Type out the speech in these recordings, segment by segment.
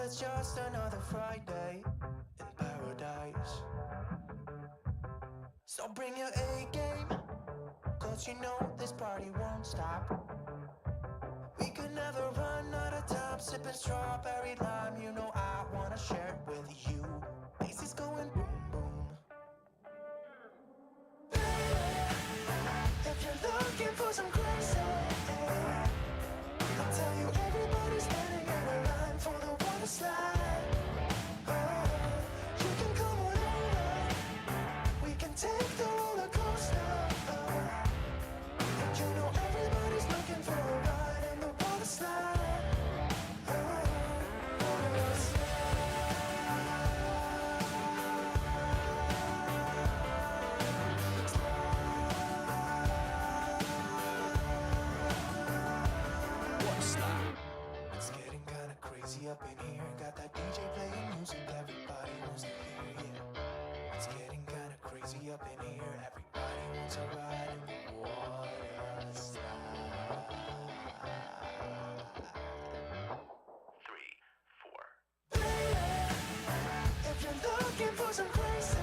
it's just another Friday in paradise. So bring your A game, cause you know this party won't stop. We could never run out of time, sipping strawberry lime. You know I wanna share it with you. Bass is going boom boom. If you're looking for some crazy, I'll tell you everybody's standing in a line for the water slide. You can come on over, we can take the roller coaster. And you know everybody's looking for a ride in the water slide. Water slide. It's getting kinda crazy up in here. Got that DJ playing music everybody wants to hear, yeah. It's getting kinda crazy up in here. Everybody wants a ride in the water slide. 3, 4. If you're looking for some crazy,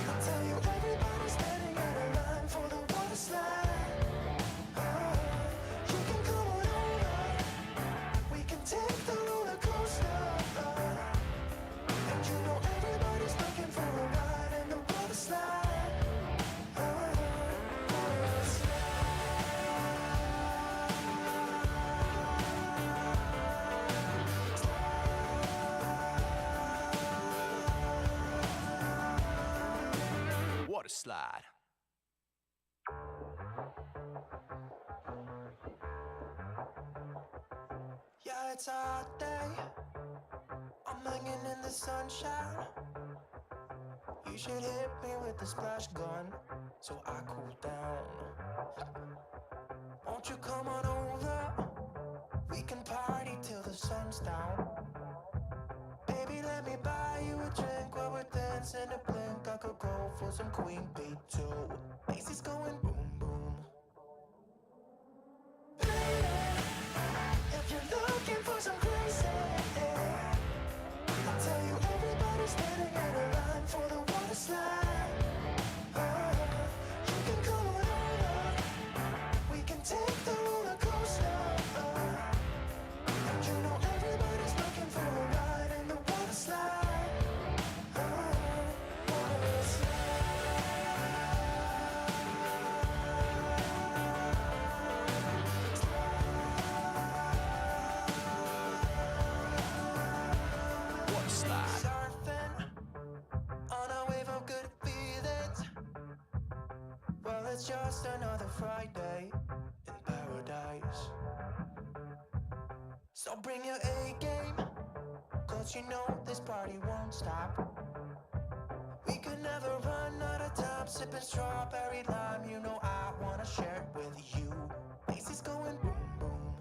I'll tell you everybody's standing in a line for the water slide. You can come on over, we can take the roller coaster. And you know everybody's looking for a ride in the water slide. Water slide. Water slide. Yeah, it's a hot day. I'm hanging in the sunshine. You should hit me with the splash gun so I cool down. Won't you come on over? We can party till the sun's down. Baby, let me buy you a drink while we're dancing a blink. I could go for some Queen Bee too. Bass is going boom boom. If you're looking for some crazy, I'll tell you everybody's standing in a line for the water slide. You can come on over, we can take the roller coaster. And you know everybody's looking for a ride in the water slide. Water slide. Surfing on a wave of good feelings. Well, it's just another Friday in paradise. So bring your A game, cause you know this party won't stop. We could never run out of time, sipping strawberry lime. You know I wanna share it with you. Bass is going boom boom.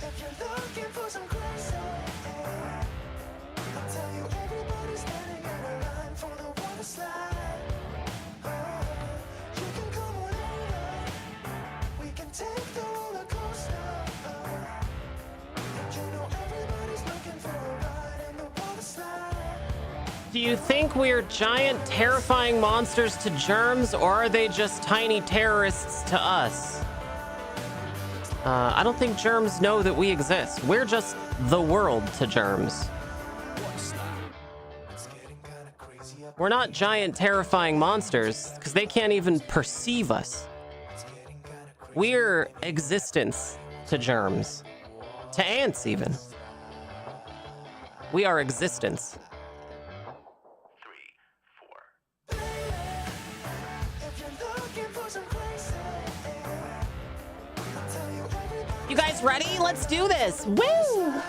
If you're looking for some crazy, I'll tell you everybody's standing in a line for the water slide. You can come on over, we can take the roller coaster. And you know everybody's looking for a ride in the water slide. Do you think we're giant, terrifying monsters to germs, or are they just tiny terrorists to us? I don't think germs know that we exist. We're just the world to germs. We're not giant, terrifying monsters, because they can't even perceive us. We're existence to germs. To ants, even. We are existence. 3, 4. If you're looking for some crazy, I'll tell you everybody. You guys ready? Let's do this. Woo!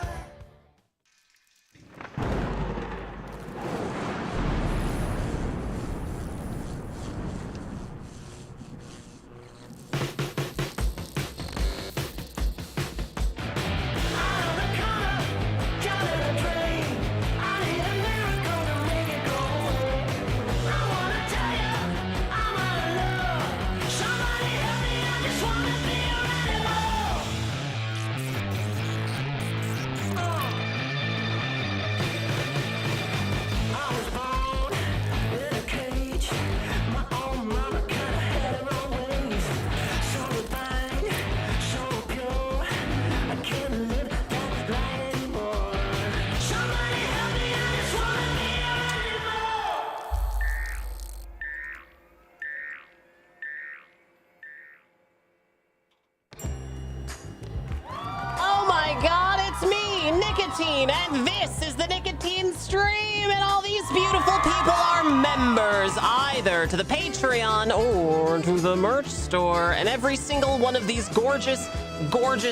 Nicotine, and this is the Nicotine Stream, and all these beautiful people are members either to the Patreon or to the merch store, and every single one of these gorgeous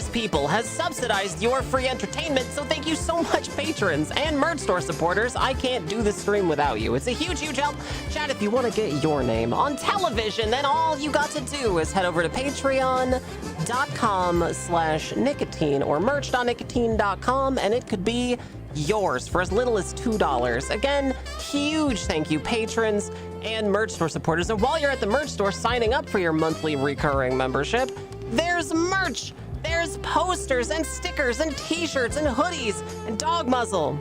people has subsidized your free entertainment, so thank you so much, patrons and merch store supporters. I can't do this stream without you. It's a huge help. Chat, if you want to get your name on television, then all you got to do is head over to patreon.com/nicotine or merch.nicotine.com, and it could be yours for as little as $2. Again, huge thank you, patrons and merch store supporters. And while you're at the merch store signing up for your monthly recurring membership, there's merch. There's posters and stickers and t-shirts and hoodies and dog muzzle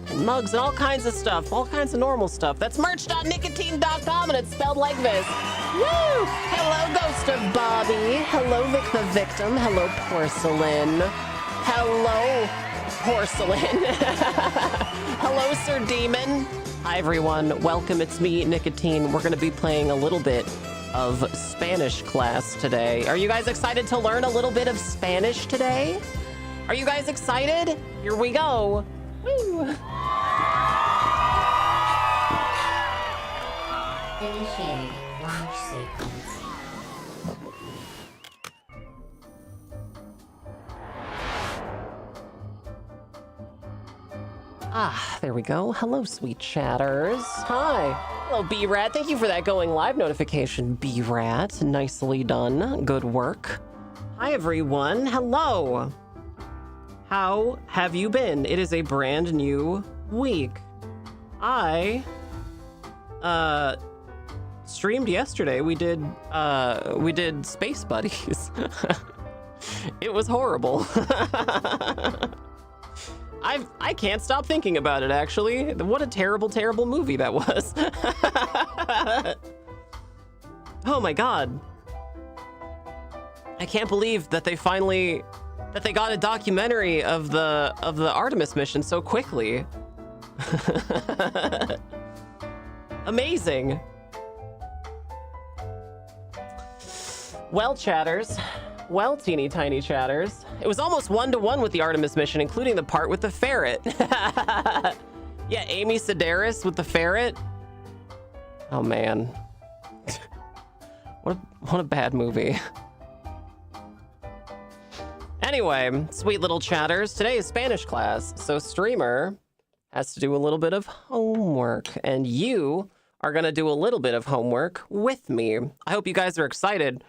and mugs and all kinds of stuff, all kinds of normal stuff. That's merch.nicotine.com, and it's spelled like this. Woo! Hello, Ghost of Bobby. Hello, Vic the Victim. Hello, Porcelain. Hello, Porcelain. Hello, Sir Demon. Hi, everyone. Welcome. It's me, Nicotine. We're going to be playing a little bit of Spanish class today. Are you guys excited to learn a little bit of Spanish today? Are you guys excited? Here we go. Woo! Initiating launch sequence. Ah, there we go. Hello, sweet chatters. Hi. Hello, B-Rat. Thank you for that going live notification, B-Rat. Nicely done. Good work. Hi, everyone. Hello. How have you been? It is a brand new week. I streamed yesterday. We did Space Buddies. It was horrible. I can't stop thinking about it, actually. What a terrible, terrible movie that was. Oh my god. I can't believe that they got a documentary of the Artemis mission so quickly. Amazing. Well, chatters. Well, teeny tiny chatters. It was almost 1-to-1 with the Artemis mission, including the part with the ferret. Yeah, Amy Sedaris with the ferret. Oh man. What a bad movie. Anyway, sweet little chatters, today is Spanish class, so Streamer has to do a little bit of homework, and you are gonna do a little bit of homework with me. I hope you guys are excited.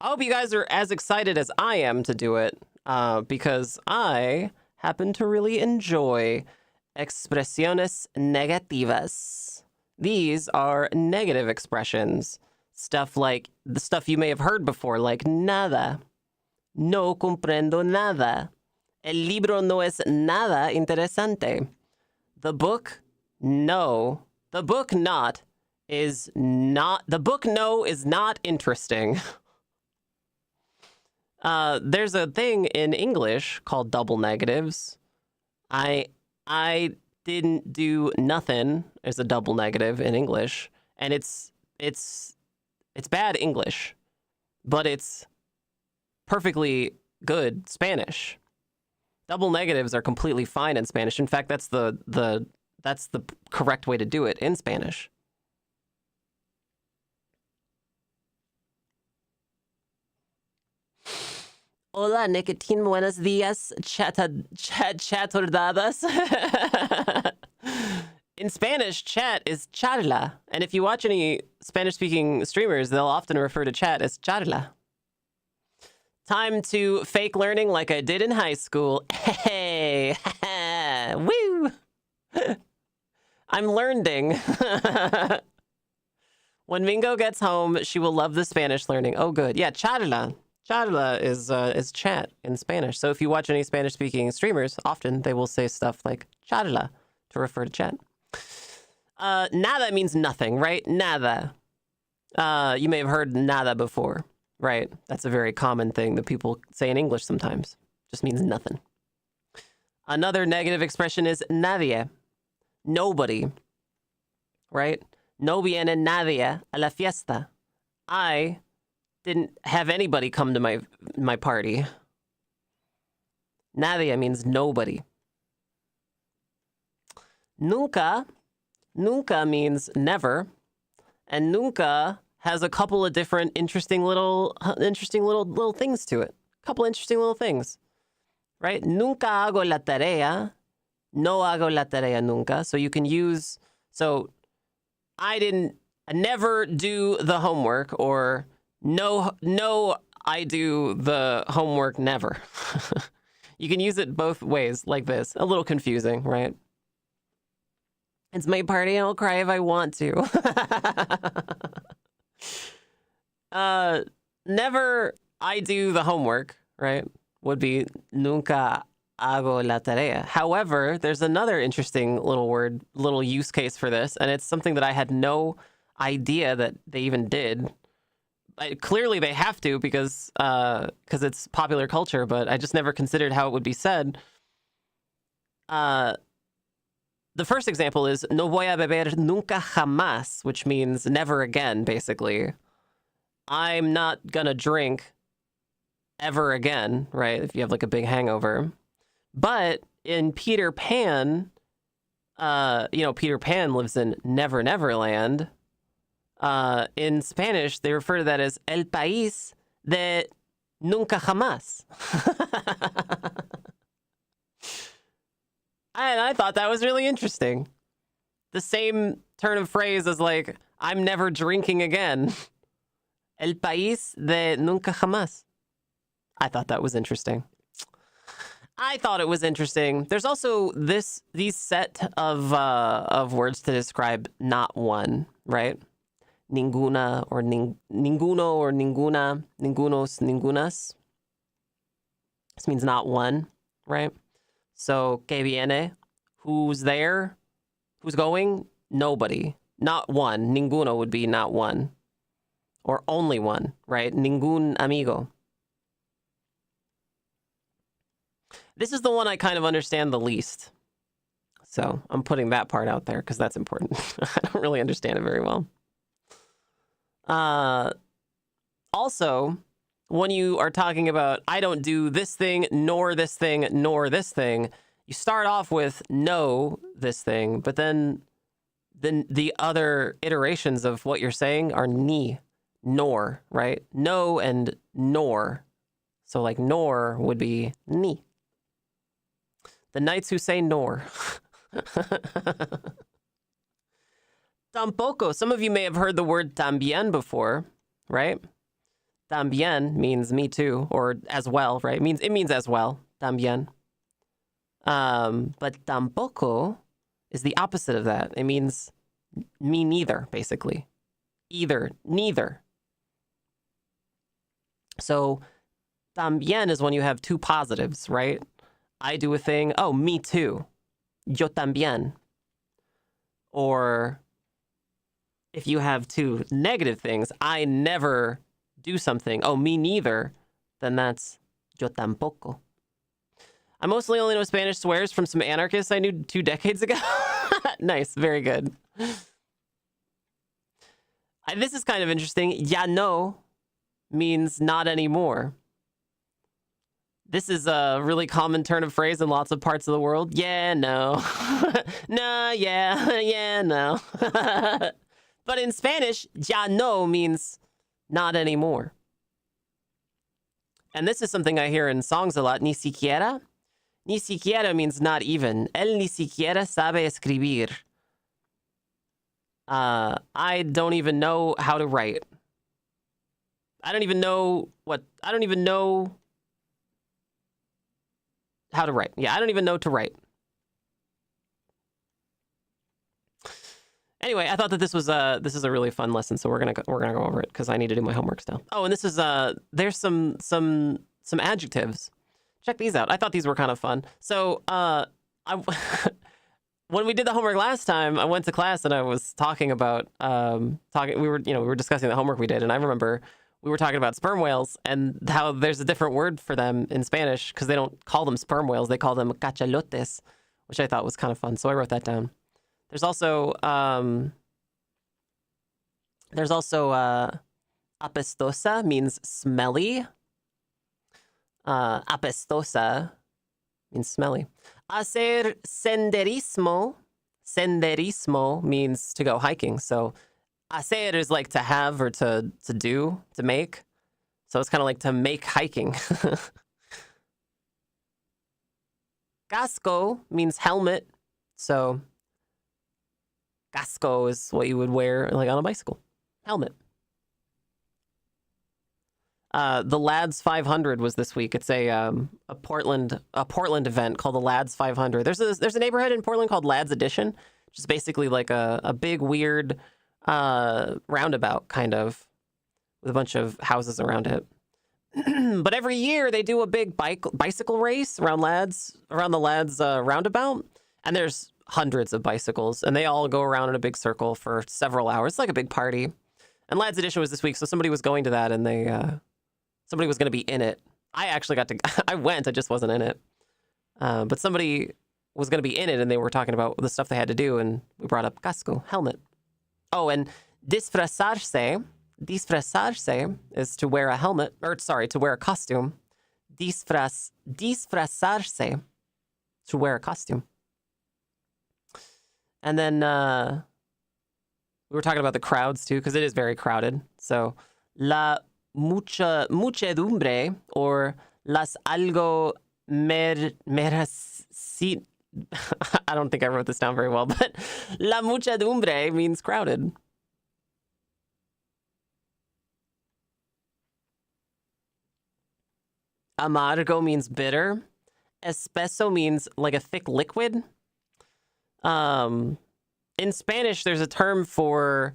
I hope you guys are as excited as I am to do it, because I happen to really enjoy expresiones negativas. These are negative expressions. Stuff like the stuff you may have heard before, like nada. No comprendo nada. El libro no es nada interesante. The book, no. The book not is not. The book no is not interesting. There's a thing in English called double negatives. I didn't do nothing as a double negative in English, and it's bad English, but it's perfectly good Spanish. Double negatives are completely fine in Spanish. In fact, that's the correct way to do it in Spanish. Hola, Nicotine, buenos días, chatordadas. In Spanish, chat is charla. And if you watch any Spanish-speaking streamers, they'll often refer to chat as charla. Time to fake learning like I did in high school. Hey, woo! I'm learning. When Mingo gets home, she will love the Spanish learning. Oh, good. Yeah, charla. Charla is chat in Spanish. So if you watch any Spanish-speaking streamers, often they will say stuff like charla to refer to chat. Nada means nothing, right? Nada. You may have heard nada before, right? That's a very common thing that people say in English sometimes. Just means nothing. Another negative expression is nadie. Nobody, right? No viene nadie a la fiesta. I didn't have anybody come to my party. Nadie means nobody. Nunca means never. And nunca has a couple of different interesting little things to it. A couple interesting little things, right? Nunca hago la tarea. No hago la tarea nunca. So you can use, I never do the homework, or no, I do the homework never. You can use it both ways like this. A little confusing, right? It's my party and I'll cry if I want to. Never I do the homework, right? Would be nunca hago la tarea. However, there's another interesting little use case for this, and it's something that I had no idea that they even did. Clearly they have to because it's popular culture, but I just never considered how it would be said. The first example is no voy a beber nunca jamás, which means never again, basically. I'm not gonna drink ever again, right? If you have like a big hangover. But in Peter Pan, Peter Pan lives in Never Never Land. In Spanish, they refer to that as el país de nunca jamás. And I thought that was really interesting. The same turn of phrase as like, I'm never drinking again. El país de nunca jamás. I thought that was interesting. There's also these set of words to describe not one, right? Ninguna or ninguno or ninguna, ningunos, ningunas. This means not one, right? So, que viene, who's there? Who's going? Nobody. Not one. Ninguno would be not one. Or only one, right? Ningún amigo. This is the one I kind of understand the least. So I'm putting that part out there because that's important. I don't really understand it very well. Also, when you are talking about, I don't do this thing, nor this thing, nor this thing, you start off with no this thing, but then the other iterations of what you're saying are ni, nor, right? No and nor. So like nor would be ni. The knights who say nor. Tampoco. Some of you may have heard the word también before, right? También means me too, or as well, right? It means as well, también. But tampoco is the opposite of that. It means me neither, basically. Either, neither. So también is when you have two positives, right? I do a thing, oh, me too. Yo también. Or if you have two negative things, I never do something, oh, me neither, then that's yo tampoco. I mostly only know Spanish swears from some anarchists I knew 2 decades ago. Nice, very good. This is kind of interesting. Ya no means not anymore. This is a really common turn of phrase in lots of parts of the world. Yeah, no. No, yeah, yeah, no. But in Spanish, ya no means not anymore. And this is something I hear in songs a lot. Ni siquiera. Ni siquiera means not even. Él ni siquiera sabe escribir. I don't even know how to write. I don't even know how to write. Yeah, I don't even know to write. Anyway, I thought that this is a really fun lesson, so we're gonna go over it because I need to do my homework still. Oh, and this is there's some adjectives. Check these out. I thought these were kind of fun. So when we did the homework last time, I went to class and I was talking about we were discussing the homework we did, and I remember we were talking about sperm whales and how there's a different word for them in Spanish because they don't call them sperm whales, they call them cachalotes, which I thought was kind of fun. So I wrote that down. There's also apestosa means smelly. Apestosa means smelly. Hacer senderismo. Senderismo means to go hiking. So hacer is like to have or to do, to make. So it's kind of like to make hiking. Casco means helmet. So casco is what you would wear like on a bicycle. Helmet. The Lads 500 was this week. It's a Portland event called the Lads 500. There's a neighborhood in Portland called Lads Edition, which is basically like a big weird roundabout kind of with a bunch of houses around it. But every year they do a big bicycle race around the Lads roundabout, and there's hundreds of bicycles, and they all go around in a big circle for several hours. It's like a big party. And Lads Edition was this week, so somebody was going to that, and somebody was going to be in it. I actually I went, I just wasn't in it. But somebody was going to be in it, and they were talking about the stuff they had to do, and we brought up casco, helmet. Oh, and disfrazarse is to wear a helmet, or sorry, to wear a costume. Disfrazarse, to wear a costume. And then we were talking about the crowds too, because it is very crowded. So, la muchedumbre, or las algo merasi. I don't think I wrote this down very well, but la muchedumbre means crowded. Amargo means bitter. Espeso means like a thick liquid. In Spanish, there's a term for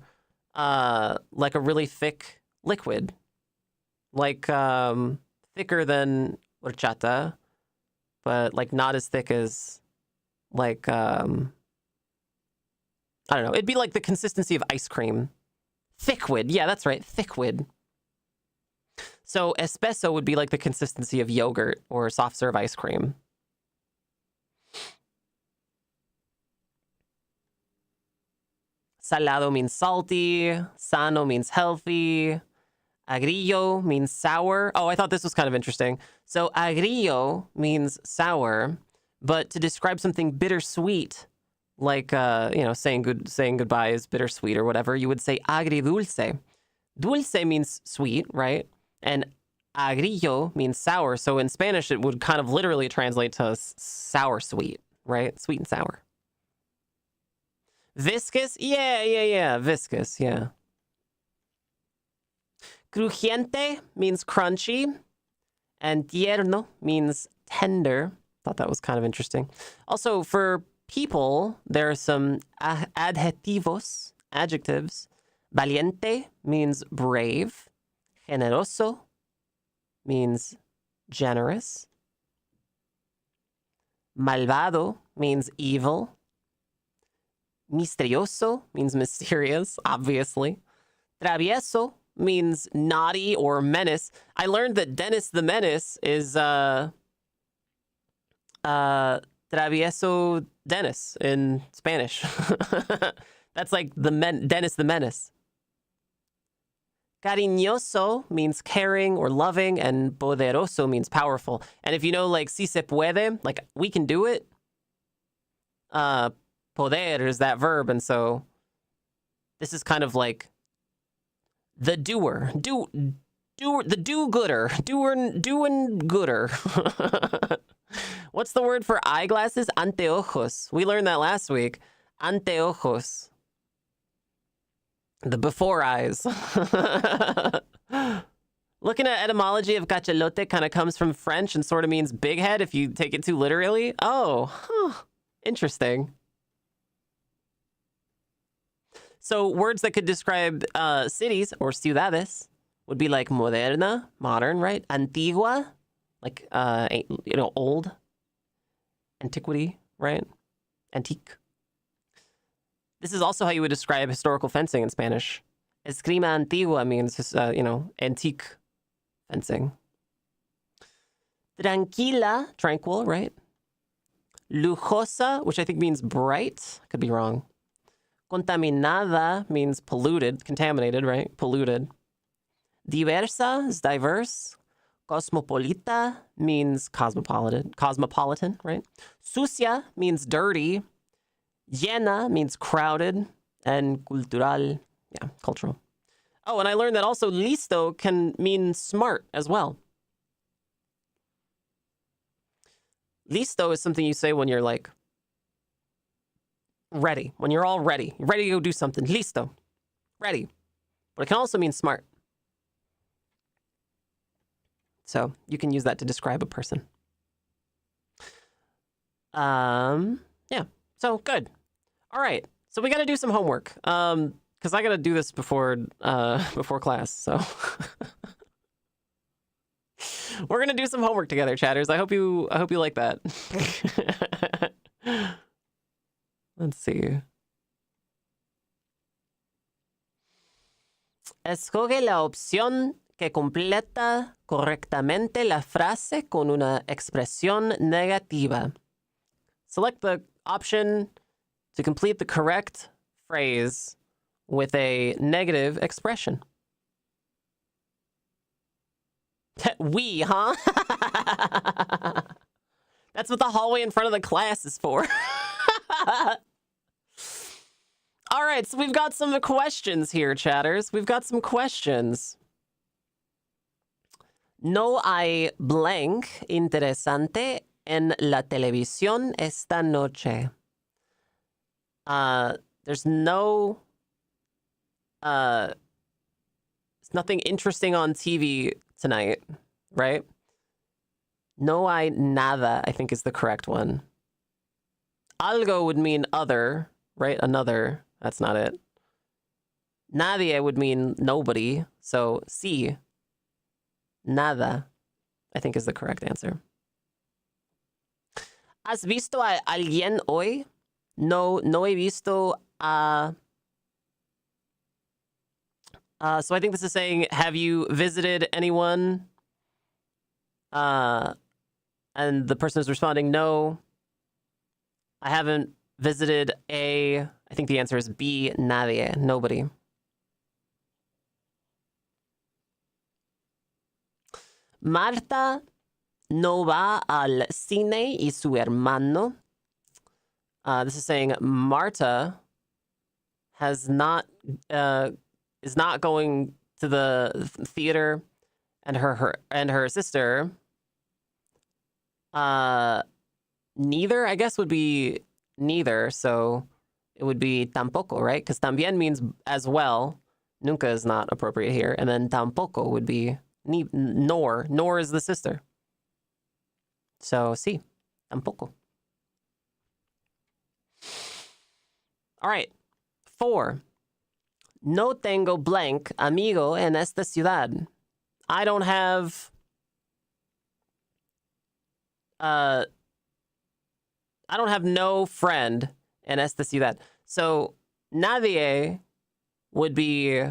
like a really thick liquid, like thicker than horchata, but like not as thick as like I don't know. It'd be like the consistency of ice cream. Thickwid, yeah, that's right, thickwid. So espeso would be like the consistency of yogurt or soft serve ice cream. Salado means salty. Sano means healthy. Agrio means sour. Oh, I thought this was kind of interesting. So agrio means sour, but to describe something bittersweet, like saying goodbye is bittersweet or whatever, you would say agridulce. Dulce means sweet, right? And agrio means sour. So in Spanish, it would kind of literally translate to sour sweet, right? Sweet and sour. Viscous? Yeah. Viscous, yeah. Crujiente means crunchy. And tierno means tender. Thought that was kind of interesting. Also, for people, there are some adjetivos, adjectives. Valiente means brave. Generoso means generous. Malvado means evil. Misterioso means mysterious, obviously. Travieso means naughty or menace. I learned that Dennis the Menace is Travieso Dennis in Spanish. That's like Dennis the Menace. Cariñoso means caring or loving, and poderoso means powerful. And if you know, like, si se puede, like, we can do it, poder is that verb, and so this is kind of like the doer. The do-gooder. Doing gooder. What's the word for eyeglasses? Anteojos. We learned that last week. Anteojos. The before eyes. Looking at etymology of cachelote kind of comes from French and sort of means big head if you take it too literally. Oh, interesting. So words that could describe cities or ciudades would be like moderna, modern, right? Antigua, like, old. Antiquity, right? Antique. This is also how you would describe historical fencing in Spanish. Esgrima antigua means, antique fencing. Tranquila, tranquil, right? Lujosa, which I think means bright. Could be wrong. Contaminada means polluted, contaminated, right? Polluted. Diversa is diverse. Cosmopolita means cosmopolitan, right? Sucia means dirty. Llena means crowded. And cultural, yeah, cultural. Oh, and I learned that also listo can mean smart as well. Listo is something you say when you're like ready, when you're all ready. You're ready to go do something. Listo. Ready. But it can also mean smart. So you can use that to describe a person. Yeah. So good. All right. So we got to do some homework. Because I got to do this before class. So we're gonna do some homework together, chatters. I hope you like that. Let's see. Escoge la opción que completa correctamente la frase con una expresión negativa. Select the option to complete the correct phrase with a negative expression. We, huh? That's what the hallway in front of the class is for. All right, so we've got some questions here, chatters. We've got some questions. No hay blank interesante en la televisión esta noche. There's no... there's nothing interesting on TV tonight, right? No hay nada, I think is the correct one. Algo would mean other, right? Another. That's not it. Nadie would mean nobody. So sí. Nada, I think is the correct answer. ¿Has visto a alguien hoy? No he visto a... so I think this is saying, have you visited anyone? And the person is responding, no, I haven't visited a... I think the answer is B, nadie, nobody. Marta no va al cine y su hermano. This is saying Marta has not... is not going to the theater, and her sister. Neither, I guess, would be neither, so it would be tampoco, right? Because también means as well. Nunca is not appropriate here. And then tampoco would be nor. Nor is the sister. So, sí, tampoco. All right, 4. No tengo blank amigo en esta ciudad. I don't have... I don't have no friend en esta ciudad. So, nadie would be...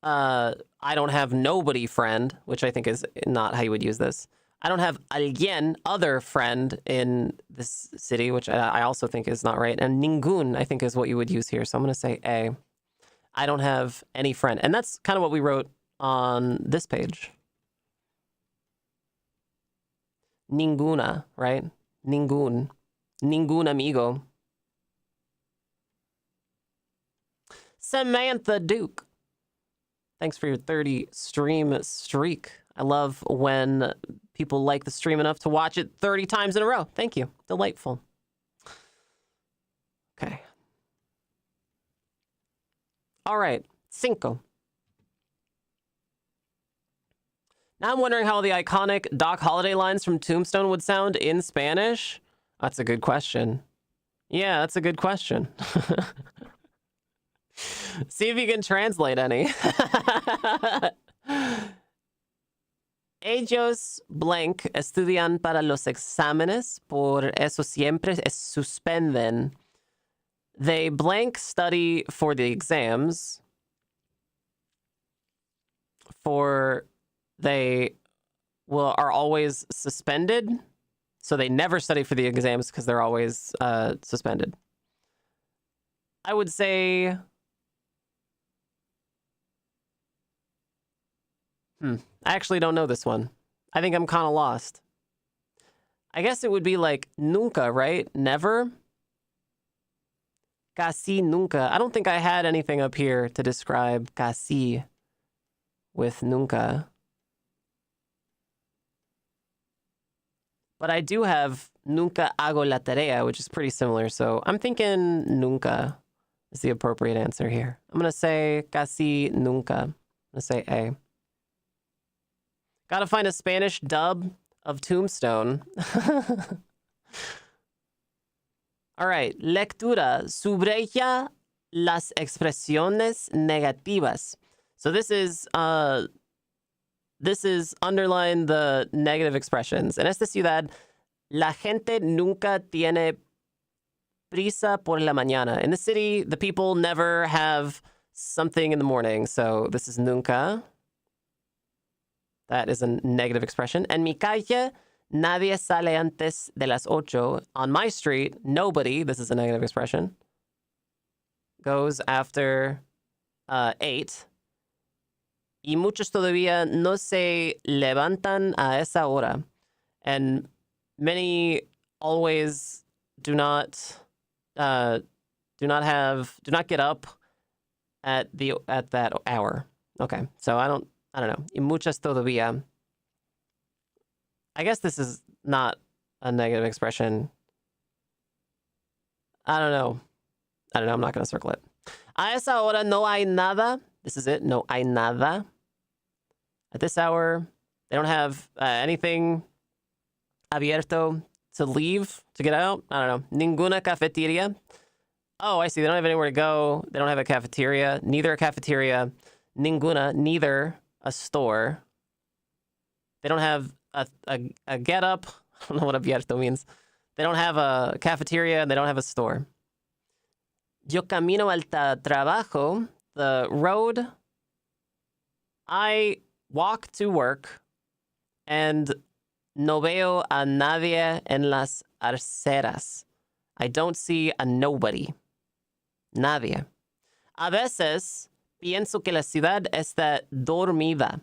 I don't have nobody friend, which I think is not how you would use this. I don't have alguien, other friend in this city, which I also think is not right. And ningún, I think, is what you would use here. So I'm going to say A. I don't have any friend. And that's kind of what we wrote on this page. Ninguna, right? Ningún. Ningún amigo. Samantha Duke. Thanks for your 30 stream streak. I love when people like the stream enough to watch it 30 times in a row. Thank you. Delightful. Okay. All right. 5. Now I'm wondering how the iconic Doc Holliday lines from Tombstone would sound in Spanish. That's a good question. Yeah, that's a good question. See if you can translate any. Ellos blank estudian para los exámenes, por eso siempre suspenden. They blank study for the exams. They are always suspended. So they never study for the exams because they're always suspended. I would say... I actually don't know this one. I think I'm kind of lost. I guess it would be like nunca, right? Never? Casi nunca. I don't think I had anything up here to describe casi with nunca. But I do have nunca hago la tarea, which is pretty similar. So I'm thinking nunca is the appropriate answer here. I'm going to say casi nunca. I'm going to say A. Gotta find a Spanish dub of Tombstone. All right. Lectura. Subraya las expresiones negativas. So this is underline the negative expressions. En esta ciudad, la gente nunca tiene prisa por la mañana. In the city, the people never have something in the morning. So this is nunca. That is a negative expression. En mi calle, nadie sale antes de las 8. On my street, nobody, this is a negative expression, goes after 8. Y muchos todavía no se levantan a esa hora. And many always do not get up at that hour. Okay, so I don't know. Y muchas todavía. I guess this is not a negative expression. I don't know. I'm not going to circle it. A esa hora no hay nada. This is it. No hay nada. At this hour, they don't have anything abierto to leave, to get out. I don't know. Ninguna cafeteria. Oh, I see. They don't have anywhere to go. They don't have a cafeteria. Neither a cafeteria. Ninguna. Neither a store. They don't have a get up. I don't know what abierto means. They don't have a cafeteria and they don't have a store. Yo camino al trabajo. The road. I walk to work and no veo a nadie en las aceras. I don't see a nobody. Nadie. A veces pienso que la ciudad está dormida.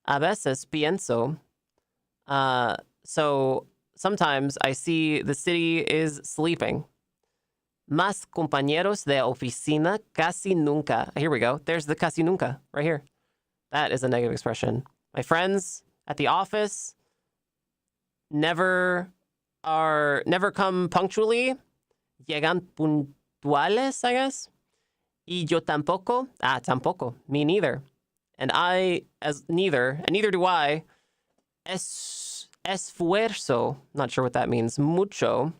A veces pienso. So sometimes I see the city is sleeping. Más compañeros de oficina casi nunca. Here we go. There's the casi nunca right here. That is a negative expression. My friends at the office never come punctually. Llegan puntuales, I guess. Y yo tampoco. Tampoco. Me neither. And I as neither. And neither do I. Esfuerzo. Not sure what that means. Mucho.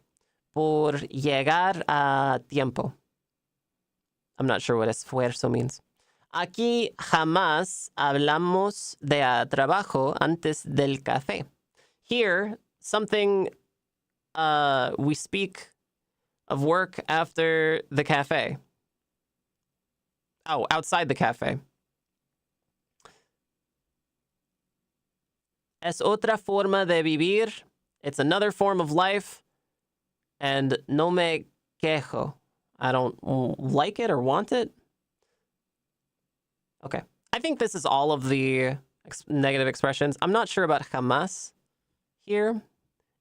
Por llegar a tiempo. I'm not sure what esfuerzo means. Aquí jamás hablamos de trabajo antes del café. Here, something we speak of work after the cafe. Oh, outside the cafe. Es otra forma de vivir. It's another form of life. And no me quejo. I don't like it or want it. Okay. I think this is all of the negative expressions. I'm not sure about jamás here.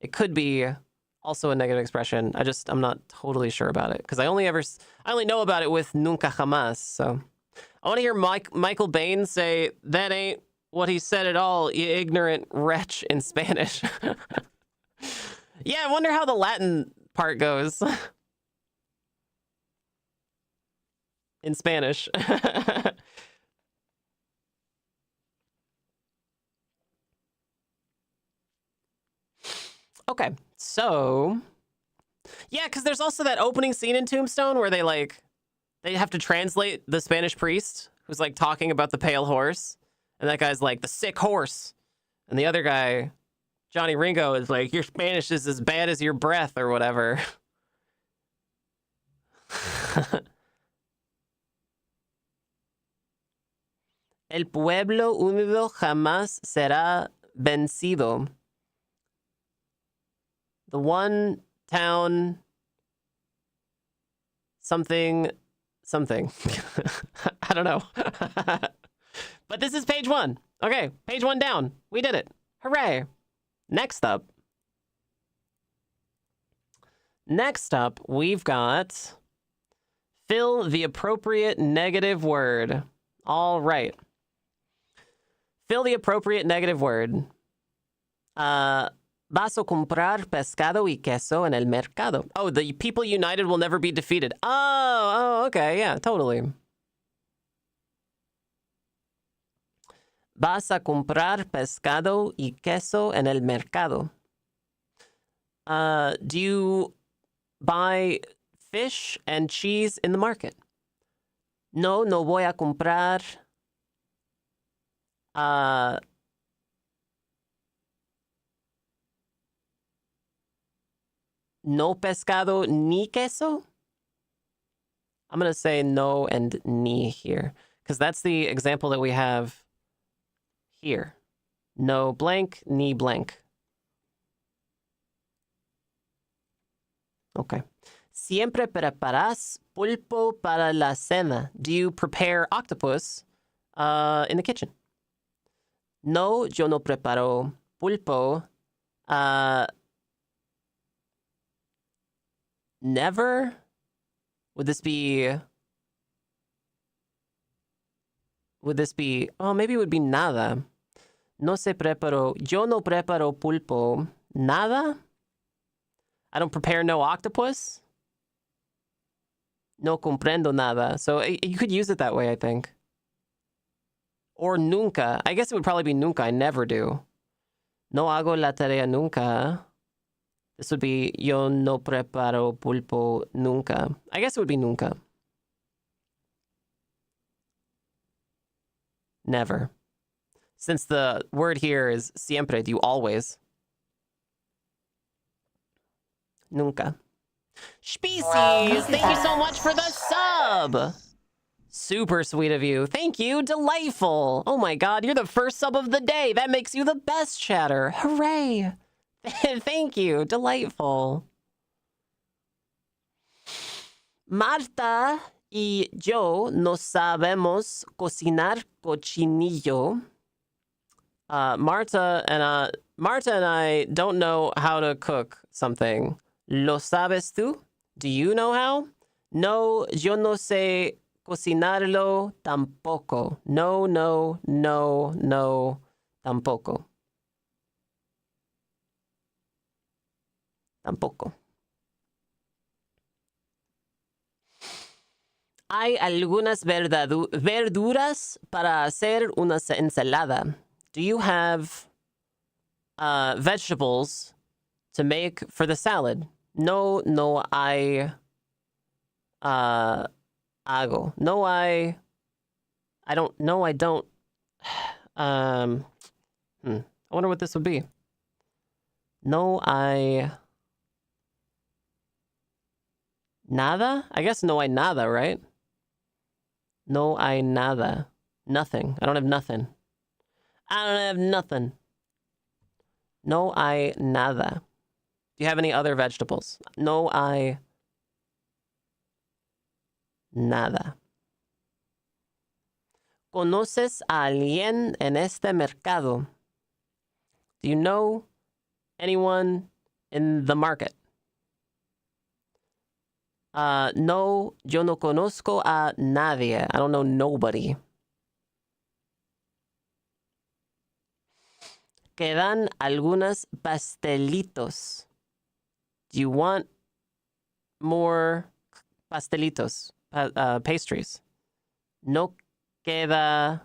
It could be also a negative expression. I'm not totally sure about it because I only know about it with nunca jamás. So I want to hear Michael Bain say, "That ain't what he said at all, you ignorant wretch," in Spanish. Yeah, I wonder how the Latin part goes in Spanish. Okay, so yeah, because there's also that opening scene in Tombstone where they have to translate the Spanish priest who's like talking about the pale horse, and that guy's like the sick horse, and the other guy, Johnny Ringo, is like, your Spanish is as bad as your breath or whatever. El pueblo unido jamás será vencido. The one town something. I don't know. But this is page 1. Okay, page 1 down. We did it. Hooray. Next up, we've got fill the appropriate negative word. All right. Fill the appropriate negative word. Vas a comprar pescado y queso en el mercado. Oh, the people united will never be defeated. Oh, okay, yeah, totally. Vas a comprar pescado y queso en el mercado. Do you buy fish and cheese in the market? No voy a comprar no pescado ni queso? I'm going to say no and ni here, because that's the example that we have here. No blank, ni blank. Okay. Siempre preparas pulpo para la cena. Do you prepare octopus in the kitchen? No, yo no preparo pulpo. Never? Would this be... Oh, maybe it would be nada. No se preparo... Yo no preparo pulpo. Nada? I don't prepare no octopus? No comprendo nada. So you could use it that way, I think. Or nunca. I guess it would probably be nunca. I never do. No hago la tarea nunca. This would be yo no preparo pulpo nunca. I guess it would be nunca. Never. Since the word here is siempre, do you always? Nunca. Species, thank you so much for the sub. Super sweet of you. Thank you. Delightful. Oh my God, you're the first sub of the day. That makes you the best chatter. Hooray. Thank you. Delightful. Marta y yo no sabemos cocinar cochinillo. Marta and I don't know how to cook something. ¿Lo sabes tú? Do you know how? No, yo no sé cocinarlo tampoco. No, tampoco. Tampoco. Hay algunas verduras para hacer una ensalada. Do you have vegetables to make for the salad? No, I hago. No, I don't. No, I don't. I wonder what this would be. No, nada? I guess no, nada, right? No, nada. Nothing. I don't have nothing. I don't have nothing. No, nada. Do you have any other vegetables? No, nada. ¿Conoces a alguien en este mercado? Do you know anyone in the market? No, yo no conozco a nadie. I don't know nobody. Quedan algunos pastelitos. Do you want more pastelitos, pastries? No queda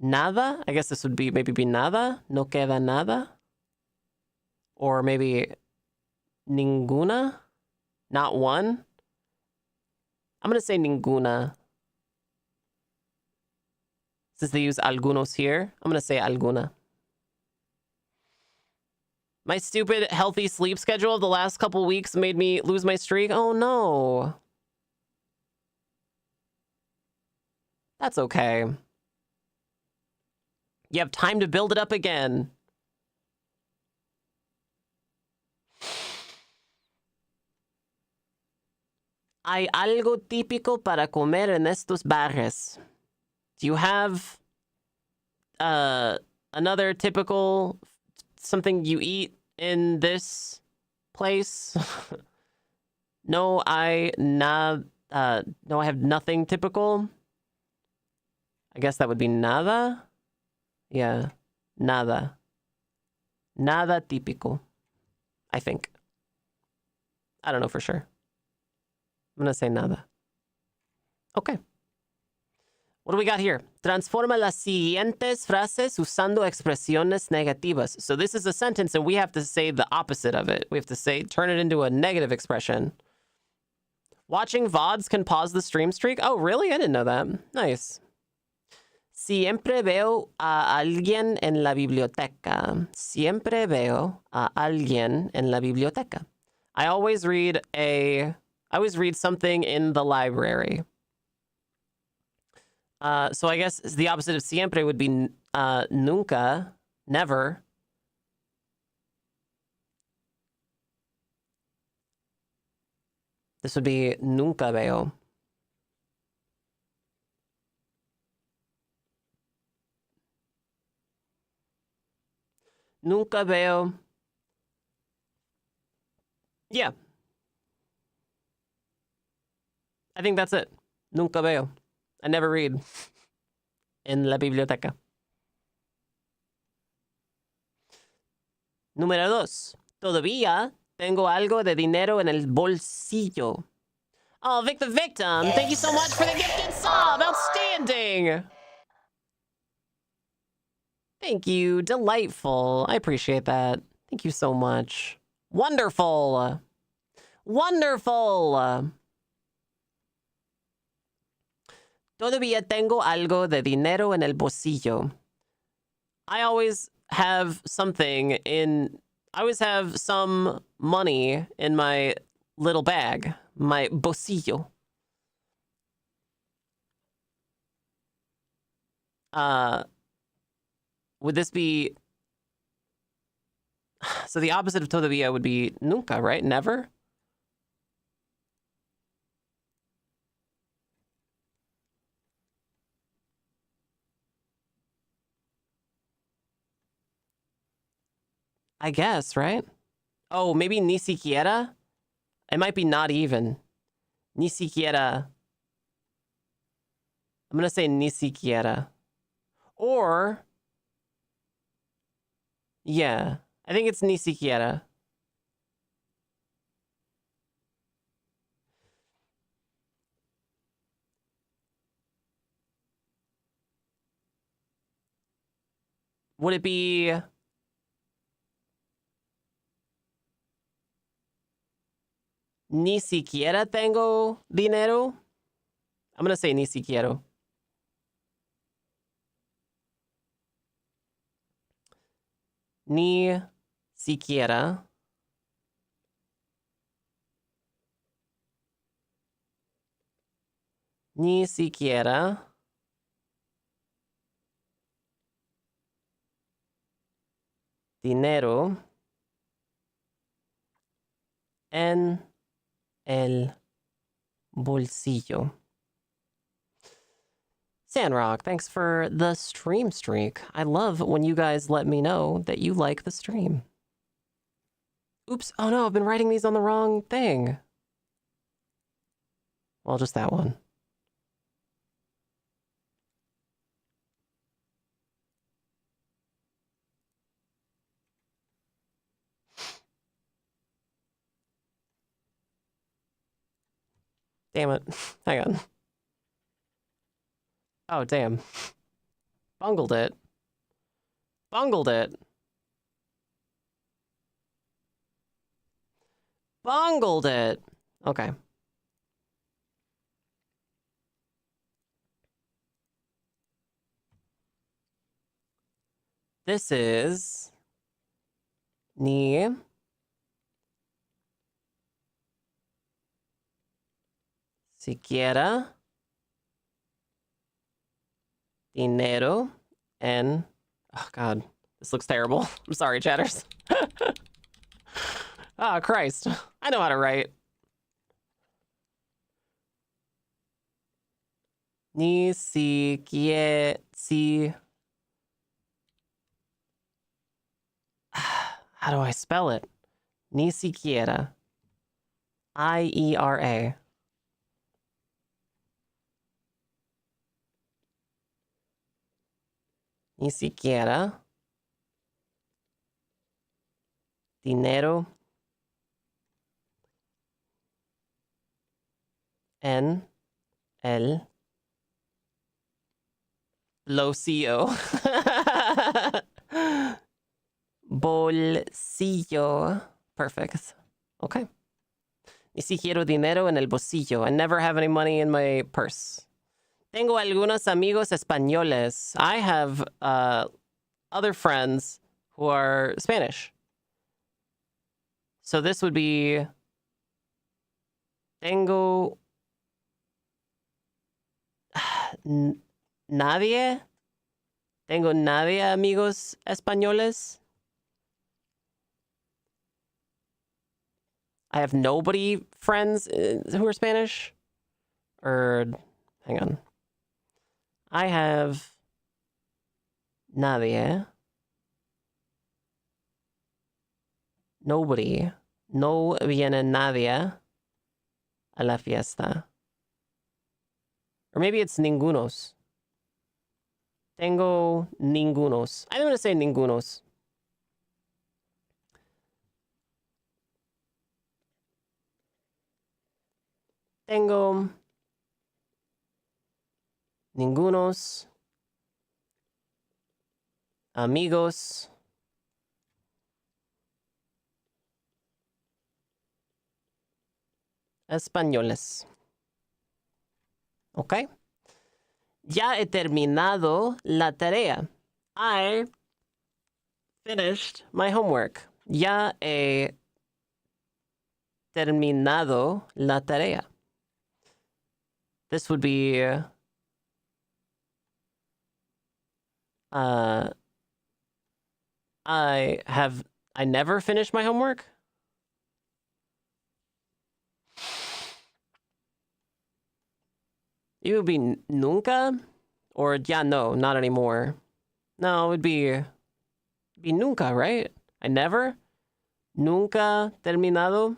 nada? I guess this would be maybe nada. No queda nada. Or maybe ninguna? Not one? I'm going to say ninguna. Since they use algunos here, I'm going to say alguna. My stupid healthy sleep schedule of the last couple weeks made me lose my streak. Oh no. That's okay. You have time to build it up again. ¿Hay algo típico para comer en estos bares? Do Do you have another typical something you eat in this place? No, I have nothing typical. I guess that would be nada. Yeah, nada. Nada típico, I think. I don't know for sure. I'm gonna say nada. Okay. What do we got here? Transforma las siguientes frases usando expresiones negativas. So this is a sentence and we have to say the opposite of it. We have to turn it into a negative expression. Watching VODs can pause the stream streak? Oh, really? I didn't know that. Nice. Siempre veo a alguien en la biblioteca. Siempre veo a alguien en la biblioteca. I always read something in the library. So I guess the opposite of siempre would be nunca, never. This would be nunca veo. Nunca veo. Yeah. I think that's it. Nunca veo. I never read en la biblioteca. Número 2. Todavía tengo algo de dinero en el bolsillo. Oh, Vic the Victim, thank you so much for the gifted sub. Outstanding. Thank you. Delightful. I appreciate that. Thank you so much. Wonderful. Wonderful. Todavía tengo algo de dinero en el bolsillo. I always have some money in my little bag, my bolsillo. Would this be... So the opposite of todavía would be nunca, right? Never? I guess, right? Oh, maybe ni siquiera? It might be not even. Ni siquiera. I'm gonna say ni siquiera. Or... Yeah, I think it's ni siquiera. Would it be... Ni siquiera tengo dinero? I'm gonna say ni siquiera. Ni siquiera. Ni siquiera. Dinero en el bolsillo. Sandrock, thanks for the stream streak. I love when you guys let me know that you like the stream. Oops, oh no, I've been writing these on the wrong thing. Well, just that one. Damn it. Hang on. Oh, damn. Bungled it. Bungled it. Bungled it. Okay. This is ni siquiera dinero en... Oh, God. This looks terrible. I'm sorry, chatters. Oh, Christ. I know how to write. Ni siquiera. How do I spell it? Ni siquiera. IERA. Ni siquiera. Dinero. En el bolsillo. Bolsillo. Perfect. Okay. Ni siquiera dinero en el bolsillo. I never have any money in my purse. Tengo algunos amigos españoles. I have other friends who are Spanish. So this would be tengo nadie. Tengo nadie amigos españoles. I have nobody friends who are Spanish. Or hang on. I have nadie. Nobody. No viene nadie a la fiesta. Or maybe it's ningunos. Tengo ningunos. I'm going to say ningunos. Tengo ningunos amigos españoles. Ok. Ya he terminado la tarea. I finished my homework. Ya he terminado la tarea. This would be I never finished my homework. It would be nunca, or ya no, not anymore. No, it would be nunca, right? I never, nunca terminado.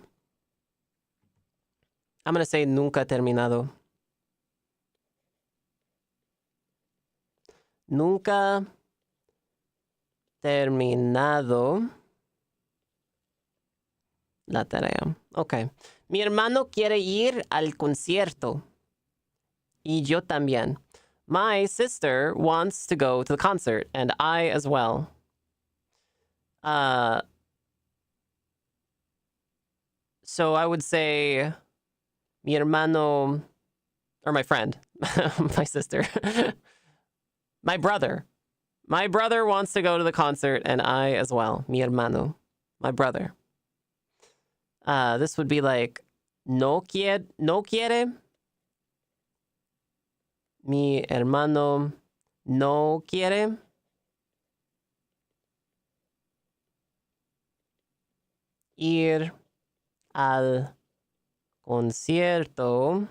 I'm gonna say nunca terminado. Nunca terminado la tarea. Ok. Mi hermano quiere ir al concierto. Y yo también. My sister wants to go to the concert, and I as well. So I would say mi hermano, or my friend, my sister, my brother. My brother wants to go to the concert, and I as well. Mi hermano, my brother. This would be like no quiere. Mi hermano no quiere ir al concierto.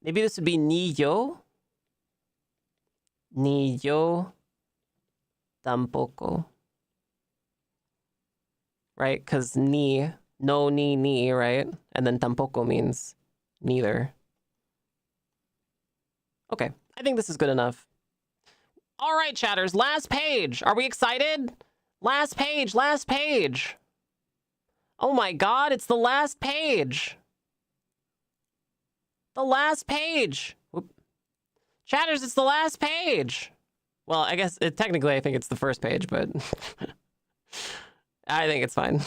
Maybe this would be ni yo tampoco. Right? Because ni, right? And then tampoco means neither. Okay, I think this is good enough. All right, chatters, last page. Are we excited? Last page. Oh my God, it's the last page. The last page. Whoop. Chatters, it's the last page. Well, I guess technically I think it's the first page, but I think it's fine.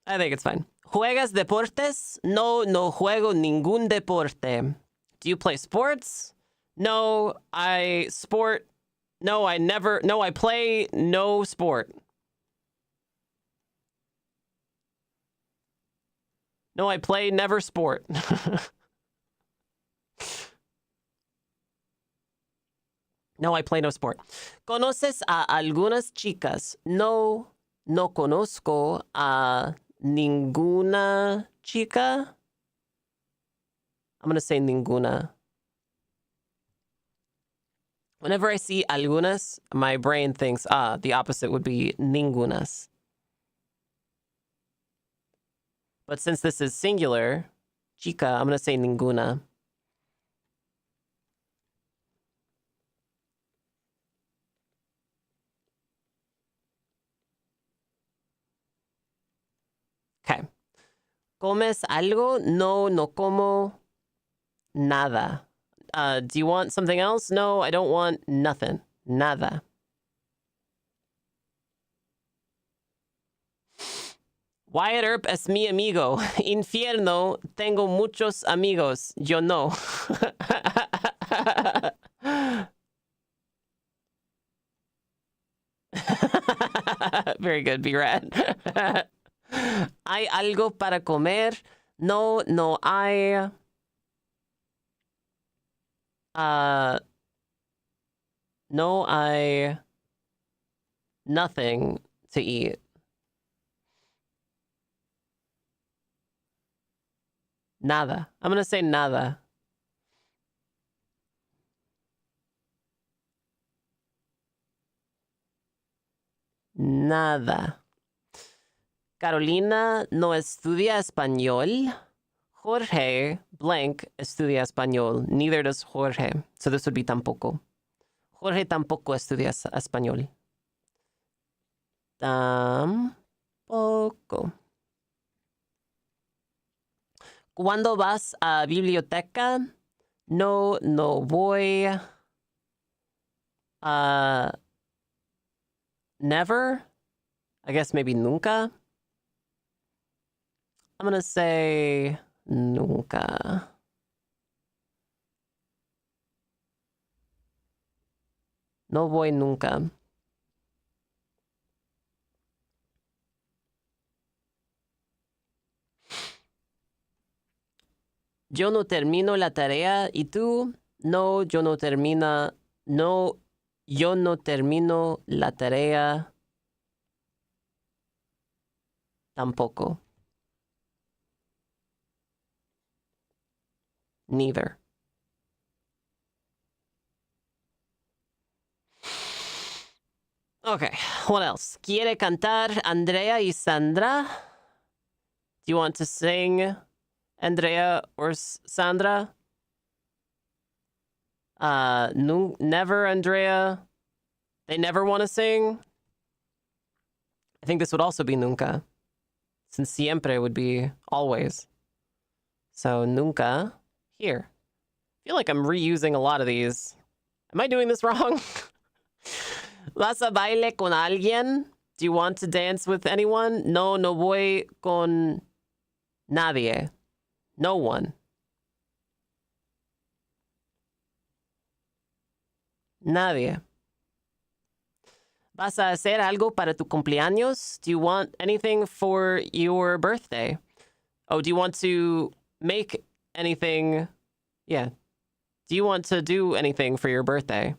I think it's fine. ¿Juegas deportes? No juego ningún deporte. Do you play sports? No, I play no sport. No, I play never sport. No, I play no sport. ¿Conoces a algunas chicas? No, no conozco a ninguna chica. I'm going to say ninguna. Whenever I see algunas, my brain thinks, the opposite would be ningunas. But since this is singular, chica, I'm going to say ninguna. Okay. ¿Comes algo? No, no como nada. Do you want something else? No, I don't want nothing. Nada. Wyatt Earp es mi amigo. Infierno, tengo muchos amigos. Yo no. Very good, B-Rat. ¿Hay algo para comer? No, no hay. No hay nothing to eat. Nada. I'm going to say nada. Nada. Carolina no estudia español. Jorge blank estudia español. Neither does Jorge. So this would be tampoco. Jorge tampoco estudia español. Tampoco. ¿Cuándo vas a biblioteca? No, no voy. Never? I guess maybe nunca? I'm gonna say nunca. No voy nunca. Yo no termino la tarea. ¿Y tú? No, yo no termino. No, yo no termino la tarea. Tampoco. Neither. Okay, what else? ¿Quiere cantar Andrea y Sandra? Do you want to sing Andrea or Sandra? Never Andrea. They never want to sing. I think this would also be nunca, since siempre would be always. So nunca here. I feel like I'm reusing a lot of these. Am I doing this wrong? ¿Vas a baile con alguien? Do you want to dance with anyone? No, no voy con nadie. No one. Nadie. ¿Vas a hacer algo para tu cumpleaños? Do you want anything for your birthday? Oh, do you want to make anything? Yeah. Do you want to do anything for your birthday?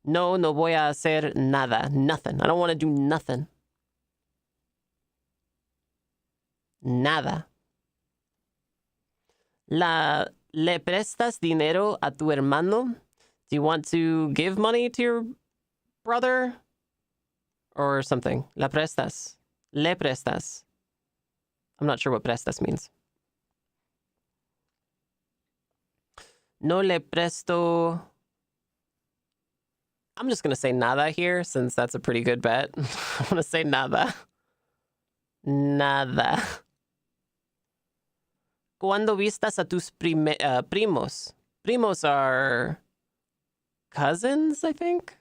No, no voy a hacer nada. Nothing. I don't want to do nothing. Nada. ¿Le prestas dinero a tu hermano? Do you want to give money to your brother? Or something. ¿La prestas? ¿Le prestas? I'm not sure what prestas means. No le presto. I'm just going to say nada here, since that's a pretty good bet. I'm going to say nada. Nada. ¿Cuándo vistas a tus primos? Primos are cousins, I think?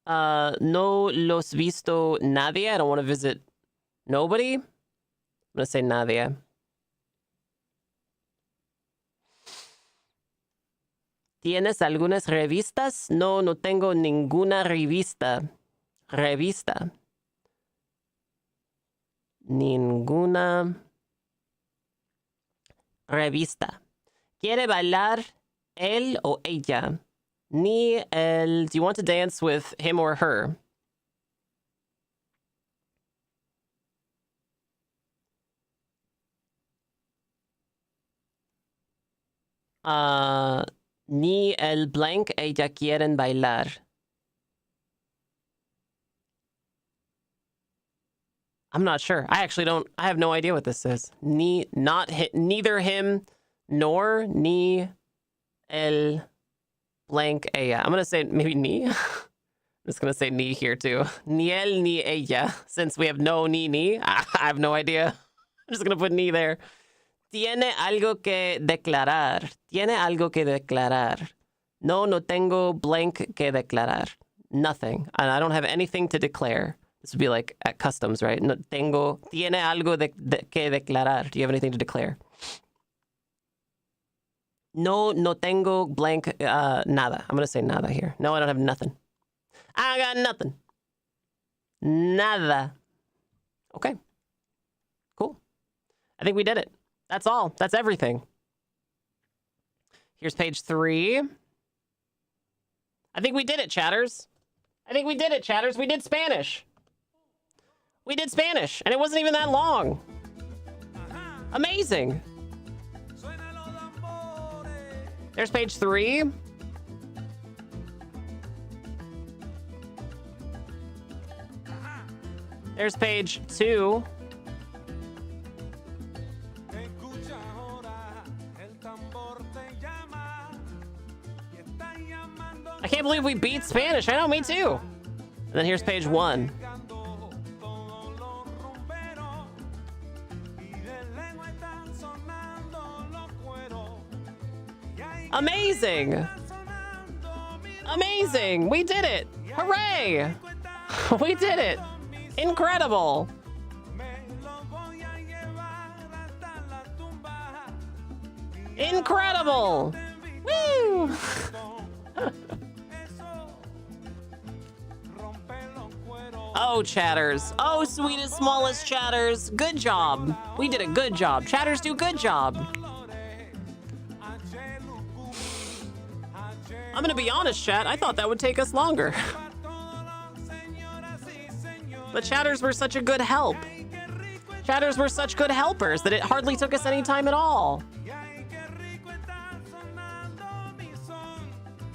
No los visto nadie. I don't want to visit nobody. I'm going to say nadie. ¿Tienes algunas revistas? No, no tengo ninguna revista. Revista. Ninguna Revista. ¿Quiere bailar él o ella? Ni el... Do you want to dance with him or her? Ni el blank ella quieren bailar. I'm not sure. I actually don't... I have no idea what this is. Neither him nor ni el blank ella. I'm going to say maybe ni. I'm just going to say ni here too. Ni él ni ella. Since we have no ni. I have no idea. I'm just going to put ni there. Tiene algo que declarar. Tiene algo que declarar. No tengo blank que declarar. Nothing. And I don't have anything to declare. This would be like at customs, right? No tengo. Tiene algo que declarar. Do you have anything to declare? No tengo blank nada. I'm going to say nada here. No, I don't have nothing. I got nothing. Nada. Okay. Cool. I think we did it. That's all. That's everything. Here's page 3. I think we did it, chatters. We did Spanish. We did Spanish, and it wasn't even that long. Amazing. There's page 3. There's page 2. I can't believe we beat Spanish. I know, me too. And then here's page 1. Amazing. Amazing. We did it. Hooray. We did it. Incredible. Incredible. Woo. Oh, chatters. Oh, sweetest, smallest chatters. Good job. We did a good job. Chatters do good job. I'm gonna be honest, chat. I thought that would take us longer. But chatters were such a good help. Chatters were such good helpers that it hardly took us any time at all.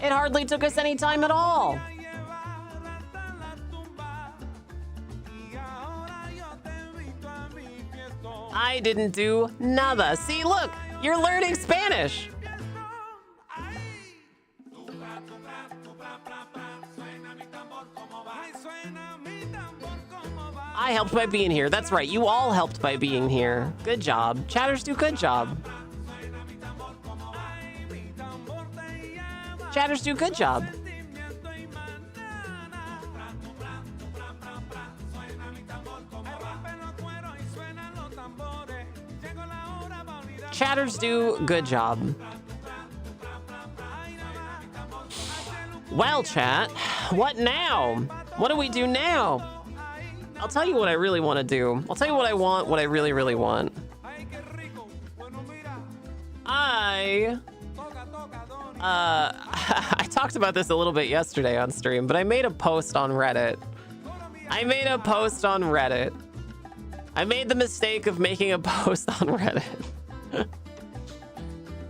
It hardly took us any time at all. I didn't do nada. See, look, you're learning Spanish. I helped by being here. That's right. You all helped by being here. Good job. Chatters do good job. Chatters do good job. Chatters do good job. Well, chat, what now? What do we do now? I'll tell you what I really want to do. I'll tell you what I want, what I really, really want. I talked about this a little bit yesterday on stream, but I made a post on Reddit. I made the mistake of making a post on Reddit.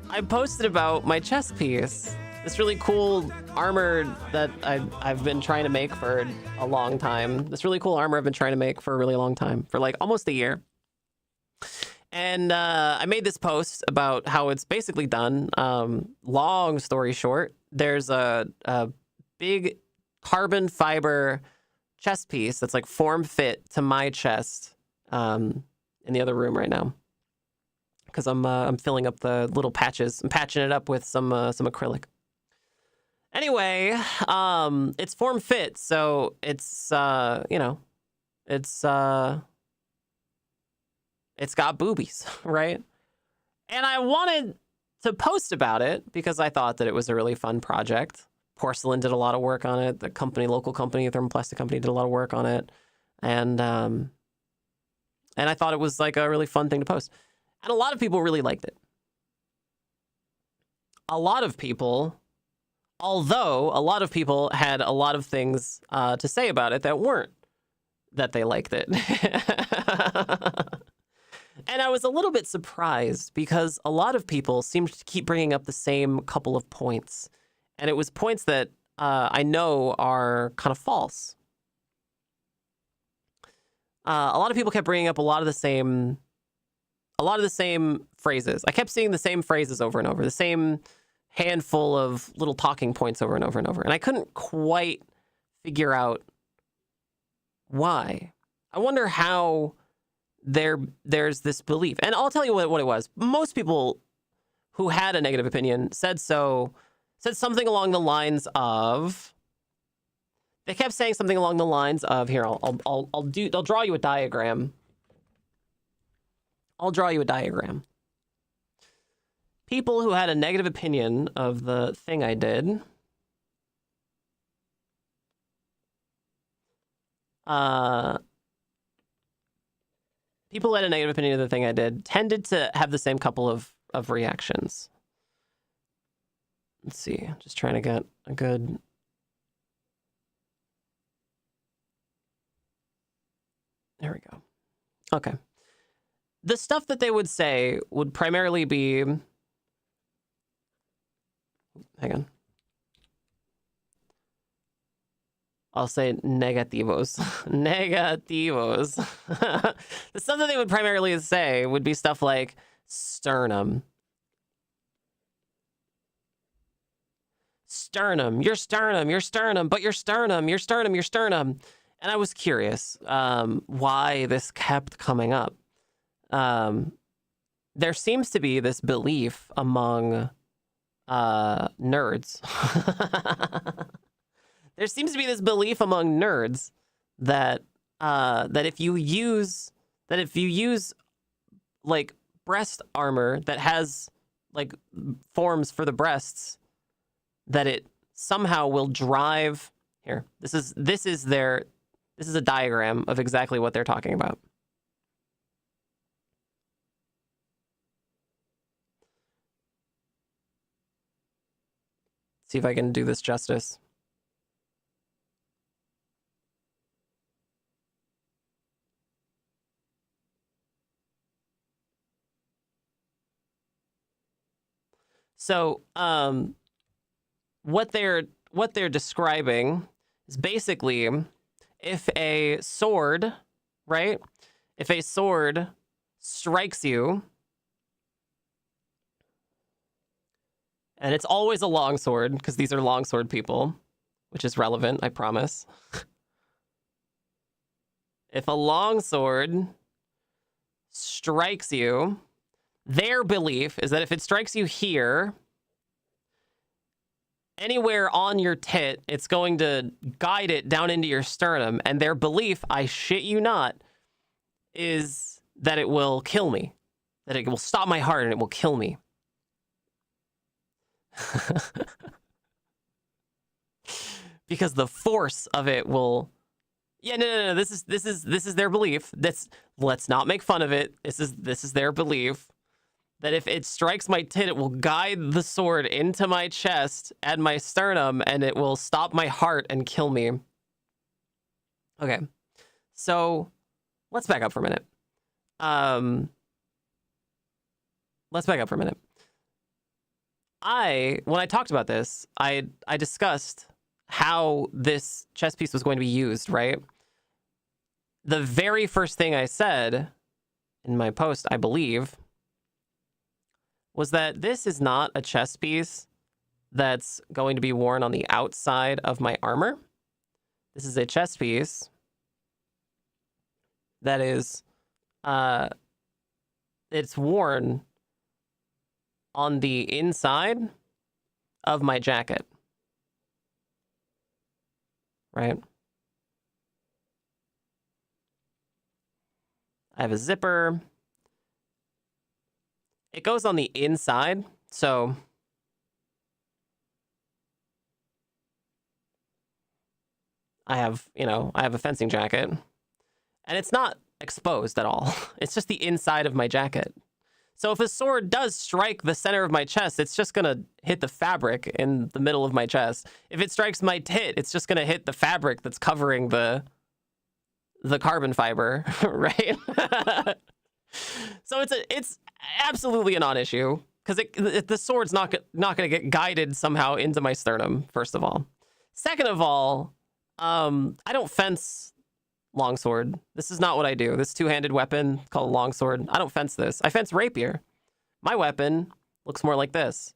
I posted about my chest piece. This really cool armor that I've been trying to make for a long time. This really cool armor I've been trying to make for a really long time, for like almost a year. And I made this post about how it's basically done. Long story short, there's a big carbon fiber chest piece that's like form fit to my chest in the other room right now. Because I'm filling up the little patches. I'm patching it up with some acrylic. Anyway, it's form fit, so it's it's got boobies, right? And I wanted to post about it because I thought that it was a really fun project. Porcelain did a lot of work on it. The local company, thermoplastic company, did a lot of work on it, and I thought it was like a really fun thing to post. And a lot of people really liked it. a lot of people, although a lot of people had a lot of things to say about it that weren't that they liked it. And I was a little bit surprised because a lot of people seemed to keep bringing up the same couple of points. And it was points that I know are kind of false. A lot of people kept bringing up a lot of the same phrases. I kept seeing the same phrases over and over, the same handful of little talking points over and over and over. And I couldn't quite figure out why. I wonder how there's this belief. And I'll tell you what it was. Most people who had a negative opinion said something along the lines of, they kept saying something along the lines of, here, I'll draw you a diagram. I'll draw you a diagram. People who had a negative opinion of the thing I did people who had a negative opinion of the thing I did tended to have the same couple of reactions. Let's see, just trying to get a good... There we go. Okay. The stuff that they would say would primarily be... Hang on. I'll say negativos. Negativos. The stuff that they would primarily say would be stuff like sternum. Sternum, your sternum, your sternum, but your sternum, your sternum, your sternum. And I was curious why this kept coming up. There seems to be this belief among nerds. There seems to be this belief among nerds that that if you use like breast armor that has like forms for the breasts, that it somehow will drive... Here, this is a diagram of exactly what they're talking about. See if I can do this justice. So, what they're describing is basically if a sword, right? If a sword strikes you, and it's always a longsword, because these are longsword people, which is relevant, I promise. If a longsword strikes you, their belief is that if it strikes you here, anywhere on your tit, it's going to guide it down into your sternum. And their belief, I shit you not, is that it will kill me. That it will stop my heart and it will kill me. Because the force of it will... Yeah, no. This is their belief. Let's not make fun of it. This is their belief. That if it strikes my tit, it will guide the sword into my chest and my sternum, and it will stop my heart and kill me. Okay, so let's back up for a minute. When I talked about this, I discussed how this chess piece was going to be used, right? The very first thing I said in my post, I believe, was that this is not a chess piece that's going to be worn on the outside of my armor. This is a chess piece that is, it's worn on the inside of my jacket, right? I have a zipper. It goes on the inside, so I have a fencing jacket, and it's not exposed at all. It's just the inside of my jacket. So if a sword does strike the center of my chest, it's just going to hit the fabric in the middle of my chest. If it strikes my tit, it's just going to hit the fabric that's covering the carbon fiber, right? So it's absolutely a non-issue because the sword's not going to get guided somehow into my sternum, first of all. Second of all, I don't fence longsword. This is not what I do. This two-handed weapon called a longsword. I don't fence this. I fence rapier. My weapon looks more like this.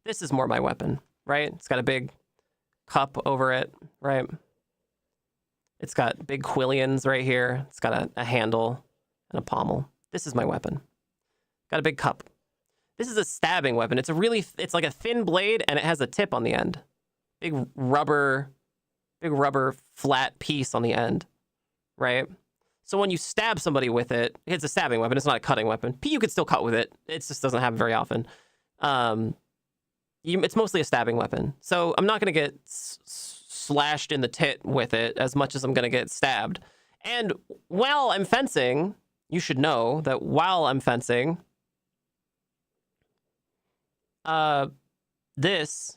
This is more my weapon, right? It's got a big cup over it, right? It's got big quillions right here. It's got a handle and a pommel. This is my weapon. Got a big cup. This is a stabbing weapon. It's like a thin blade and it has a tip on the end. Big rubber flat piece on the end, right? So when you stab somebody with it, it's a stabbing weapon. It's not a cutting weapon. You could still cut with it. It just doesn't happen very often. It's mostly a stabbing weapon. So I'm not going to get slashed in the tit with it as much as I'm going to get stabbed. And while I'm fencing, you should know that while I'm fencing, this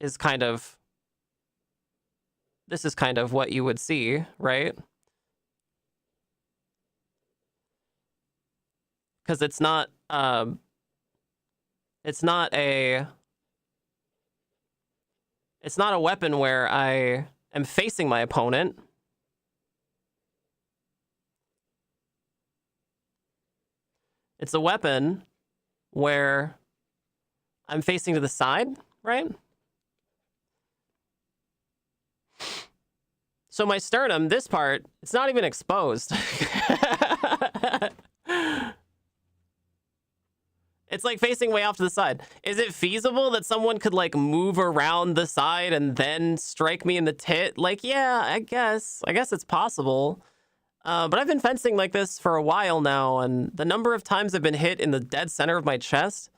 is kind of what you would see, right? Because it's not a weapon where I am facing my opponent. It's a weapon where I'm facing to the side, right? So my sternum, this part, it's not even exposed. It's like facing way off to the side. Is it feasible that someone could like move around the side and then strike me in the tit? Like, yeah, I guess it's possible. But I've been fencing like this for a while now, and the number of times I've been hit in the dead center of my chest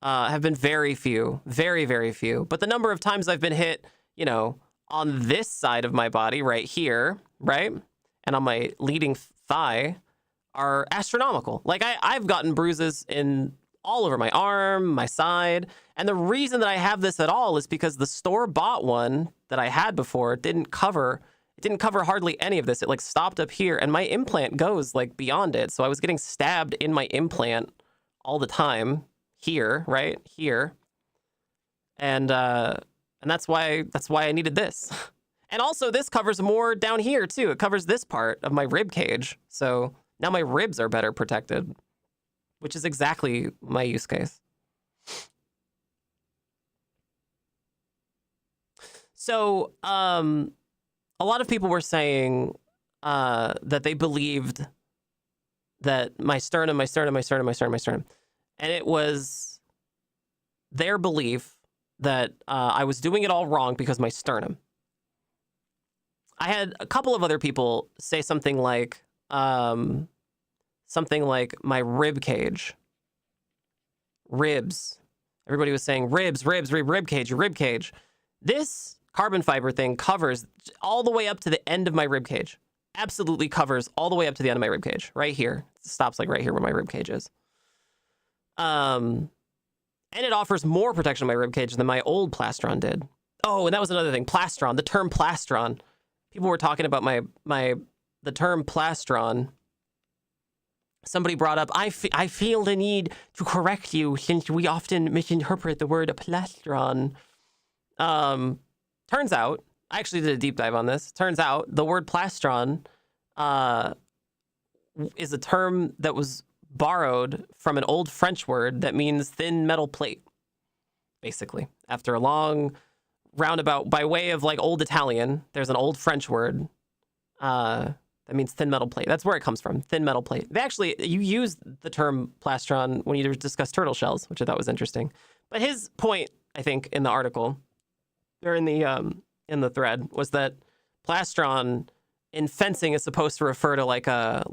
have been very few, very, very few. But the number of times I've been hit, you know, on this side of my body right here, right? And on my leading thigh are astronomical. Like I've gotten bruises in all over my arm, my side. And the reason that I have this at all is because the store-bought one that I had before didn't cover hardly any of this. It like stopped up here and my implant goes like beyond it. So I was getting stabbed in my implant all the time here, right? Here. And that's why I needed this. And also this covers more down here too. It covers this part of my rib cage. So now my ribs are better protected, which is exactly my use case. So, a lot of people were saying that they believed that my sternum, and it was their belief that I was doing it all wrong because my sternum. I had a couple of other people say something like my rib cage. Ribs. Everybody was saying rib cage, your rib cage. This carbon fiber thing covers all the way up to the end of my rib cage. Absolutely covers all the way up to the end of my rib cage. Right here. It stops like right here where my rib cage is. And it offers more protection on my rib cage than my old plastron did. Oh, and that was another thing. Plastron, the term plastron. People were talking about the term plastron. Somebody brought up, I feel the need to correct you since we often misinterpret the word plastron. Turns out, I actually did a deep dive on this. Turns out the word plastron is a term that was borrowed from an old French word that means thin metal plate, basically. After a long roundabout, by way of like old Italian, there's an old French word that means thin metal plate. That's where it comes from, thin metal plate. You use the term plastron when you discuss turtle shells, which I thought was interesting. But his point, I think, in the article, or in the thread, was that plastron in fencing is supposed to refer to like a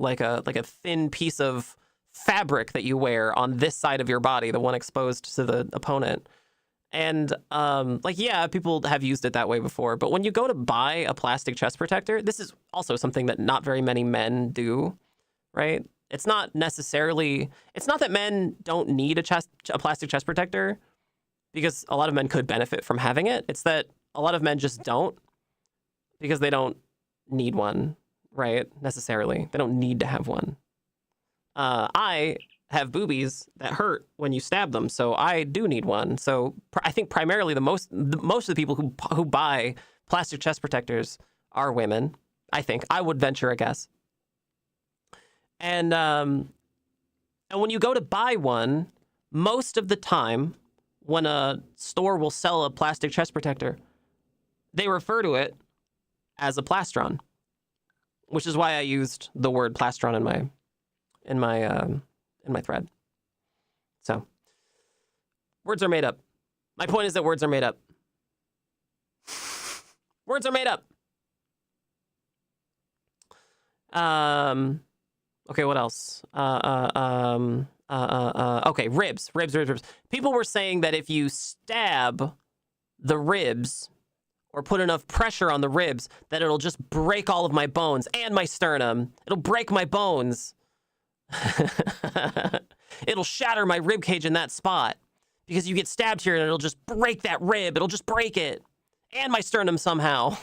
thin piece of fabric that you wear on this side of your body, the one exposed to the opponent. And like, yeah, people have used it that way before. But when you go to buy a plastic chest protector, this is also something that not very many men do, right? It's not necessarily, it's not that men don't need a plastic chest protector, because a lot of men could benefit from having it. It's that a lot of men just don't, because they don't need one, right? Necessarily. They don't need to have one. I have boobies that hurt when you stab them, so I do need one. So I think primarily most of the people who buy plastic chest protectors are women. I think I would venture a guess. And when you go to buy one, most of the time when a store will sell a plastic chest protector, they refer to it as a plastron, which is why I used the word plastron in my thread. So, words are made up. My point is that words are made up. Words are made up. Okay, what else? Okay, ribs. People were saying that if you stab the ribs or put enough pressure on the ribs, that it'll just break all of my bones and my sternum. It'll break my bones. It'll shatter my rib cage in that spot because you get stabbed here and it'll just break that rib. It'll just break it and my sternum somehow.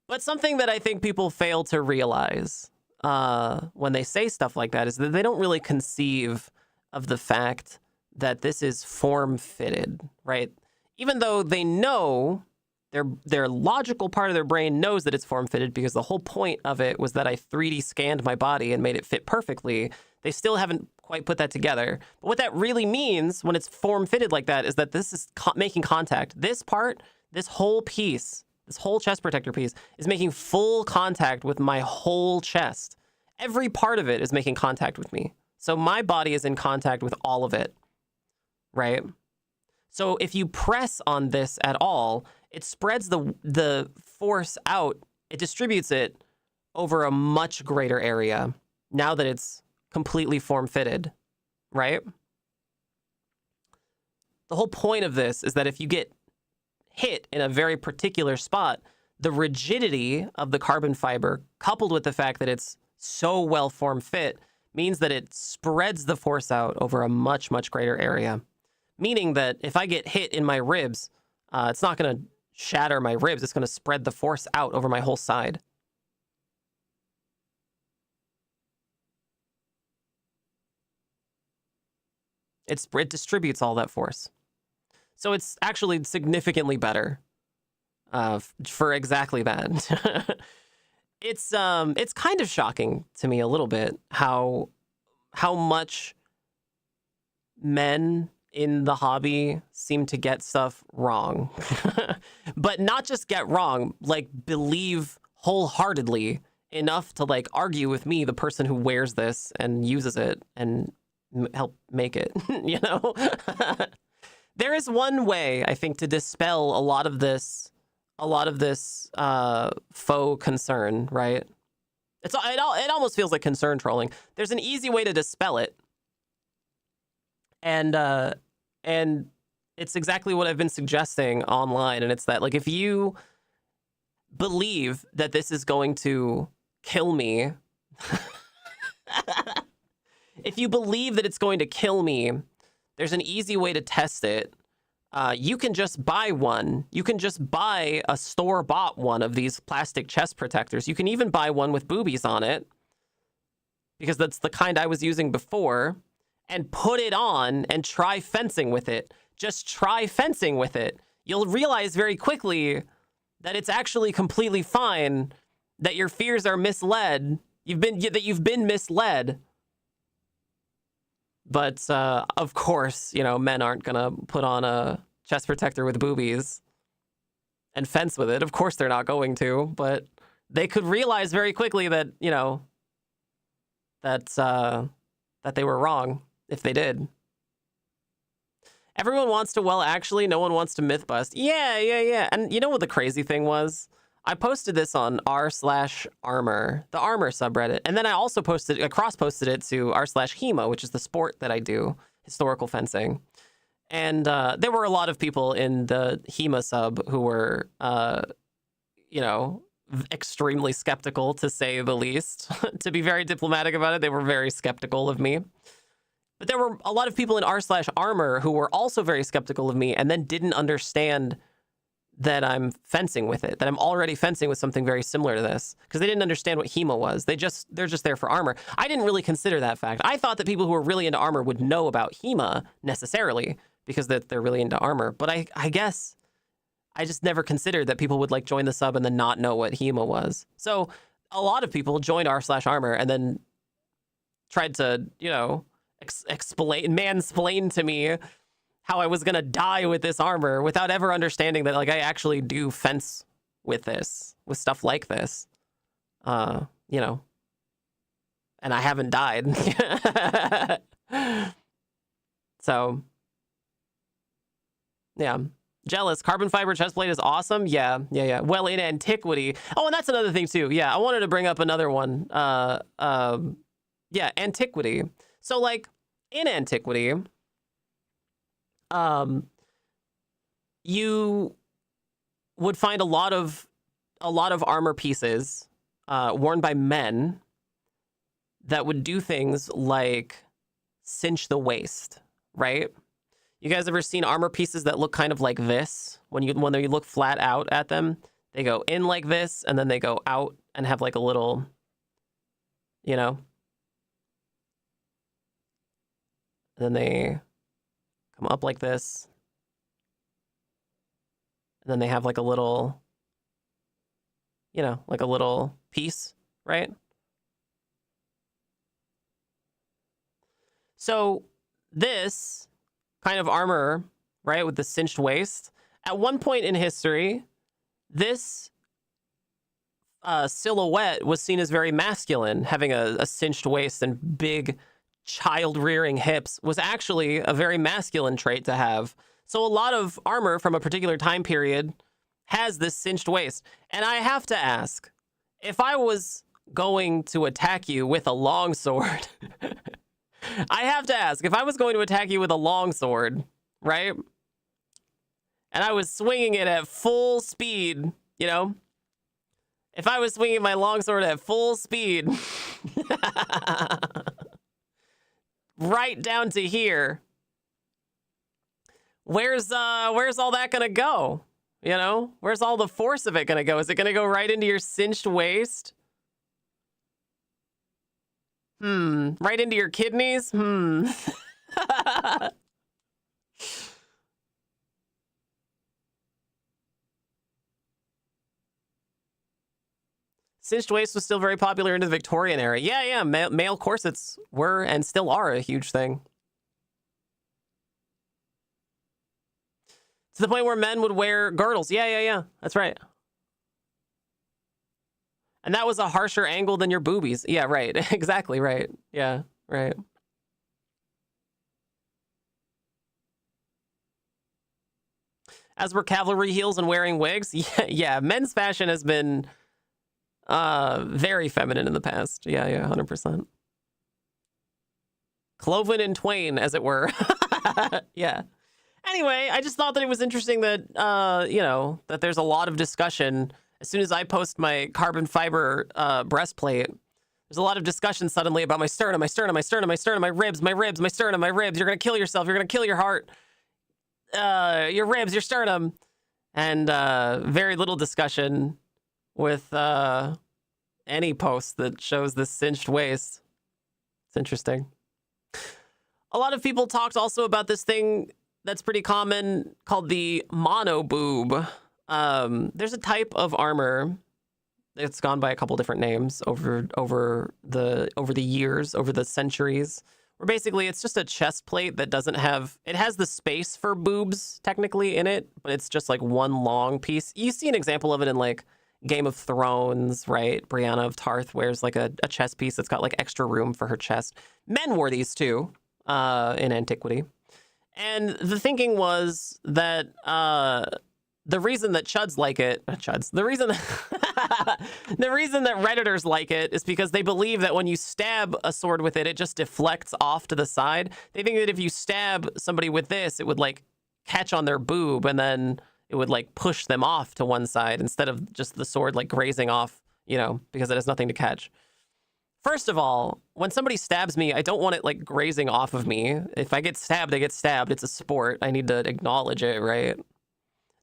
But something that I think people fail to realize when they say stuff like that is that they don't really conceive of the fact that this is form-fitted, right? Even though they know, their logical part of their brain knows that it's form-fitted because the whole point of it was that I 3D scanned my body and made it fit perfectly, they still haven't quite put that together. But what that really means when it's form-fitted like that is that this is making contact. This part, this whole piece, this whole chest protector piece is making full contact with my whole chest. Every part of it is making contact with me. So my body is in contact with all of it, right? So if you press on this at all, it spreads the force out. It distributes it over a much greater area now that it's completely form-fitted, right? The whole point of this is that if you get hit in a very particular spot, the rigidity of the carbon fiber, coupled with the fact that it's so well form-fit, means that it spreads the force out over a much, much greater area. Meaning that if I get hit in my ribs, it's not going to shatter my ribs. It's going to spread the force out over my whole side. It distributes all that force. So it's actually significantly better for exactly that. It's kind of shocking to me a little bit how much men in the hobby seem to get stuff wrong. But not just get wrong, like believe wholeheartedly enough to like argue with me, the person who wears this and uses it and help make it, you know? There is one way, I think, to dispel a lot of this faux concern, right? It almost feels like concern trolling. There's an easy way to dispel it. And it's exactly what I've been suggesting online. And it's that, like, if you believe that this is going to kill me, if you believe that it's going to kill me, there's an easy way to test it. You can just buy one. You can just buy a store-bought one of these plastic chest protectors. You can even buy one with boobies on it, because that's the kind I was using before, and put it on and try fencing with it. Just try fencing with it. You'll realize very quickly that it's actually completely fine, that your fears are misled. You've been misled. But, of course, you know, men aren't going to put on a chest protector with boobies and fence with it. Of course they're not going to, but they could realize very quickly that, you know, that they were wrong if they did. Everyone wants to, well, actually, no one wants to myth bust. Yeah. And you know what the crazy thing was? I posted this on r/armor, the armor subreddit. And then I also cross-posted it to r/hemo, which is the sport that I do, historical fencing. And there were a lot of people in the HEMA sub who were, you know, extremely skeptical, to say the least. To be very diplomatic about it, they were very skeptical of me. But there were a lot of people in r/armor who were also very skeptical of me and then didn't understand that I'm fencing with it, that I'm already fencing with something very similar to this, because they didn't understand what HEMA was. They're just there for armor. I didn't really consider that fact. I thought that people who were really into armor would know about HEMA necessarily, because they're really into armor. But I guess I just never considered that people would like join the sub and then not know what HEMA was. So a lot of people joined r/armor and then tried to, you know, mansplain to me how I was going to die with this armor without ever understanding that, like, I actually do fence with this, with stuff like this, you know, and I haven't died. So, yeah. Jealous. Carbon fiber chestplate is awesome. Yeah. Well, in antiquity. Oh, and that's another thing too. Yeah, I wanted to bring up another one. Yeah, antiquity. So, like, in antiquity, you would find a lot of armor pieces worn by men that would do things like cinch the waist, right? You guys ever seen armor pieces that look kind of like this? When you look flat out at them, they go in like this, and then they go out and have like a little, you know, and then they come up like this, and then they have like a little, you know, like a little piece, right? So this kind of armor, right, with the cinched waist, at one point in history, this silhouette was seen as very masculine. Having a cinched waist and big child-rearing hips was actually a very masculine trait to have. So a lot of armor from a particular time period has this cinched waist. And I have to ask, if I was going to attack you with a longsword, I have to ask, if I was going to attack you with a longsword, right? And I was swinging it at full speed, you know? If I was swinging my longsword at full speed, right down to here, where's all that gonna go? You know? Where's all the force of it gonna go? Is it gonna go right into your cinched waist? Right into your kidneys? Cinched waist was still very popular into the Victorian era. Yeah, male corsets were and still are a huge thing. To the point where men would wear girdles. Yeah, that's right. And that was a harsher angle than your boobies. Yeah, right. Exactly right. Yeah, right. As were cavalry heels and wearing wigs. Yeah, men's fashion has been very feminine in the past. Yeah, 100%. Cloven in twain, as it were. Yeah. Anyway, I just thought that it was interesting that, you know, that there's a lot of discussion. As soon as I post my carbon fiber breastplate, there's a lot of discussion suddenly about my sternum, my ribs, my sternum, my ribs. You're going to kill yourself. You're going to kill your heart. Your ribs, your sternum. And very little discussion with any post that shows this cinched waist. It's interesting. A lot of people talked also about this thing that's pretty common called the mono boob. There's a type of armor that's gone by a couple different names over the years, over the centuries, where basically it's just a chest plate that doesn't have, it has the space for boobs technically in it, but it's just like one long piece. You see an example of it in like Game of Thrones, right? Brianna of Tarth wears like a chest piece that's got like extra room for her chest. Men wore these too in antiquity. And the thinking was that the reason that chuds like it, chuds, the reason the reason that Redditors like it is because they believe that when you stab a sword with it, it just deflects off to the side. They think that if you stab somebody with this, it would like catch on their boob and then it would like push them off to one side instead of just the sword like grazing off, you know, because it has nothing to catch. First of all, when somebody stabs me, I don't want it like grazing off of me. If I get stabbed, I get stabbed. It's a sport. I need to acknowledge it, right?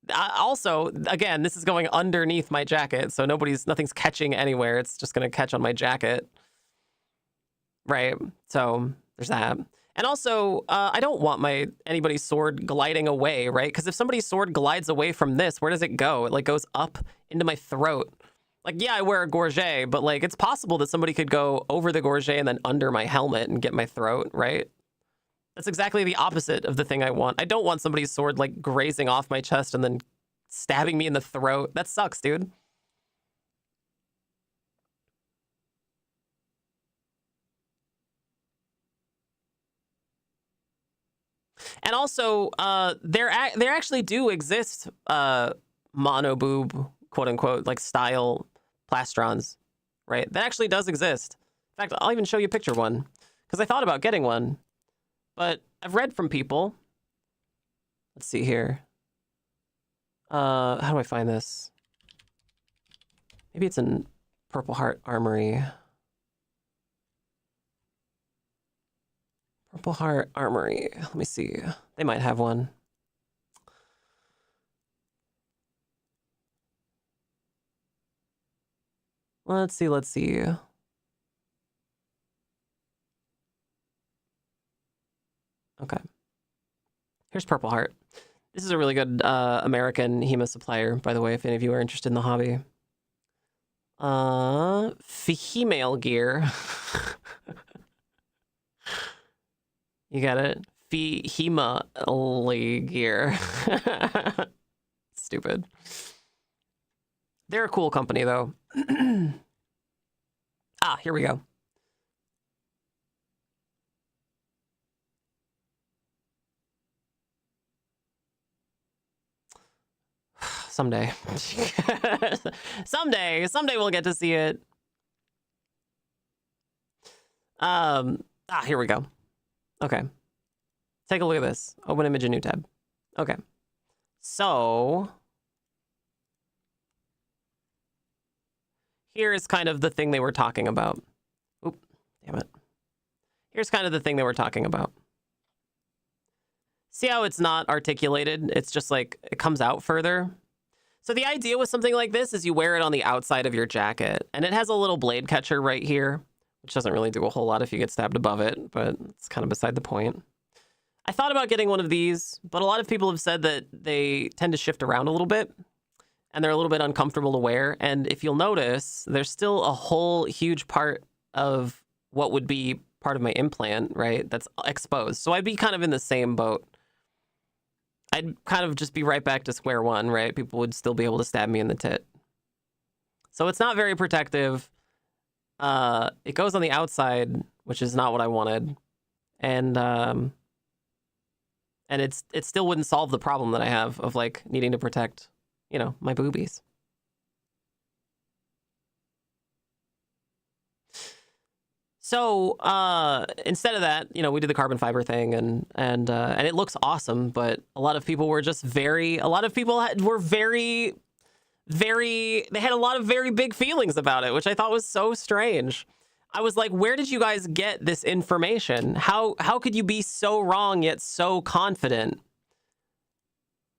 Also, again, this is going underneath my jacket, so nothing's catching anywhere. It's just going to catch on my jacket, right? So there's that. And also, I don't want anybody's sword gliding away, right? Because if somebody's sword glides away from this, where does it go? It like goes up into my throat. Like, yeah, I wear a gorget, but like it's possible that somebody could go over the gorget and then under my helmet and get my throat, right? That's exactly the opposite of the thing I want. I don't want somebody's sword like grazing off my chest and then stabbing me in the throat. That sucks, dude. And also, there actually do exist mono boob, quote unquote, like style plastrons, right? That actually does exist. In fact, I'll even show you a picture of one because I thought about getting one, but I've read from people. Let's see here. How do I find this? Maybe it's in Purple Heart Armory. Purple Heart Armory. Let me see. They might have one. Let's see. Okay. Here's Purple Heart. This is a really good American HEMA supplier, by the way, if any of you are interested in the hobby. Female gear. You got it? HEMA gear. Stupid. They're a cool company, though. Here we go. Someday. Someday we'll get to see it. Here we go. Okay. Take a look at this. Open image in new tab. Okay. So here is kind of the thing they were talking about. Oop, damn it. Here's kind of the thing they were talking about. See how it's not articulated? It's just like, it comes out further. So the idea with something like this is you wear it on the outside of your jacket, and it has a little blade catcher right here, which doesn't really do a whole lot if you get stabbed above it, but it's kind of beside the point. I thought about getting one of these, but a lot of people have said that they tend to shift around a little bit, and they're a little bit uncomfortable to wear. And if you'll notice, there's still a whole huge part of what would be part of my implant, right, that's exposed. So I'd be kind of in the same boat. I'd kind of just be right back to square one, right? People would still be able to stab me in the tit. So it's not very protective. It goes on the outside, which is not what I wanted. And it still wouldn't solve the problem that I have of like needing to protect, you know, my boobies. So instead of that, you know, we did the carbon fiber thing, and it looks awesome. But a lot of people were just they had a lot of very big feelings about it, which I thought was so strange. I was like, where did you guys get this information? How could you be so wrong yet so confident?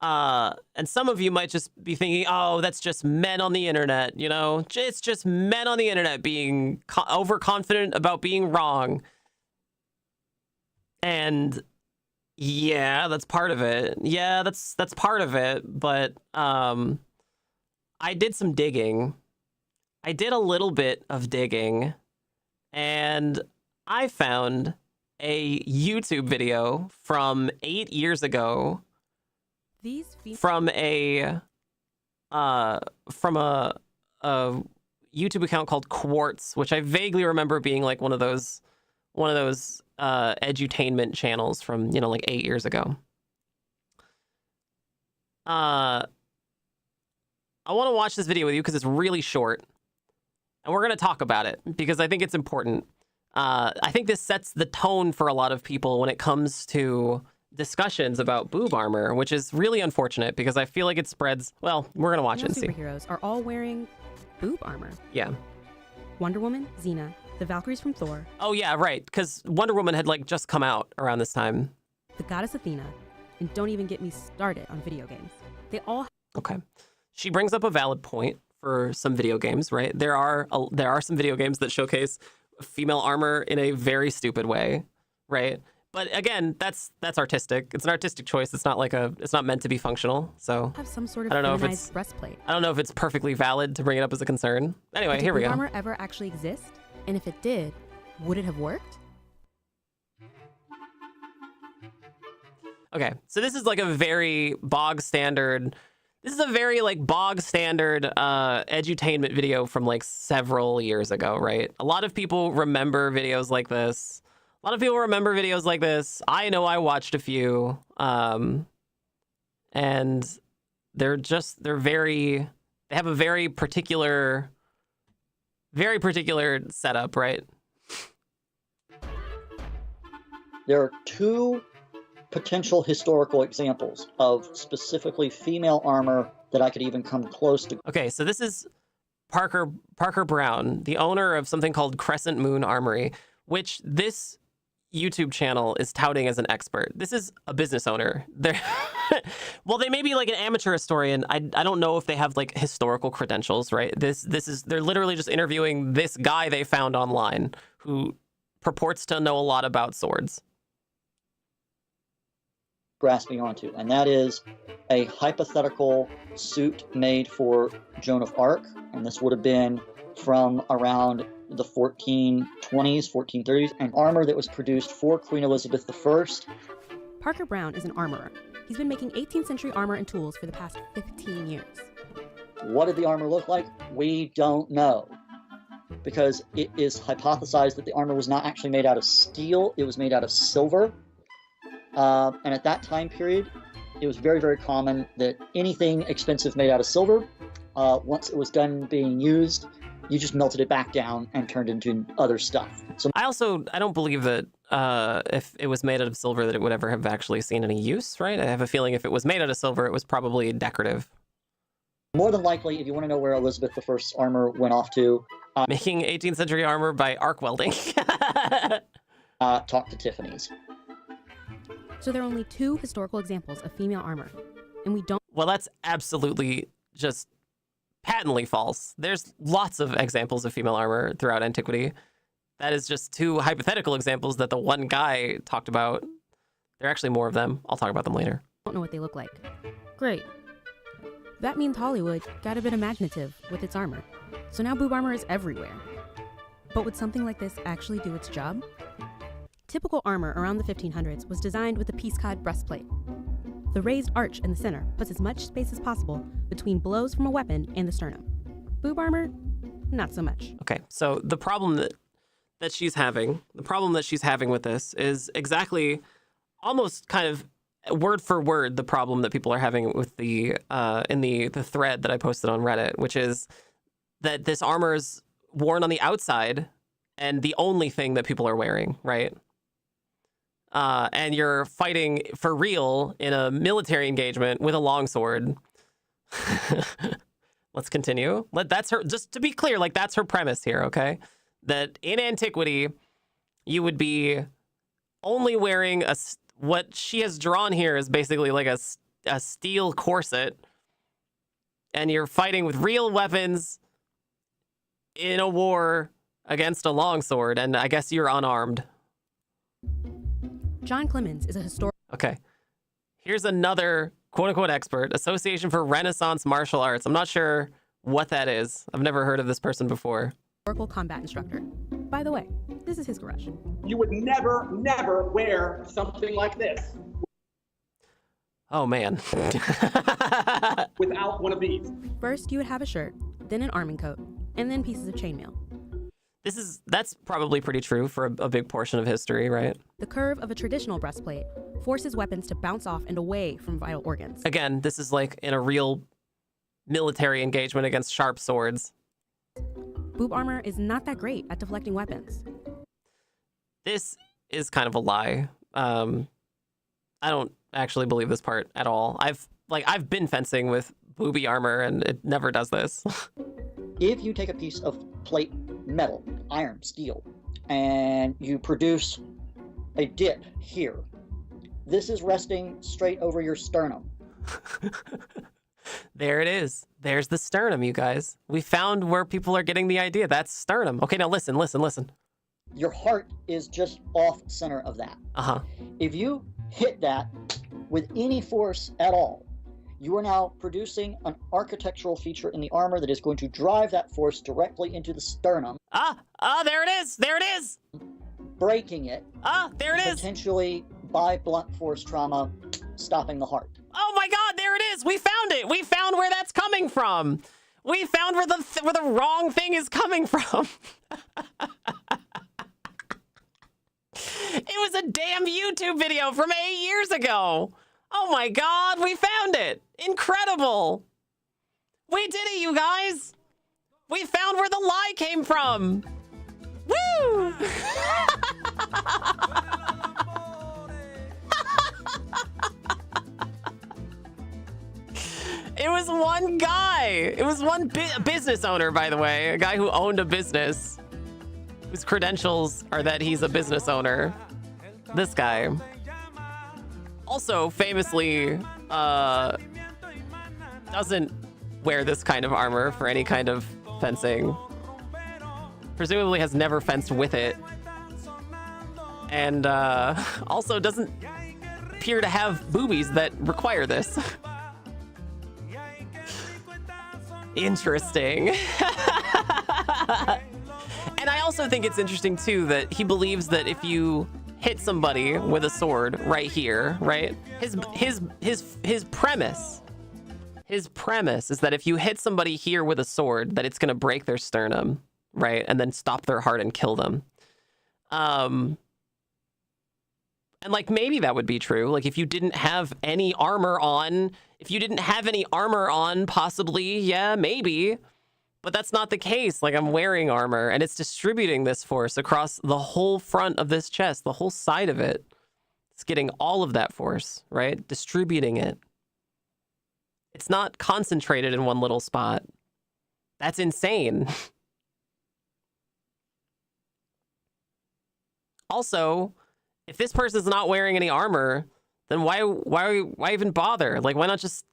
And some of you might just be thinking, oh, that's just men on the internet, you know? It's just men on the internet being overconfident about being wrong. And yeah, that's part of it. Yeah, that's part of it. But I did some digging. I did a little bit of digging, and I found a YouTube video from 8 years ago from a YouTube account called Quartz, which I vaguely remember being like one of those edutainment channels from, you know, like 8 years ago. I want to watch this video with you because it's really short. And we're going to talk about it because I think it's important. I think this sets the tone for a lot of people when it comes to discussions about boob armor, which is really unfortunate because I feel like it spreads. Well, we're going to watch it and see. Superheroes are all wearing boob armor. Yeah. Wonder Woman, Xena, the Valkyries from Thor. Oh, yeah, right. Because Wonder Woman had like just come out around this time. The goddess Athena. And don't even get me started on video games. They all. Okay. She brings up a valid point for some video games, right? There are some video games that showcase female armor in a very stupid way, right? But again, that's artistic. It's an artistic choice. It's not meant to be functional. So have some sort of I don't know if feminized breastplate. I don't know if it's perfectly valid to bring it up as a concern. Anyway, here we go. Did boob armor ever actually exist? And if it did, would it have worked? Okay, so this is like a very bog standard. This is a very like bog standard edutainment video from like several years ago, right? A lot of people remember videos like this. A lot of people remember videos like this. I know I watched a few, and they have a very particular setup, right? There are two potential historical examples of specifically female armor that I could even come close to. Okay, so this is Parker Brown, the owner of something called Crescent Moon Armory, which this YouTube channel is touting as an expert. This is a business owner. Well, they may be like an amateur historian. I don't know if they have like historical credentials, right? They're literally just interviewing this guy they found online who purports to know a lot about swords. Grasping onto, and that is a hypothetical suit made for Joan of Arc, and this would have been from around the 1420s, 1430s, and armor that was produced for Queen Elizabeth I. Parker Brown is an armorer. He's been making 18th century armor and tools for the past 15 years. What did the armor look like? We don't know, because it is hypothesized that the armor was not actually made out of steel, it was made out of silver. And at that time period, it was very, very common that anything expensive made out of silver, once it was done being used, you just melted it back down and turned into other stuff. So I don't believe that if it was made out of silver that it would ever have actually seen any use, right? I have a feeling if it was made out of silver, it was probably decorative. More than likely, if you want to know where Elizabeth I's armor went off to... making 18th century armor by arc welding. Talk to Tiffany's. So there are only two historical examples of female armor, and we don't... Well, that's absolutely just patently false. There's lots of examples of female armor throughout antiquity. That is just two hypothetical examples that the one guy talked about. There are actually more of them. I'll talk about them later. Don't know what they look like. Great. That means Hollywood got a bit imaginative with its armor. So now boob armor is everywhere. But would something like this actually do its job? Typical armor around the 1500s was designed with a peascod breastplate. The raised arch in the center puts as much space as possible between blows from a weapon and the sternum. Boob armor, not so much. Okay, so the problem that she's having with this is exactly, almost kind of word for word, the problem that people are having with the in the thread that I posted on Reddit, which is that this armor is worn on the outside and the only thing that people are wearing, right? And you're fighting for real in a military engagement with a longsword. Let's continue. That's her, just to be clear, like that's her premise here, okay? That in antiquity, you would be only wearing what she has drawn here is basically like a steel corset, and you're fighting with real weapons in a war against a longsword, and I guess you're unarmed. John Clemens is a historian. Okay. Here's another quote-unquote expert, Association for Renaissance Martial Arts. I'm not sure what that is. I've never heard of this person before. Historical combat instructor. By the way, this is his garage. You would never, never wear something like this Oh, man. without one of these. First, you would have a shirt, then an arming coat, and then pieces of chainmail. That's probably pretty true for a big portion of history, right? The curve of a traditional breastplate forces weapons to bounce off and away from vital organs. Again, this is like in a real military engagement against sharp swords. Boob armor is not that great at deflecting weapons. This is kind of a lie. I don't actually believe this part at all. I've been fencing with booby armor and it never does this. If you take a piece of plate metal, iron, steel, and you produce a dip here, this is resting straight over your sternum. There it is. There's the sternum, you guys. We found where people are getting the idea. That's sternum. Okay, now listen. Your heart is just off center of that. Uh-huh. If you hit that with any force at all, you are now producing an architectural feature in the armor that is going to drive that force directly into the sternum. There it is. There it is. Breaking it. There it is. Potentially, by blunt force trauma, stopping the heart. Oh my God, there it is. We found it. We found where that's coming from. We found where the wrong thing is coming from. It was a damn YouTube video from 8 years ago. Oh my God, we found it. Incredible. We did it, you guys. We found where the lie came from. Woo! It was one guy. It was one business owner, by the way. A guy who owned a business. Whose credentials are that he's a business owner. This guy. Also, famously, doesn't wear this kind of armor for any kind of fencing. Presumably has never fenced with it. And also doesn't appear to have boobies that require this. Interesting. And I also think it's interesting too that he believes that if you hit somebody with a sword right here, right? His premise is that if you hit somebody here with a sword, that it's gonna break their sternum, right? And then stop their heart and kill them. And like maybe that would be true. Like if you didn't have any armor on, possibly, yeah, maybe. But that's not the case. Like I'm wearing armor and it's distributing this force across the whole front of this chest, the whole side of it. It's getting all of that force, right? Distributing it. It's not concentrated in one little spot. That's insane. Also, if this person's not wearing any armor, then why even bother? Like why not just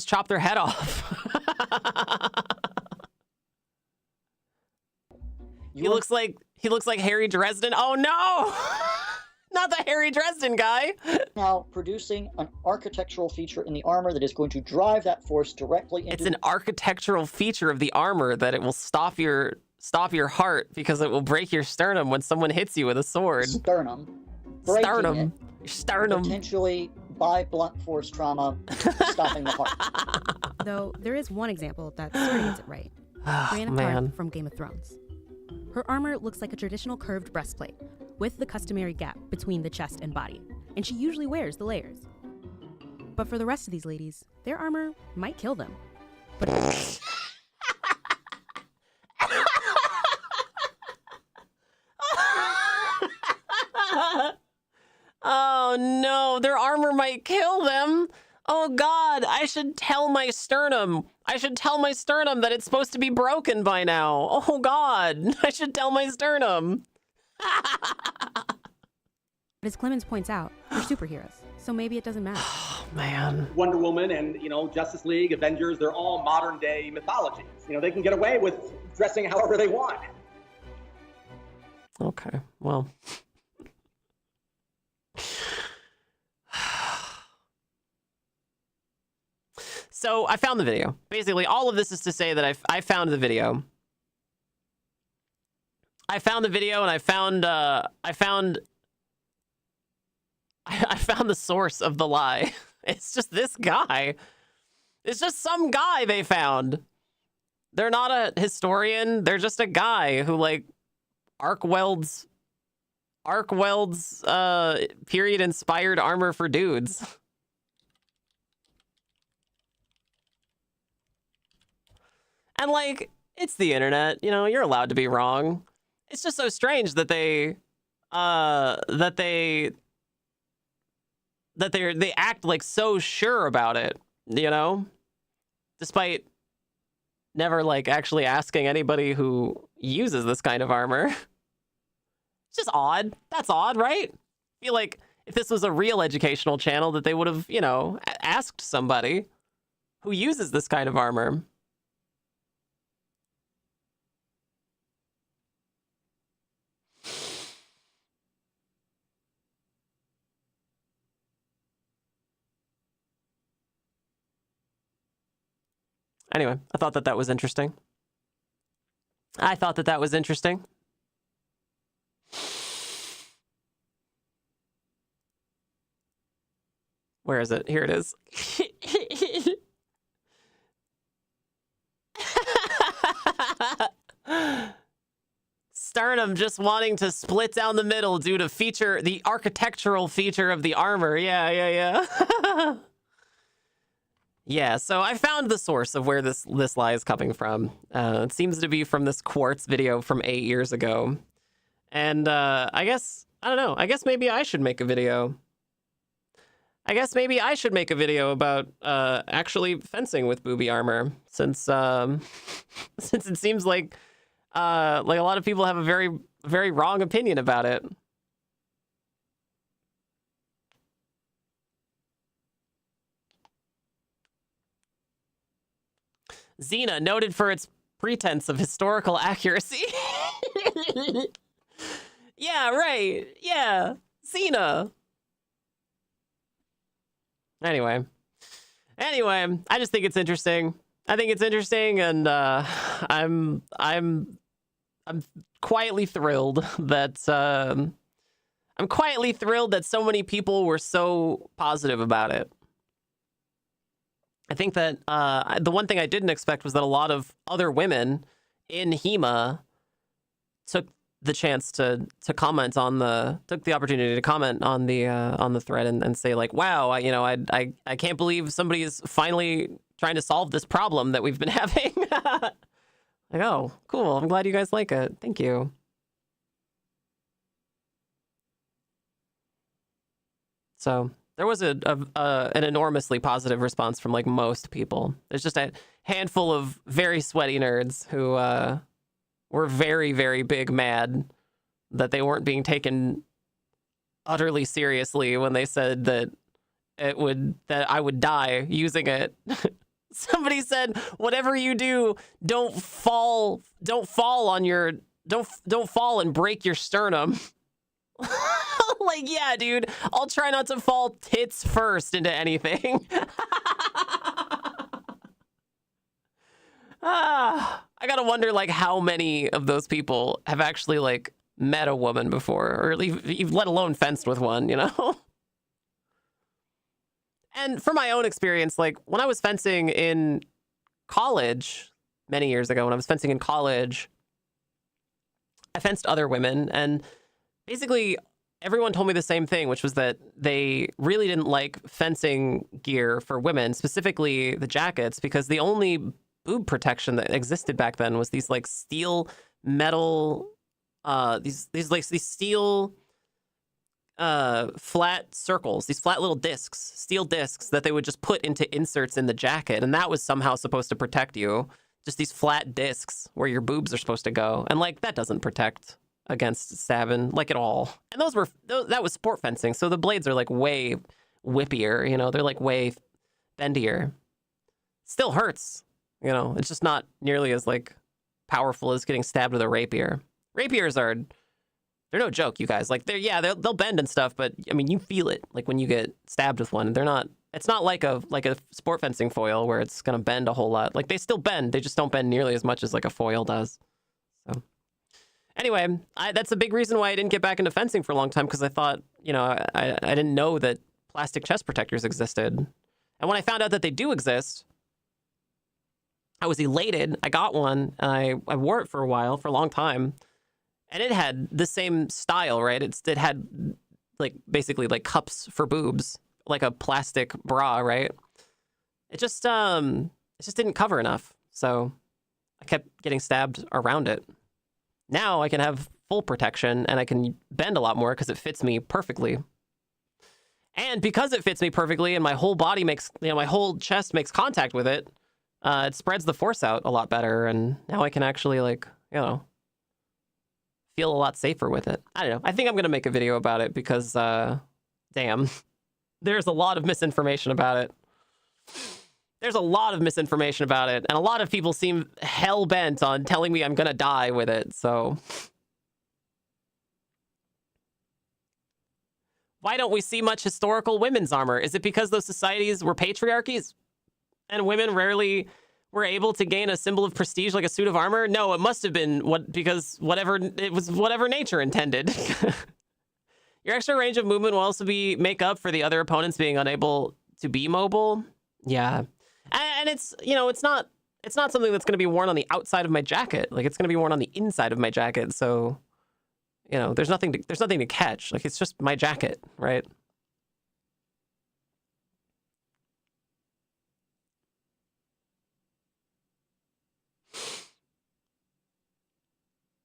chop their head off? He looks like Harry Dresden. Oh no! Not the Harry Dresden guy. Now producing an architectural feature in the armor that is going to drive that force directly into... It's an architectural feature of the armor that it will stop your heart because it will break your sternum when someone hits you with a sword. Sternum. Sternum. Potentially by blunt force trauma, stopping the heart. Though there is one example that sort of gets it right. Brienne of man. Tarth from Game of Thrones. Her armor looks like a traditional curved breastplate, with the customary gap between the chest and body, and she usually wears the layers. But for the rest of these ladies, their armor might kill them. But Oh no, their armor might kill them. Oh God, I should tell my sternum. That it's supposed to be broken by now. Oh God, I should tell my sternum. as Clemens points out, they're superheroes, so maybe it doesn't matter. Oh man. Wonder Woman and, Justice League, Avengers, they're all modern day mythologies. They can get away with dressing however they want. Okay, well. So I found the video. Basically, all of this is to say that I found the video. I found the video and I found the source of the lie. It's just this guy. It's just some guy they found. They're not a historian. They're just a guy who like arc welds period inspired armor for dudes. And like, it's the internet, you know, you're allowed to be wrong. It's just so strange that they they act like so sure about it, you know, despite never like actually asking anybody who uses this kind of armor. It's just odd. That's odd, right? I feel like if this was a real educational channel, that they would have, you know, asked somebody who uses this kind of armor. Anyway, I thought that was interesting. I thought that was interesting. Where is it? Here it is. Sternum just wanting to split down the middle due to the architectural feature of the armor. Yeah. Yeah, so I found the source of where this lie is coming from. It seems to be from this quartz video from 8 years ago. And I don't know, I guess maybe I should make a video. I guess maybe I should make a video about actually fencing with booby armor, since since it seems like a lot of people have a very, very wrong opinion about it. Xena, noted for its pretense of historical accuracy. Yeah, right. Yeah, Xena. Anyway, I just think it's interesting. I think it's interesting, and I'm quietly thrilled that so many people were so positive about it. I think that the one thing I didn't expect was that a lot of other women in HEMA took the chance to comment on took the opportunity to comment on the thread and say like, wow, I can't believe somebody is finally trying to solve this problem that we've been having. Like, oh, cool. I'm glad you guys like it. Thank you. So there was an enormously positive response from like most people. There's just a handful of very sweaty nerds who were very, very big mad that they weren't being taken utterly seriously when they said that I would die using it. Somebody said, whatever you do, don't fall and break your sternum. Like, yeah, dude, I'll try not to fall tits first into anything. I gotta wonder, like, how many of those people have actually, like, met a woman before, or let alone fenced with one, you know? And from my own experience, like, when I was fencing in college, many years ago, when I was fencing in college, I fenced other women, and basically everyone told me the same thing, which was that they really didn't like fencing gear for women, specifically the jackets, because the only boob protection that existed back then was these like steel metal, these steel flat circles, these flat little discs, steel discs that they would just put into inserts in the jacket, and that was somehow supposed to protect you. Just these flat discs where your boobs are supposed to go, and like that doesn't protect against stabbing like at all. And that was sport fencing, so the blades are like way whippier, you know, they're like way bendier. Still hurts, you know, it's just not nearly as like powerful as getting stabbed with a rapier. Rapiers they're no joke, you guys. Like they'll bend and stuff, but I mean you feel it like when you get stabbed with one. It's not like a sport fencing foil where it's gonna bend a whole lot. Like they still bend, they just don't bend nearly as much as like a foil does. So anyway, that's a big reason why I didn't get back into fencing for a long time, because I thought, you know, I didn't know that plastic chest protectors existed. And when I found out that they do exist, I was elated. I got one, and I wore it for a long time. And it had the same style, right? It had like basically like cups for boobs, like a plastic bra, right? It just didn't cover enough. So I kept getting stabbed around it. Now I can have full protection and I can bend a lot more because it fits me perfectly. And because it fits me perfectly and my whole body makes, my whole chest makes contact with it, it spreads the force out a lot better. And now I can actually, like, feel a lot safer with it. I don't know. I think I'm going to make a video about it because, damn, there's a lot of misinformation about it. There's a lot of misinformation about it. And a lot of people seem hell-bent on telling me I'm going to die with it. So why don't we see much historical women's armor? Is it because those societies were patriarchies and women rarely were able to gain a symbol of prestige like a suit of armor? No, it must have been whatever nature intended. Your extra range of movement will also make up for the other opponents being unable to be mobile. Yeah. And it's, it's not something that's going to be worn on the outside of my jacket. Like, it's going to be worn on the inside of my jacket. So, there's nothing to catch. Like, it's just my jacket, right?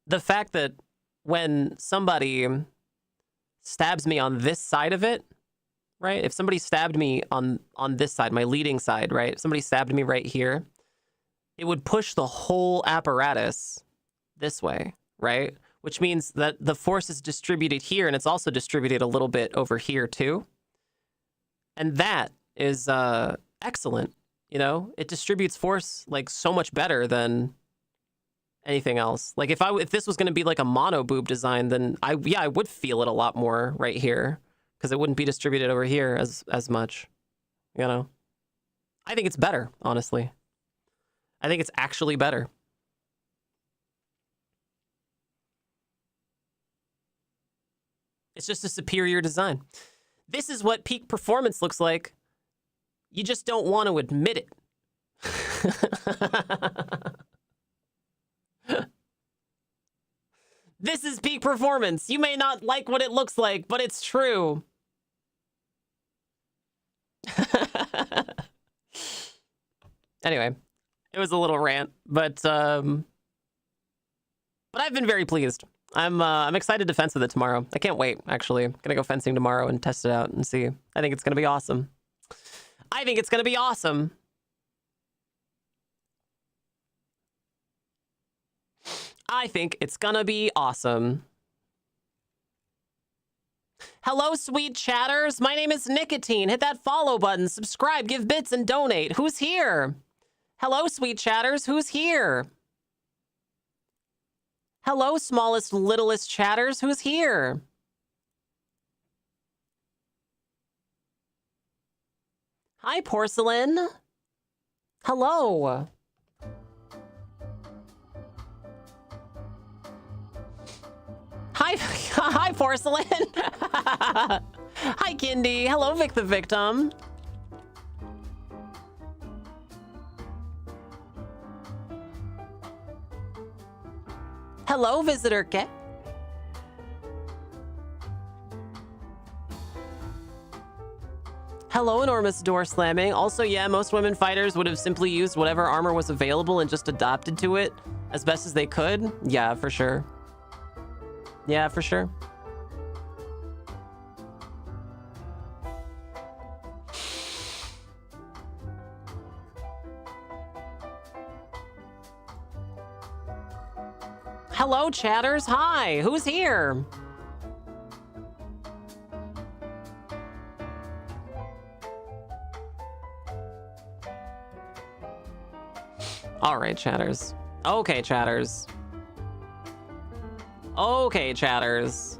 The fact that when somebody stabs me on this side of it, right? If somebody stabbed me on this side, my leading side, right? If somebody stabbed me right here, it would push the whole apparatus this way, right? Which means that the force is distributed here, and it's also distributed a little bit over here too. And that is excellent, It distributes force like so much better than anything else. Like if this was going to be like a mono boob design, then I would feel it a lot more right here because it wouldn't be distributed over here as much, I think it's better, honestly. I think it's actually better. It's just a superior design. This is what peak performance looks like. You just don't want to admit it. This is peak performance. You may not like what it looks like, but it's true. Anyway, it was a little rant, but I've been very pleased. I'm excited to fence with it tomorrow. I can't wait, actually. I'm gonna go fencing tomorrow and test it out and see. I think it's gonna be awesome. I think it's gonna be awesome. I think it's gonna be awesome. Hello, sweet chatters. My name is Nicotine. Hit that follow button, subscribe, give bits, and donate. Who's here? Hello, sweet chatters. Who's here? Hello, smallest, littlest chatters. Who's here? Hi, Porcelain. Hello. Hi, Porcelain. Hi, Kindy. Hello, Vic the Victim. Hello, Visitor Cat. Hello, enormous door slamming. Also, yeah, most women fighters would have simply used whatever armor was available and just adapted to it as best as they could. Yeah, for sure. Yeah, for sure. Hello, chatters. Hi, who's here? All right, chatters. Okay, chatters. Okay, chatters.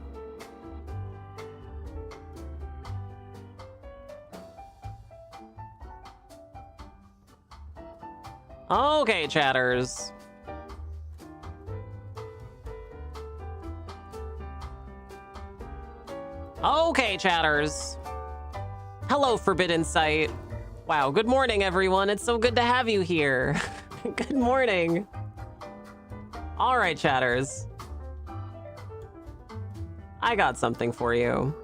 Okay, chatters. Okay, chatters. Hello, Forbidden Sight. Wow, good morning, everyone. It's so good to have you here. Good morning. All right, chatters. I got something for you.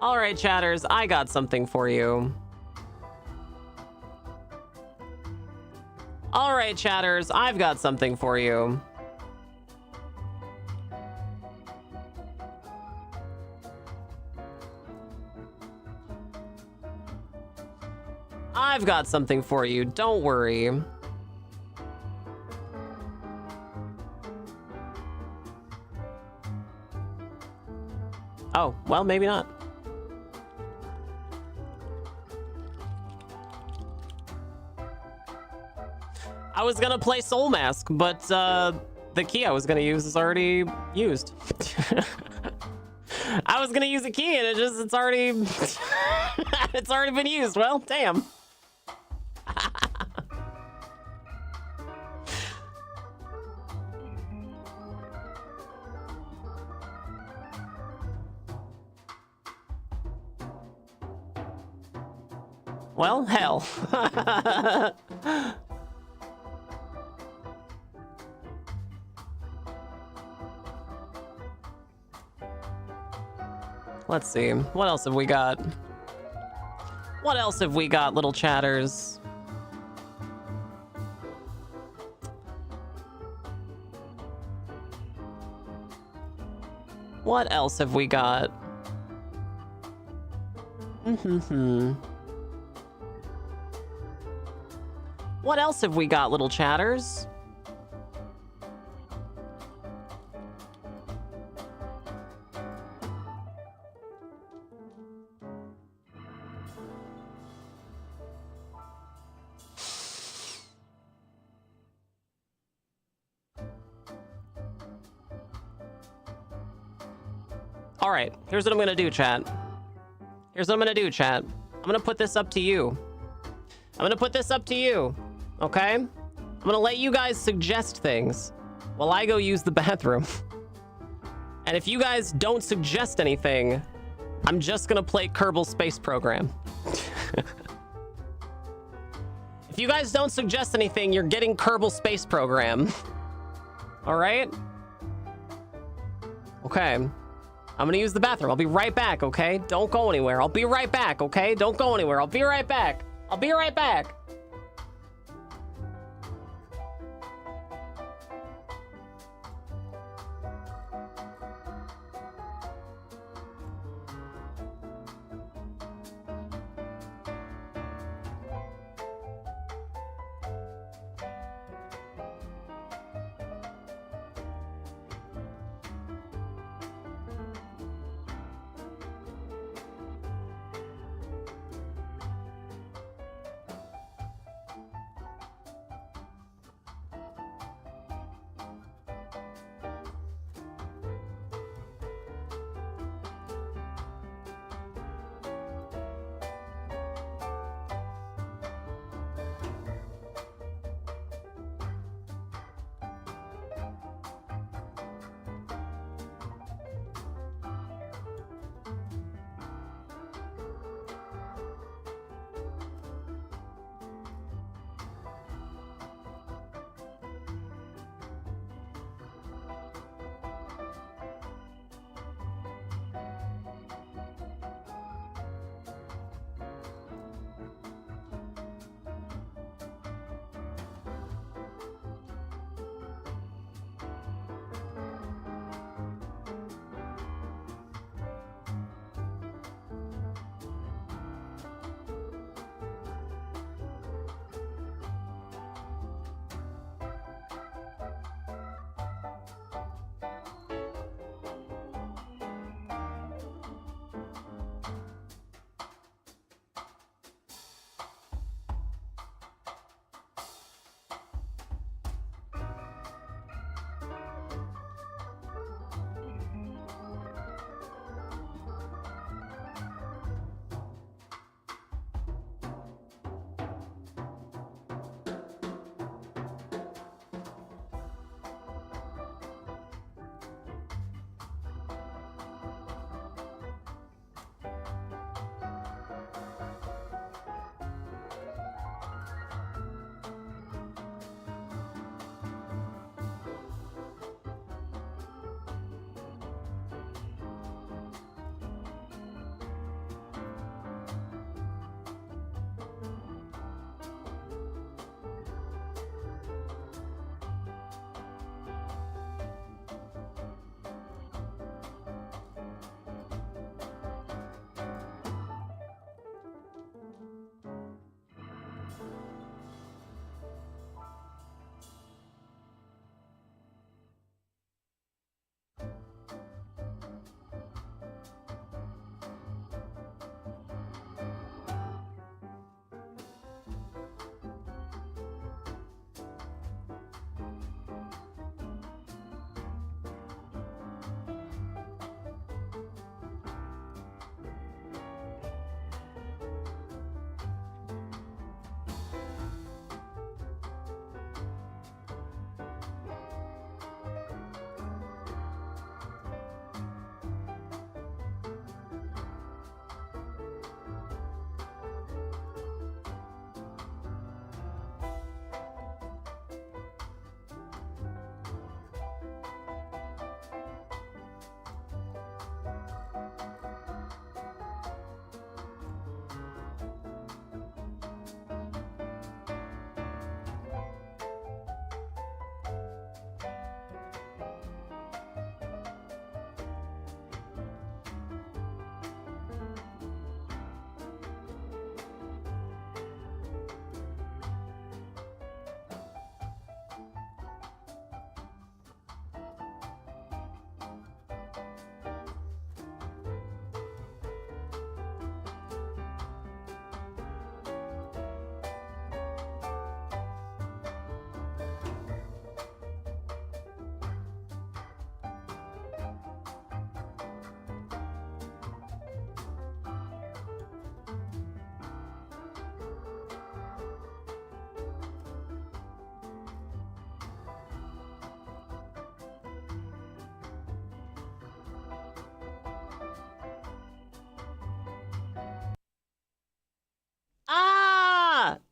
All right, chatters, I got something for you. All right, chatters, I've got something for you. I've got something for you, don't worry. Oh, well, maybe not. I was gonna play Soul Mask, but the key I was gonna use is already used. I was gonna use a key and it's already it's already been used. Well, damn. Well, hell. Let's see. What else have we got? What else have we got, little chatters? What else have we got? What else have we got, little chatters? All right, here's what I'm gonna do, chat. Here's what I'm gonna do, chat. I'm gonna put this up to you. I'm gonna put this up to you, okay? I'm gonna let you guys suggest things while I go use the bathroom. And if you guys don't suggest anything, I'm just gonna play Kerbal Space Program. If you guys don't suggest anything, you're getting Kerbal Space Program. All right? Okay. I'm gonna use the bathroom. I'll be right back, okay? Don't go anywhere. I'll be right back, okay? Don't go anywhere. I'll be right back. I'll be right back.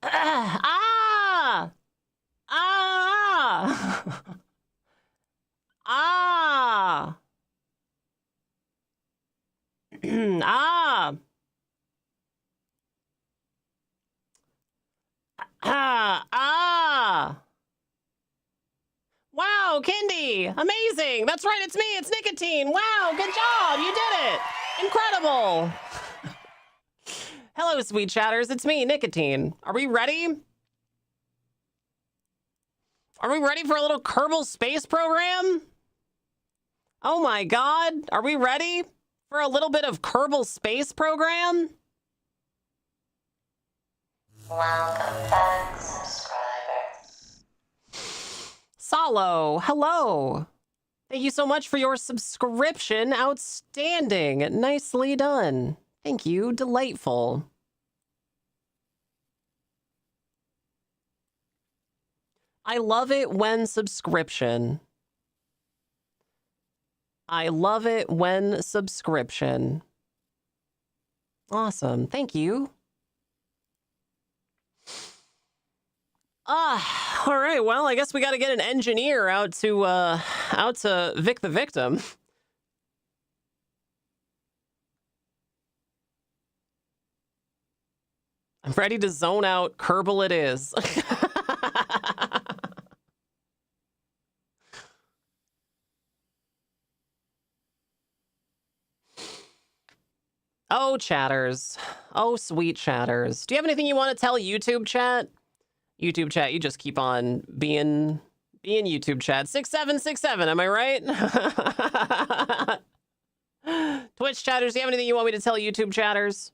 Ah! Ah! Ah! Ah! Ah! Ah! Wow, Kendi! Amazing! That's right, it's me, it's Nicotine! Wow, good job! You did it! Incredible! Hello, sweet chatters, it's me, Nicotine. Are we ready? Are we ready for a little Kerbal Space Program? Oh my god, are we ready for a little bit of Kerbal Space Program? Welcome back, subscriber. Salo, hello. Thank you so much for your subscription. Outstanding. Nicely done. Thank you. Delightful. I love it when subscription. I love it when subscription. Awesome. Thank you. All right. Well, I guess we got to get an engineer out to Vic the Victim. I'm ready to zone out. Kerbal it is. Oh, chatters. Oh, sweet chatters. Do you have anything you want to tell YouTube chat? YouTube chat, you just keep on being YouTube chat. 6767, am I right? Twitch chatters, do you have anything you want me to tell YouTube chatters?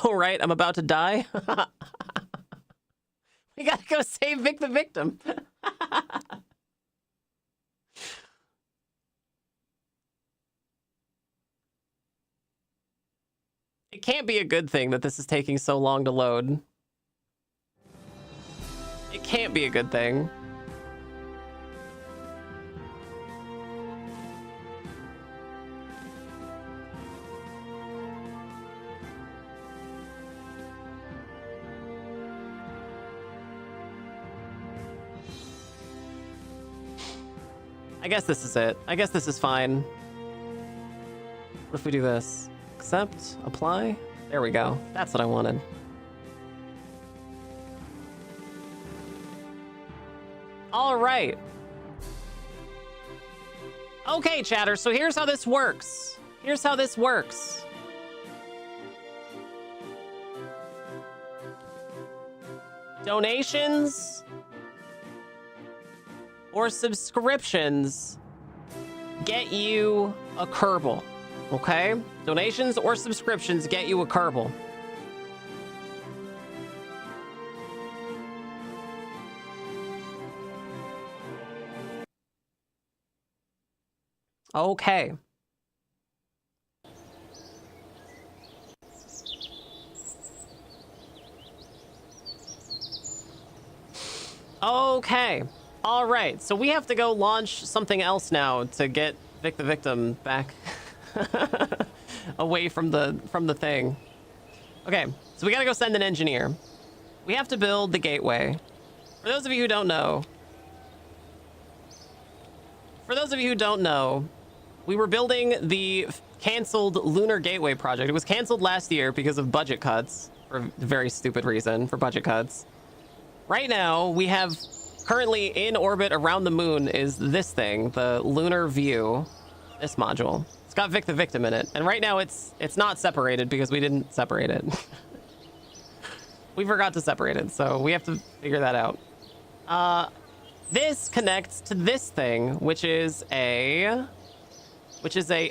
Oh, right, I'm about to die. We gotta go save Vic the Victim. It can't be a good thing that this is taking so long to load. It can't be a good thing. I guess this is it. I guess this is fine. What if we do this? Accept, apply. There we go. That's what I wanted. All right. Okay, chatter. So here's how this works. Here's how this works. Donations or subscriptions get you a Kerbal. Okay? Donations or subscriptions get you a Kerbal. Okay. Okay. All right. So we have to go launch something else now to get Vic the Victim back away from the thing. Okay. So we got to go send an engineer. We have to build the gateway. For those of you who don't know, we were building the canceled Lunar Gateway project. It was canceled last year because of budget cuts, for a very stupid reason, for budget cuts. Right now, we have currently in orbit around the moon is this thing, the Lunar View, this module. It's got Vic the Victim in it. And right now it's not separated because we didn't separate it. We forgot to separate it, so we have to figure that out. This connects to this thing, which is a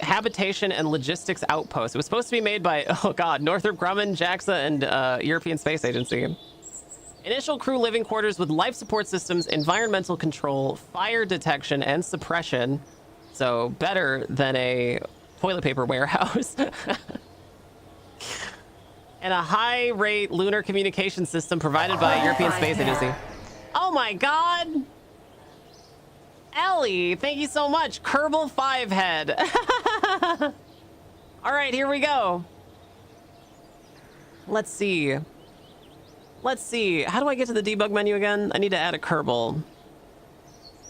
habitation and logistics outpost. It was supposed to be made by, oh god, Northrop Grumman, JAXA, and European Space Agency. Initial crew living quarters with life support systems, environmental control, fire detection, and suppression. So better than a toilet paper warehouse. And a high-rate lunar communication system provided by European Space Agency. Oh my god! Ellie, thank you so much. Kerbal 5 head. All right, here we go. Let's see. Let's see. How do I get to the debug menu again? I need to add a Kerbal.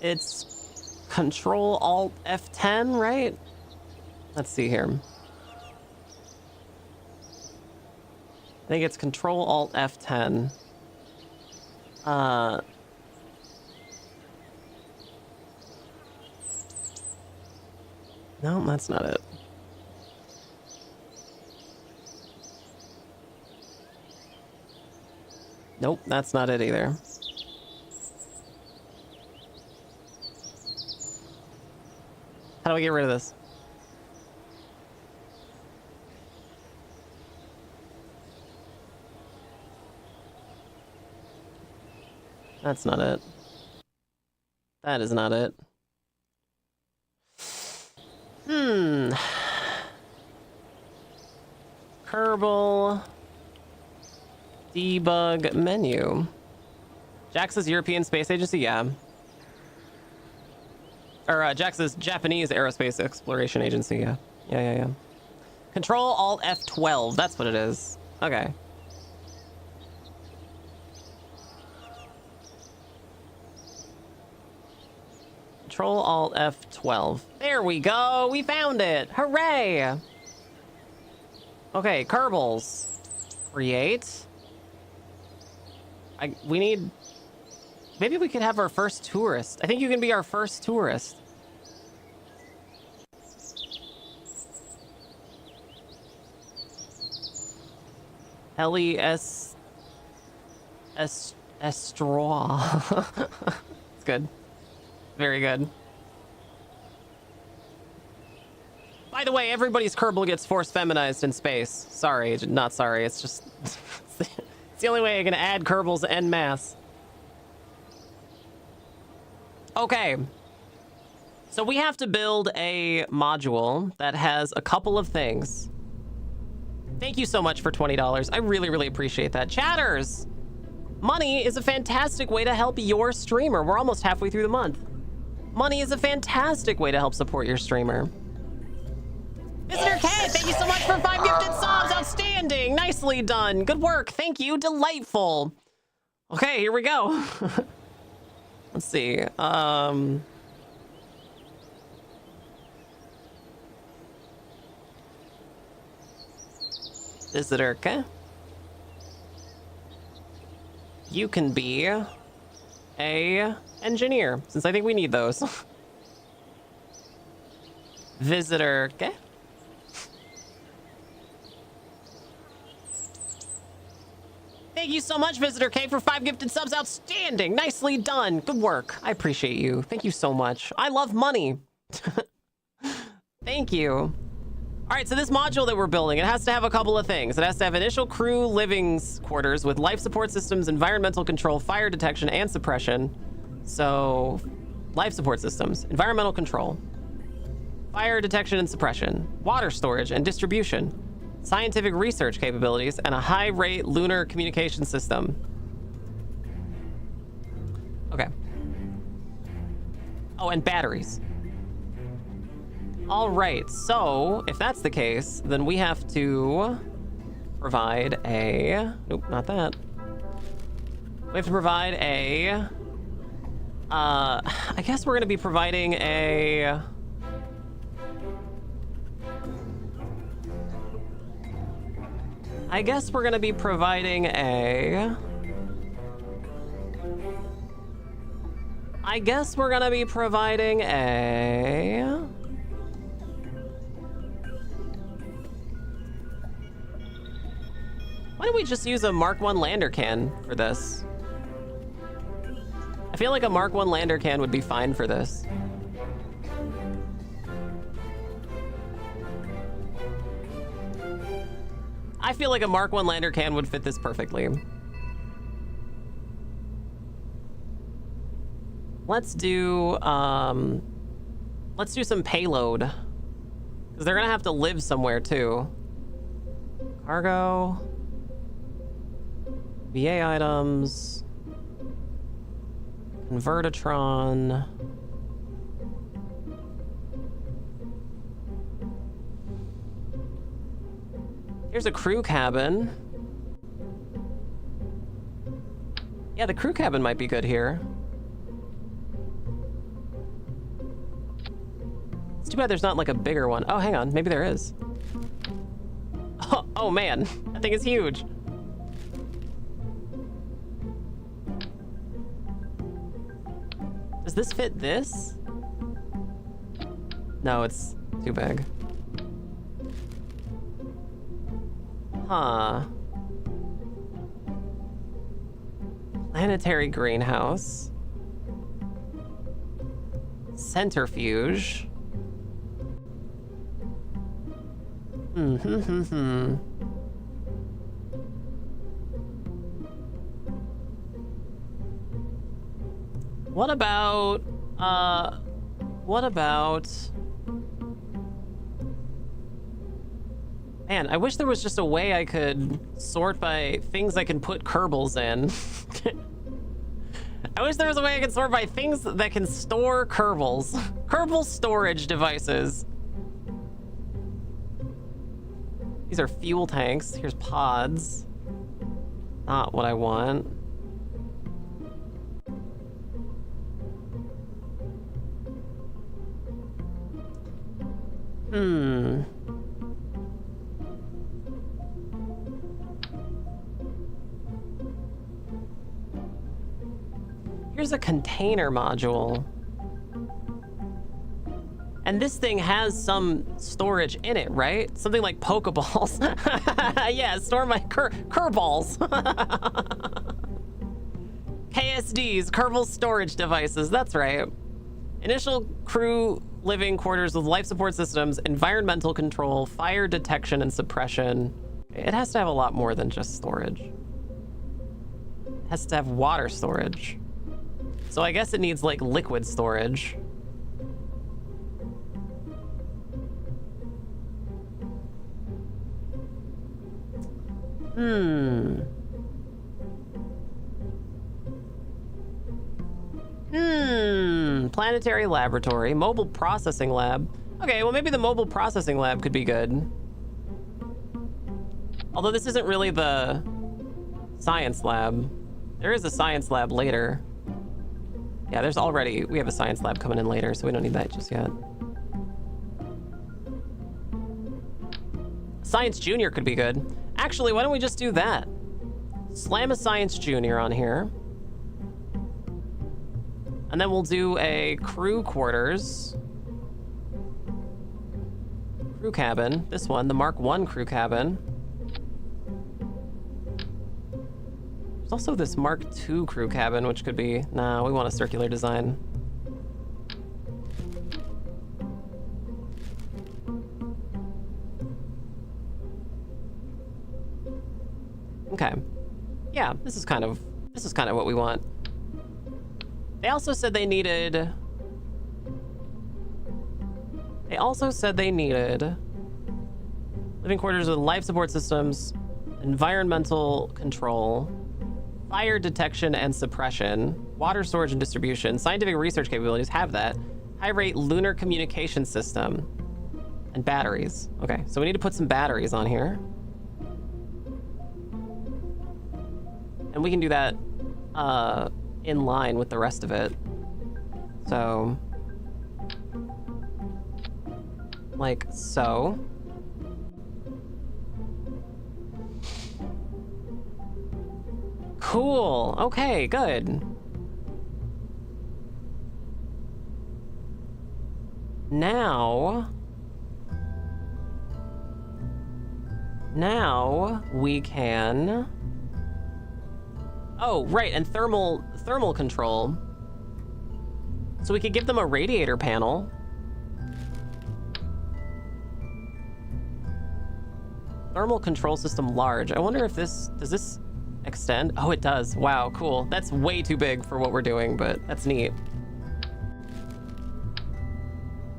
It's Control Alt F10, right? Let's see here. I think it's Control Alt F10. No, that's not it. Nope, that's not it either. How do I get rid of this? That's not it. That is not it. Kerbal debug menu. JAXA's European Space Agency, yeah. Or JAXA's Japanese Aerospace Exploration Agency, yeah. Yeah. Control Alt F12, that's what it is. Okay. Control Alt F12. There we go. We found it. Hooray. Okay, Kerbals. Create. We need... Maybe we could have our first tourist. I think you can be our first tourist. Heli Estraw. It's good. Very good. By the way, everybody's Kerbal gets force feminized in space. Sorry, not sorry. It's just... it's the only way I can add Kerbals en masse. Okay. So we have to build a module that has a couple of things. Thank you so much for $20. I really, really appreciate that. Chatters! Money is a fantastic way to help your streamer. We're almost halfway through the month. Money is a fantastic way to help support your streamer. Visitor K, thank you so much for 5 gifted subs. Outstanding. Nicely done. Good work. Thank you. Delightful. Okay, here we go. Let's see. Visitor K. You can be a engineer, since I think we need those. Visitor, okay. Thank you so much, Visitor K, for 5 gifted subs. Outstanding. Nicely done. Good work. I appreciate you. Thank you so much. I love money. Thank you. All right, so this module that we're building, it has to have a couple of things. It has to have initial crew living quarters with life support systems, environmental control, fire detection, and suppression. So, life support systems, environmental control, fire detection and suppression, water storage and distribution, scientific research capabilities, and a high-rate lunar communication system. Okay. Oh, and batteries. All right, so if that's the case, then we have to provide a... Nope, not that. We have to provide a... I guess we're going to be providing a... I guess we're going to be providing a... Why don't we just use a Mark 1 lander can for this? I feel like a Mark 1 lander can would be fine for this. I feel like a Mark 1 lander can would fit this perfectly. Let's do some payload. Because they're gonna have to live somewhere too. Cargo. VA items. Convertatron. Here's a crew cabin. Yeah, the crew cabin might be good here. It's too bad there's not like a bigger one. Oh, hang on. Maybe there is. Oh man, that thing is huge. Does this fit this? No, it's too big. Huh. Planetary greenhouse. Centrifuge. What about, man, I wish there was just a way I could sort by things I can put Kerbals in. I wish there was a way I could sort by things that can store Kerbals. Kerbal storage devices. These are fuel tanks. Here's pods. Not what I want. Here's a container module. And this thing has some storage in it, right? Something like Pokeballs. Yeah, store my Kerballs. KSDs, Kerbal storage devices, that's right. Initial crew living quarters with life support systems, environmental control, fire detection and suppression. It has to have a lot more than just storage. It has to have water storage. So I guess it needs like liquid storage. Planetary laboratory, mobile processing lab. Okay, well maybe the mobile processing lab could be good. Although this isn't really the science lab. There is a science lab later. Yeah, we have a science lab coming in later, so we don't need that just yet. Science Junior could be good. Actually, why don't we just do that? Slam a Science Junior on here. And then we'll do a crew quarters. Crew cabin. This one, the Mark I crew cabin. There's also this Mark II crew cabin, which could be... Nah, we want a circular design. Okay. Yeah, this is kind of what we want. They also said they needed living quarters with life support systems, environmental control, fire detection and suppression, water storage and distribution, scientific research capabilities, have that, high rate lunar communication system, and batteries. Okay, so we need to put some batteries on here. And we can do that in line with the rest of it. So, like so. Cool. Okay, good. Now we can... Oh, right, and thermal control. So we could give them a radiator panel. Thermal control system large. I wonder if does this extend? Oh, it does. Wow, cool. That's way too big for what we're doing, but that's neat.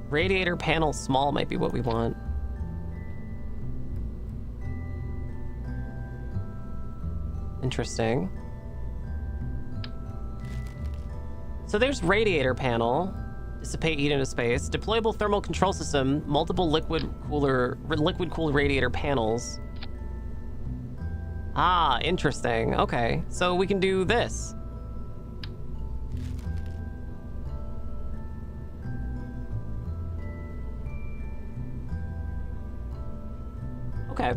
Radiator panel small might be what we want. Interesting. So there's radiator panel, dissipate heat into space, deployable thermal control system, multiple liquid cooled radiator panels. Ah, interesting. Okay, so we can do this. Okay.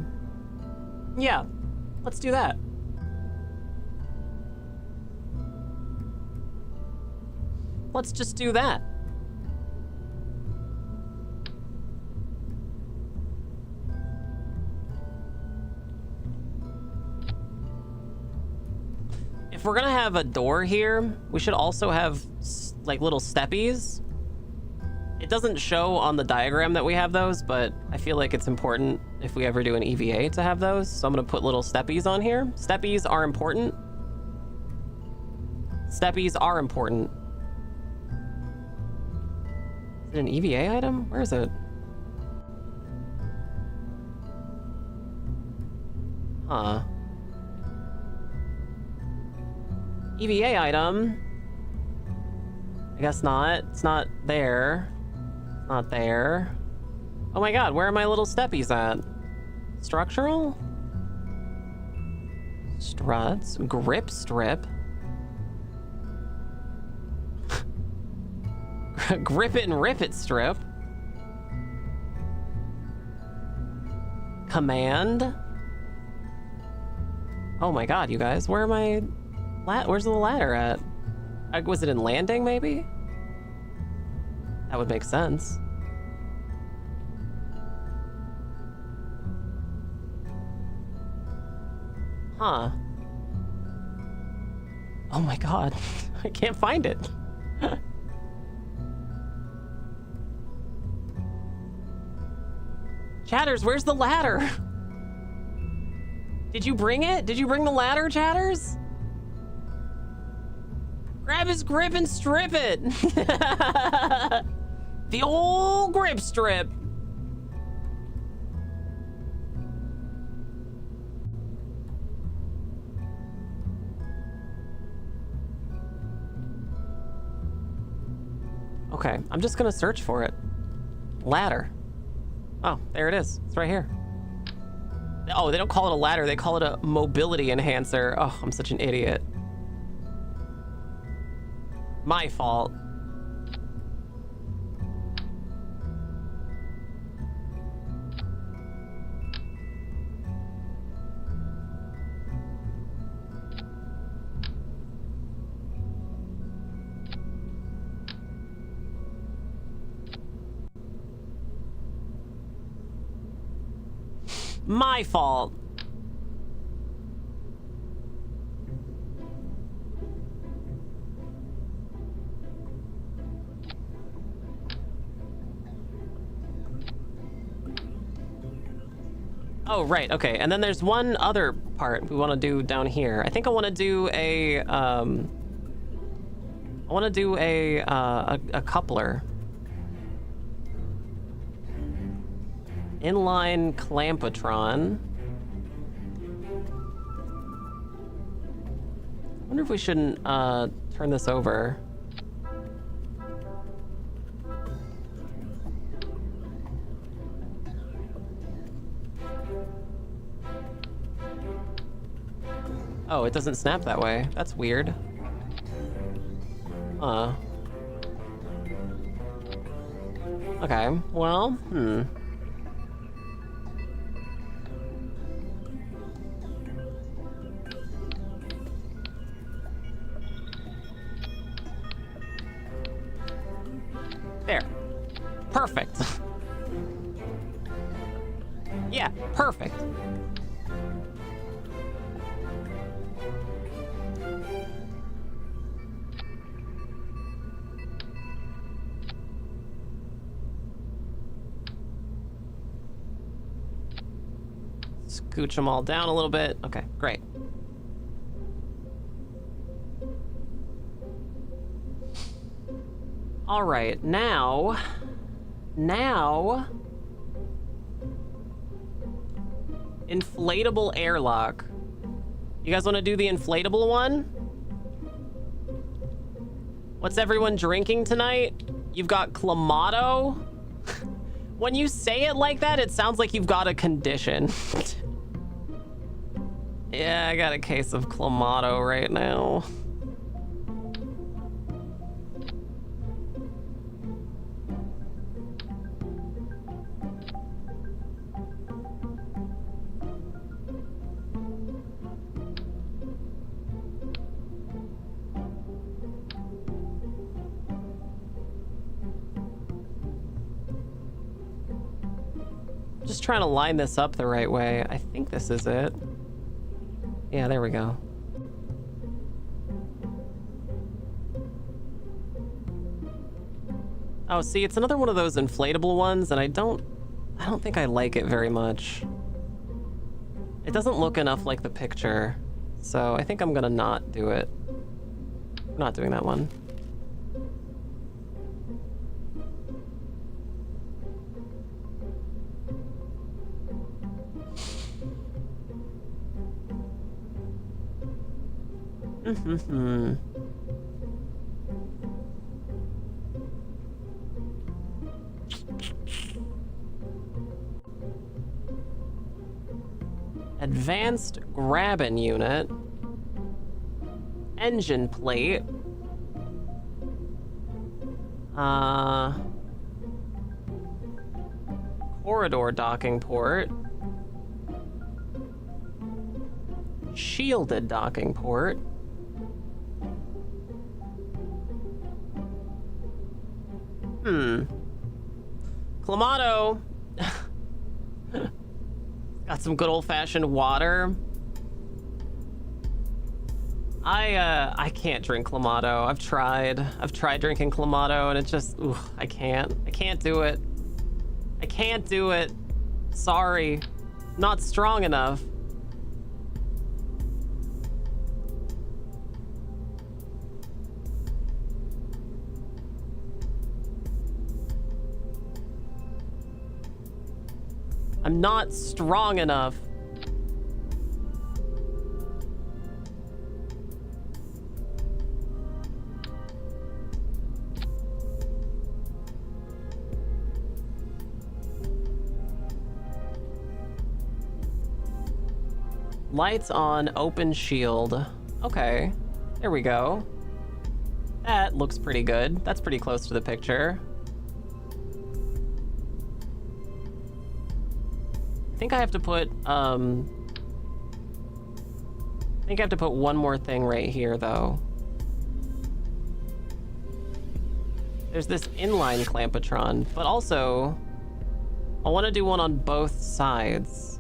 Yeah, let's do that. Let's just do that. If we're gonna have a door here, we should also have like little steppies. It doesn't show on the diagram that we have those, but I feel like it's important if we ever do an EVA to have those. So I'm gonna put little steppies on here. Steppies are important. Steppies are important. Is it an EVA item? Where is it? Huh. EVA item. I guess not. It's not there. Not there. Oh my god, where are my little steppies at? Structural? Struts. Grip strip. Grip it and rip it strip. Command. Oh my god, you guys, where am I? Where's the ladder at? Was it in landing, maybe? That would make sense. Huh. Oh my god. I can't find it. Chatters, where's the ladder? Did you bring it? Did you bring the ladder, Chatters? Grab his grip and strip it. The old grip strip. Okay, I'm just gonna search for it. Ladder. Oh, there it is. It's right here. Oh, they don't call it a ladder. They call it a mobility enhancer. Oh, I'm such an idiot. My fault. My fault. Oh, right, okay. And then there's one other part we want to do down here. I think I want to do a a coupler. Inline clampatron. I wonder if we shouldn't turn this over. Oh, it doesn't snap that way. That's weird. Okay, well, There. Perfect. Yeah, perfect. Scooch them all down a little bit. Okay, great. All right, now, inflatable airlock. You guys want to do the inflatable one? What's everyone drinking tonight? You've got Clamato? When you say it like that, it sounds like you've got a condition. Yeah, I got a case of Clamato right now. just trying to line this up the right way. I think this is it. Yeah, there we go. Oh, see, it's another one of those inflatable ones, and I don't think I like it very much. It doesn't look enough like the picture, so I think I'm gonna not do it. I'm not doing that one. Advanced grabbing unit. Engine plate. Corridor docking port. Shielded docking port. Clamato. Got some good old-fashioned water. I can't drink Clamato. I've tried drinking Clamato, and it just, I can't do it. I can't do it. Sorry. Not strong enough. I'm not strong enough. Lights on, open shield. Okay, there we go. That looks pretty good. That's pretty close to the picture. I think I have to put, one more thing right here, though. There's this inline clampatron, but also, I want to do one on both sides.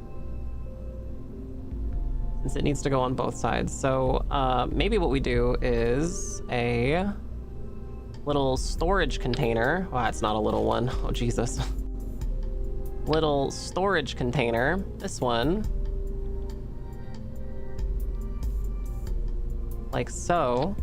Since it needs to go on both sides. So, maybe what we do is a little storage container. Wow, it's not a little one. Oh, Jesus. Little storage container. This one. Like so.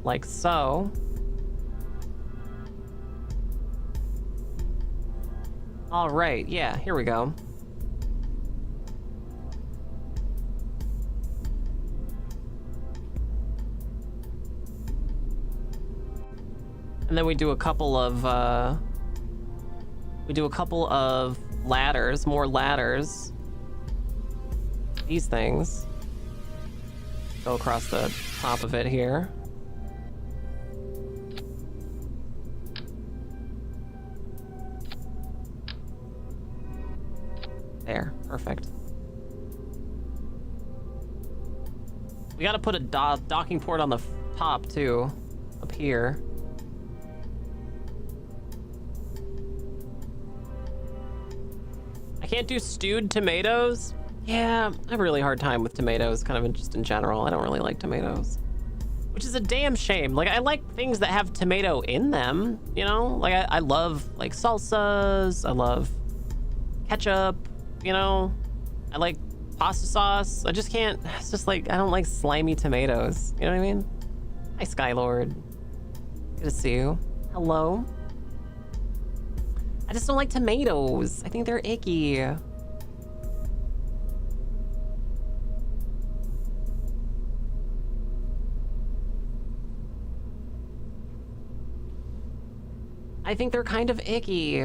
Like so. All right, yeah, here we go. And then we do a couple of ladders, more ladders. These things go across the top of it here. There, perfect. We gotta put a docking port on the top too, up here. I can't do stewed tomatoes. Yeah, I have a really hard time with tomatoes, kind of just in general. I don't really like tomatoes, which is a damn shame. Like, I like things that have tomato in them, you know? Like, I love, like, salsas. I love ketchup, you know? I like pasta sauce. I just can't, it's just like, I don't like slimy tomatoes. You know what I mean? Hi, Skylord. Good to see you. Hello. I just don't like tomatoes. I think they're icky. I think they're kind of icky.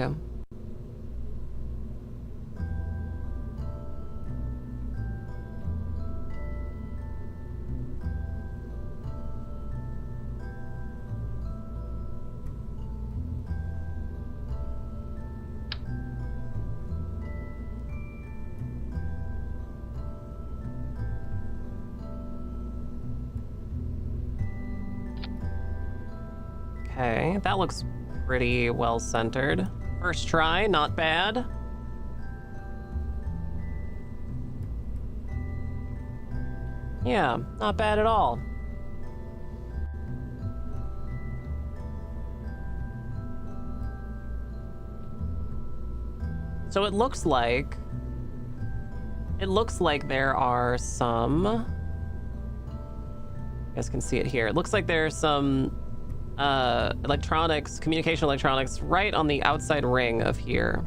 Okay, that looks pretty well centered. First try, not bad. Yeah, not bad at all. So it looks like there are some, you guys can see it here. It looks like there's some electronics, communication electronics right on the outside ring of here.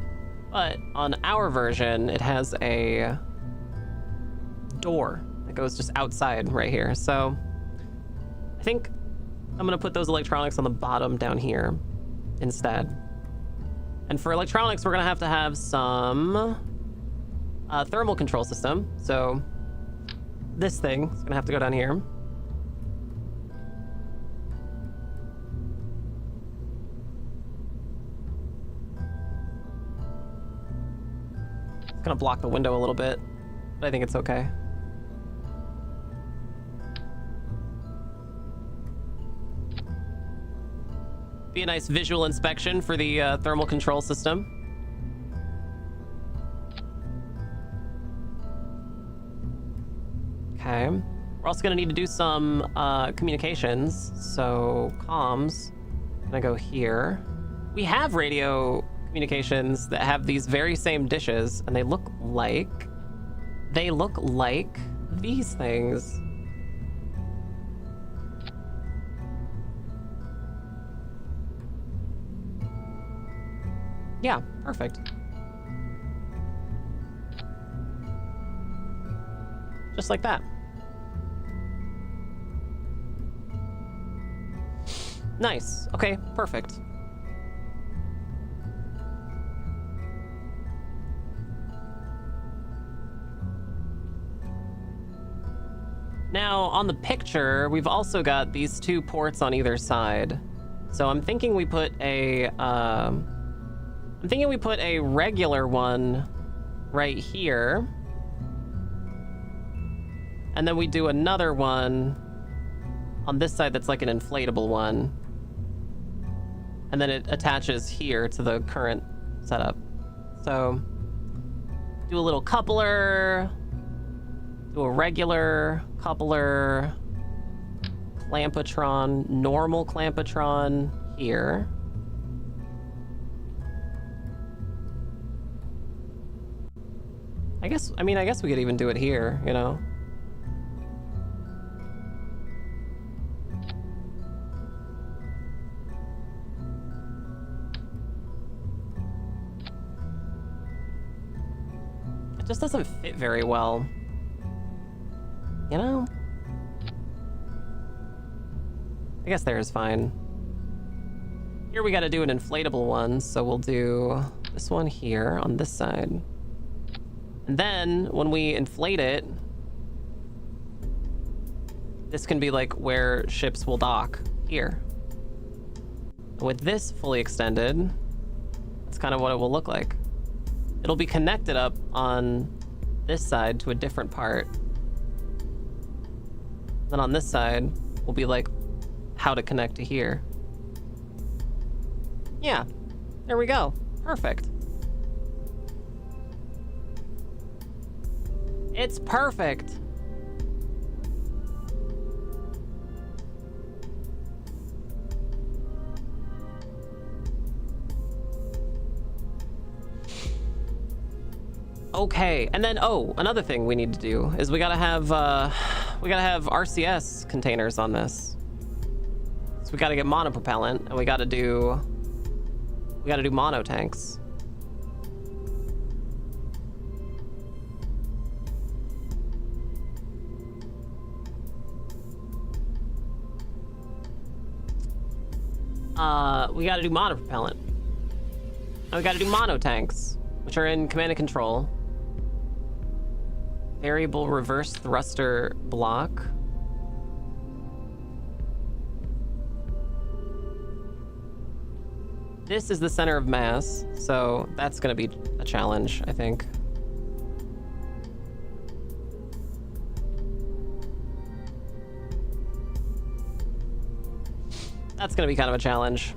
But on our version, it has a door that goes just outside right here. So I think I'm gonna put those electronics on the bottom down here instead. And for electronics, we're gonna have some thermal control system. So this thing is gonna have to go down here. It's gonna block the window a little bit, but I think it's okay. Be a nice visual inspection for the thermal control system. Okay. We're also gonna need to do some communications. So comms, gonna go here. We have radio communications that have these very same dishes, and they look like these things. Yeah, perfect. Just like that. Nice. Okay, perfect. Now, on the picture, we've also got these two ports on either side. So I'm thinking we put a regular one right here. And then we do another one on this side that's like an inflatable one. And then it attaches here to the current setup. So do a little coupler, do a regular coupler, clampetron, normal clampetron here. I guess we could even do it here, you know? It just doesn't fit very well. You know? I guess there is fine. Here we gotta do an inflatable one, so we'll do this one here on this side. And then when we inflate it, this can be like where ships will dock here. With this fully extended, that's kind of what it will look like. It'll be connected up on this side to a different part. Then on this side will be like how to connect to here. Yeah, there we go. Perfect. It's perfect. Okay, and then another thing we need to do is we gotta have RCS containers on this. So we gotta get monopropellant, and we gotta do mono tanks. We gotta do monopropellant. And we gotta do mono tanks, which are in command and control. Variable reverse thruster block. This is the center of mass, so that's gonna be a challenge, I think. That's gonna be kind of a challenge.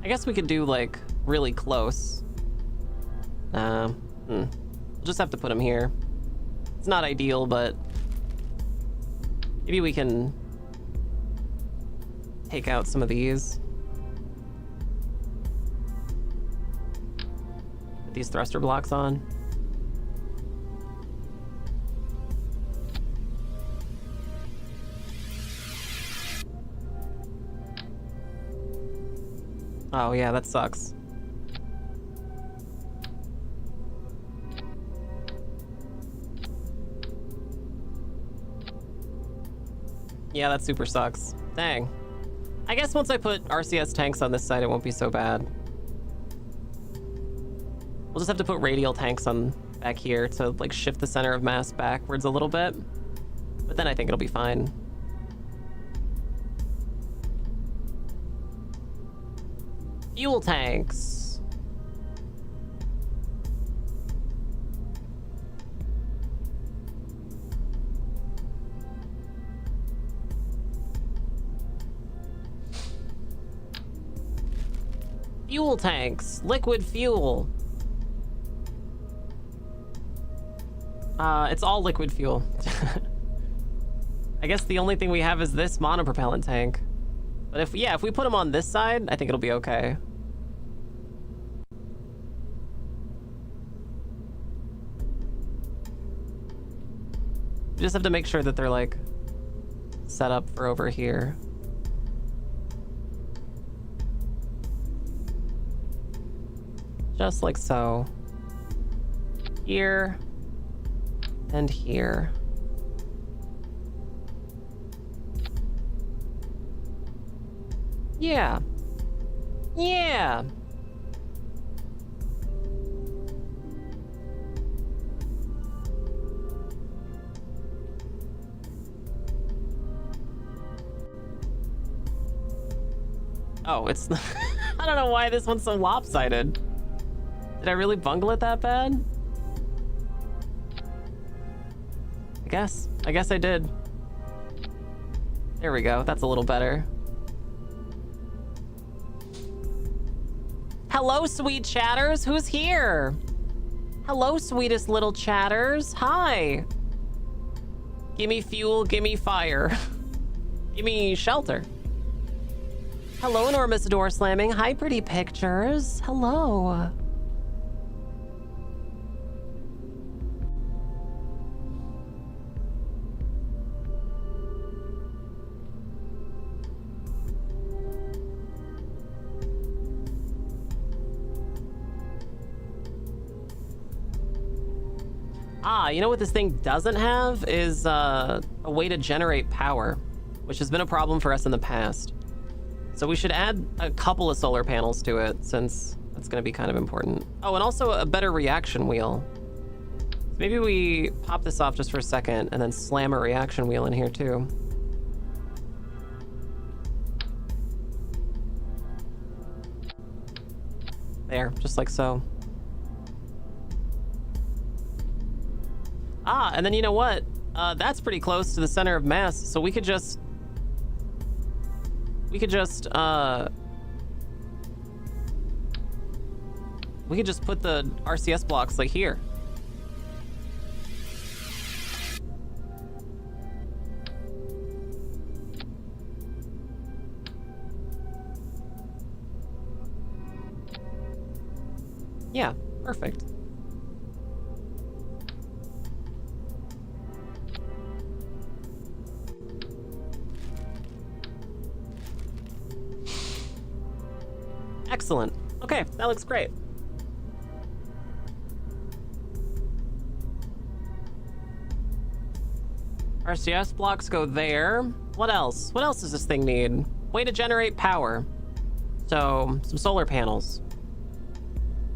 I guess we could do, like, really close. We'll just have to put him here. It's not ideal, but maybe we can take out some of these. Put these thruster blocks on. Oh yeah, that sucks. Yeah, that super sucks. Dang. I guess once I put RCS tanks on this side, it won't be so bad. We'll just have to put radial tanks on back here to like shift the center of mass backwards a little bit. But then I think it'll be fine. Fuel tanks. Fuel tanks. Liquid fuel. It's all liquid fuel. I guess the only thing we have is this monopropellant tank. But if we put them on this side, I think it'll be okay. We just have to make sure that they're like set up for over here. Just like so. Here and here. Yeah. Yeah. Oh, it's... I don't know why this one's so lopsided. Did I really bungle it that bad? I guess I did. There we go. That's a little better. Hello, sweet chatters. Who's here? Hello, sweetest little chatters. Hi. Gimme fuel, gimme fire. Gimme shelter. Hello, enormous door slamming. Hi, pretty pictures. Hello. Ah, you know what this thing doesn't have is a way to generate power, which has been a problem for us in the past. So we should add a couple of solar panels to it, since that's going to be kind of important. Oh, and also a better reaction wheel. Maybe we pop this off just for a second and then slam a reaction wheel in here too. There, just like so. Ah, and then you know what? That's pretty close to the center of mass, so we could just put the RCS blocks like here. Yeah, perfect. Excellent. Okay, that looks great. RCS blocks go there. What else? What else does this thing need? Way to generate power. So, some solar panels.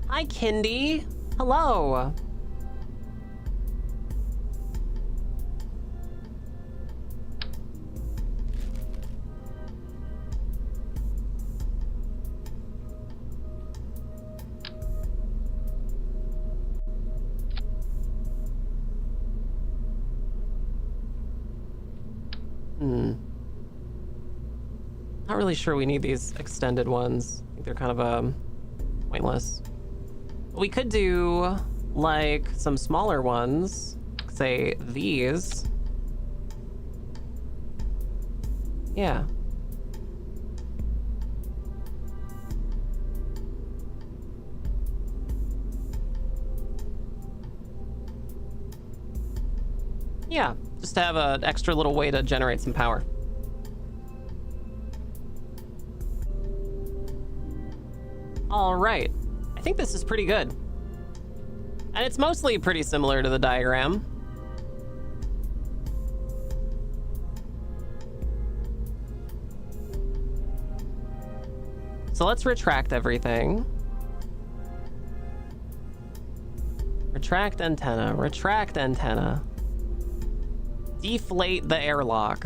Hi, Kindy. Hello. Not really sure we need these extended ones. I think they're kind of pointless. We could do like some smaller ones, say these. Yeah. Yeah, just to have an extra little way to generate some power. All right, I think this is pretty good. And it's mostly pretty similar to the diagram. So let's retract everything. Retract antenna, retract antenna. Deflate the airlock.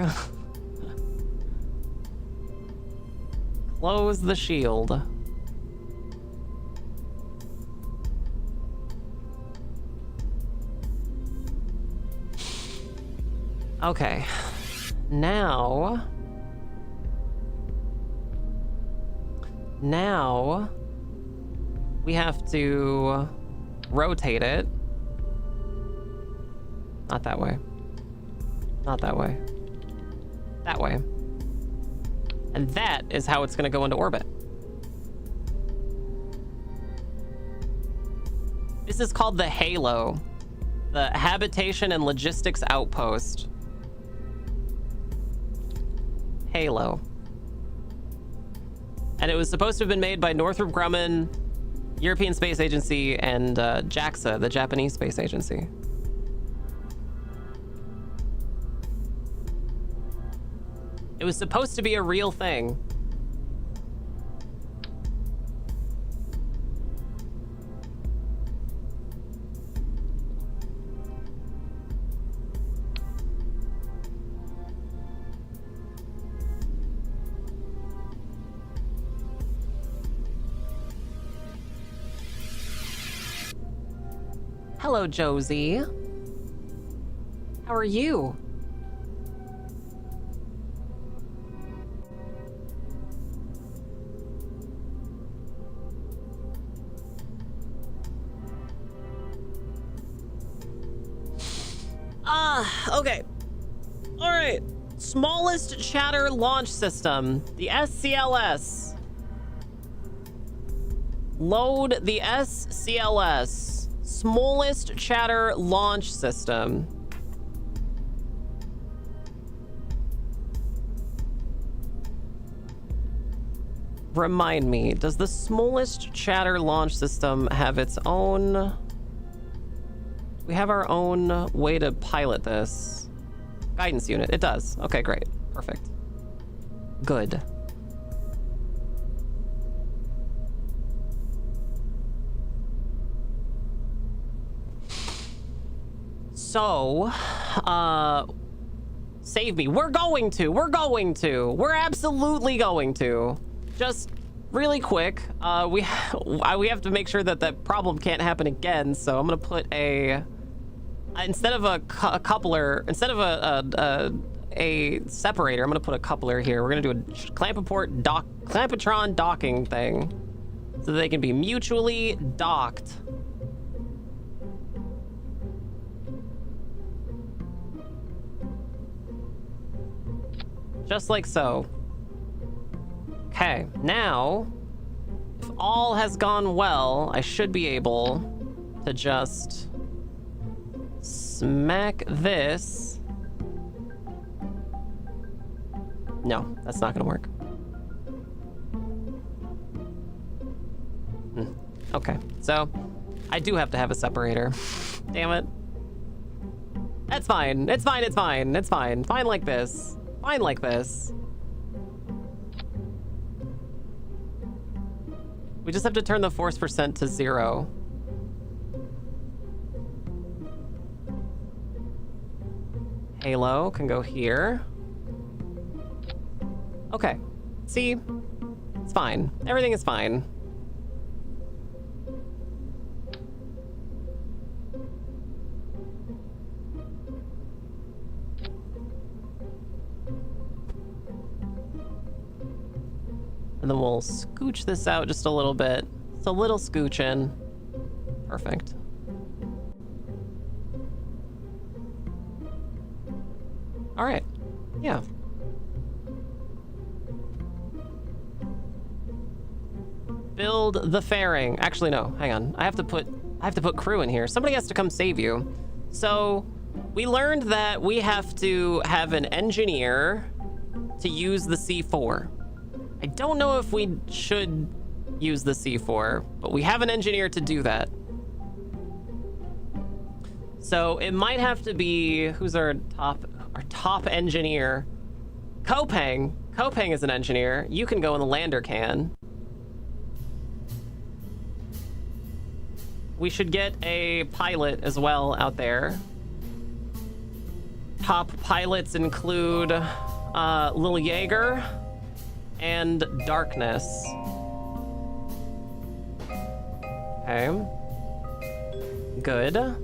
Close the shield. Okay, now we have to rotate it. Not that way. Not that way. That way. And that is how it's going to go into orbit. This is called the Halo, the Habitation and Logistics Outpost. Halo. And it was supposed to have been made by Northrop Grumman, European Space Agency, and JAXA, the Japanese Space Agency. It was supposed to be a real thing. Hello, Josie. How are you? Okay. All right. Smallest chatter launch system, the SCLS. Load the SCLS. Smallest chatter launch system. Remind me, does the smallest chatter launch system have its own... We have our own way to pilot this. Guidance unit, it does. Okay, great, perfect. Good. So, save me. We're absolutely going to. Just really quick, we have to make sure that that problem can't happen again, so I'm gonna put a... Instead of a coupler, instead of a separator, I'm gonna put a coupler here. We're gonna do a Clampatron docking thing, so they can be mutually docked. Just like so. Okay, now, if all has gone well, I should be able to just smack this. No, that's not gonna work. Okay, so I do have to have a separator. Damn it. That's fine. It's fine. It's fine. It's fine. Fine like this. Fine like this. We just have to turn the force percent to 0. Halo can go here. Okay. See? It's fine. Everything is fine. And then we'll scooch this out just a little bit. It's a little scooch in. Perfect. All right. Yeah. Build the fairing. Actually, no. Hang on. I have to put crew in here. Somebody has to come save you. So we learned that we have to have an engineer to use the C4. I don't know if we should use the C4, but we have an engineer to do that. So it might have to be, who's our top engineer? Kopang. Kopang is an engineer. You can go in the lander can. We should get a pilot as well out there. Top pilots include Lil Jaeger and Darkness. Okay. Good.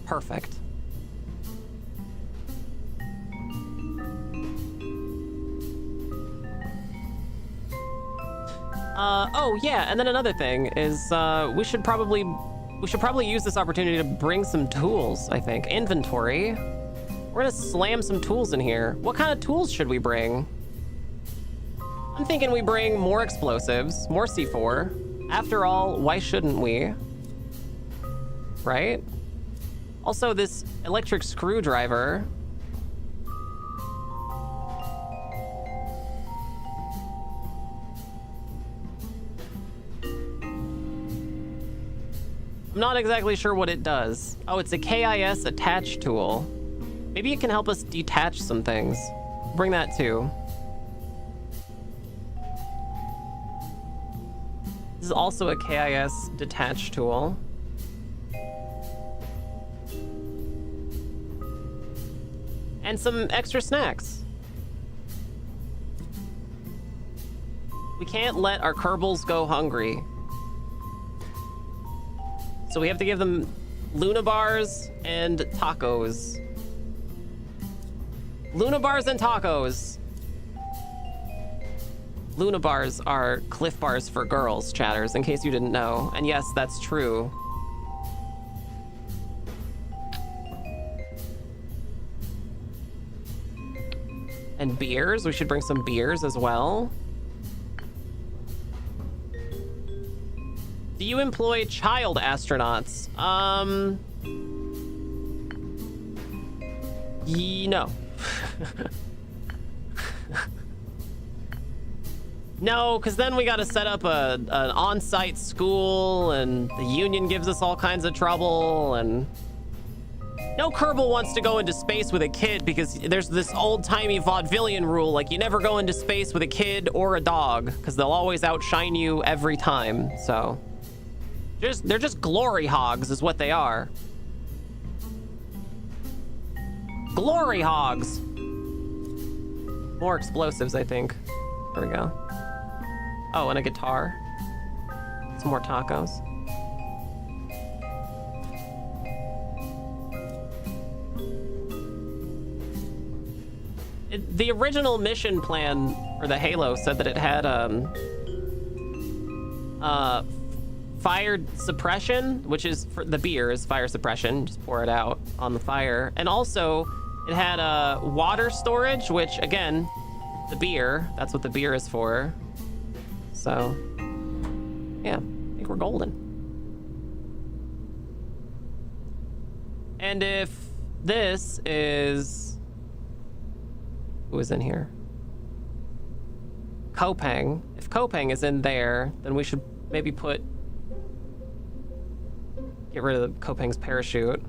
Perfect. Oh yeah, and then another thing is we should probably use this opportunity to bring some tools, I think. Inventory. We're gonna slam some tools in here. What kind of tools should we bring? I'm thinking we bring more explosives, more C4. After all, why shouldn't we? Right? Also, this electric screwdriver. I'm not exactly sure what it does. Oh, it's a KIS attach tool. Maybe it can help us detach some things. Bring that too. This is also a KIS detach tool. And some extra snacks. We can't let our Kerbals go hungry. So we have to give them Luna bars and tacos. Luna bars and tacos. Luna bars are Cliff bars for girls, chatters, in case you didn't know. And yes, that's true. And beers, we should bring some beers as well. Do you employ child astronauts? No. No, because then we got to set up an on-site school, and the union gives us all kinds of trouble, and no Kerbal wants to go into space with a kid because there's this old-timey vaudevillian rule, like you never go into space with a kid or a dog, because they'll always outshine you every time, so... They're just glory hogs is what they are. Glory hogs! More explosives, I think. There we go. Oh, and a guitar. Some more tacos. The original mission plan for the Halo said that it had fire suppression, which is for the beer is fire suppression. Just pour it out on the fire. And also it had water storage, which again, the beer, that's what the beer is for. So yeah, I think we're golden. And if this is, who is in here? Kopang. If Kopang is in there, then we should maybe get rid of Kopang's parachute.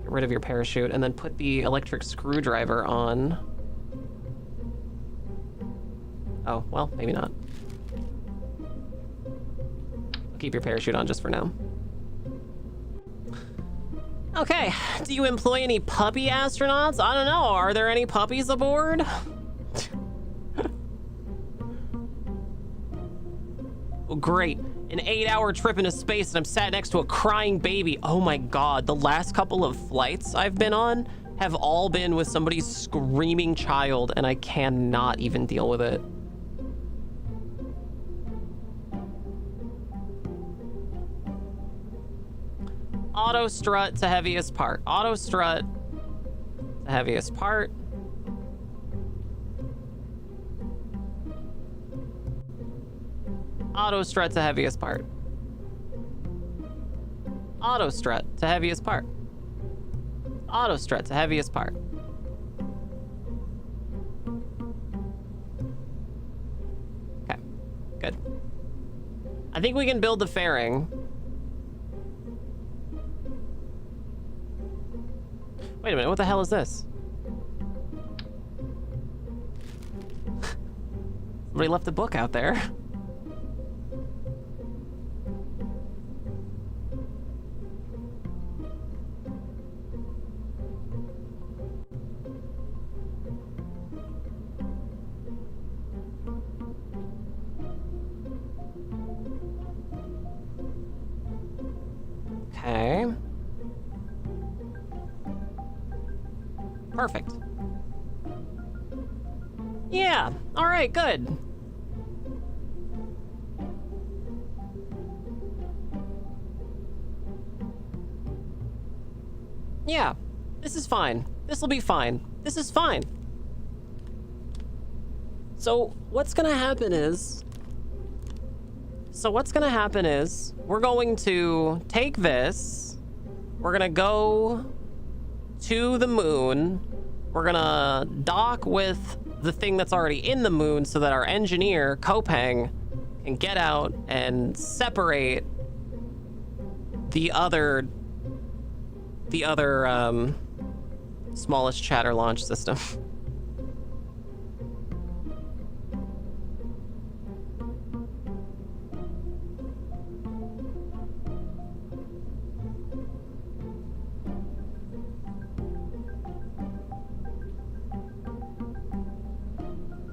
Get rid of your parachute, and then put the electric screwdriver on. Oh, well, maybe not. Keep your parachute on just for now. Okay, do you employ any puppy astronauts? I don't know, are there any puppies aboard? Oh, great. an 8-hour trip into space and I'm sat next to a crying baby. Oh my God, the last couple of flights I've been on have all been with somebody's screaming child, and I cannot even deal with it. Auto strut to heaviest part. Auto strut to heaviest part. Auto strut to heaviest part. Auto strut to heaviest part. Auto strut to heaviest part. Okay, good. I think we can build the fairing. Wait a minute, what the hell is this? Somebody left a book out there. Okay. Perfect. Yeah, all right, good. Yeah, this is fine. This will be fine. This is fine. So what's gonna happen is we're going to take this, we're gonna go to the moon, we're gonna dock with the thing that's already in the moon so that our engineer, Kopang, can get out and separate the other smallest chatter launch system.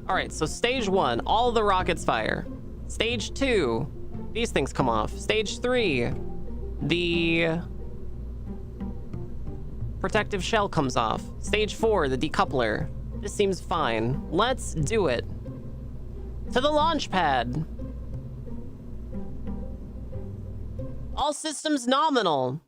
All right, so stage 1, all the rockets fire. Stage 2, these things come off. Stage 3, the protective shell comes off. Stage 4, the decoupler. This seems fine. Let's do it. To the launch pad. All systems nominal.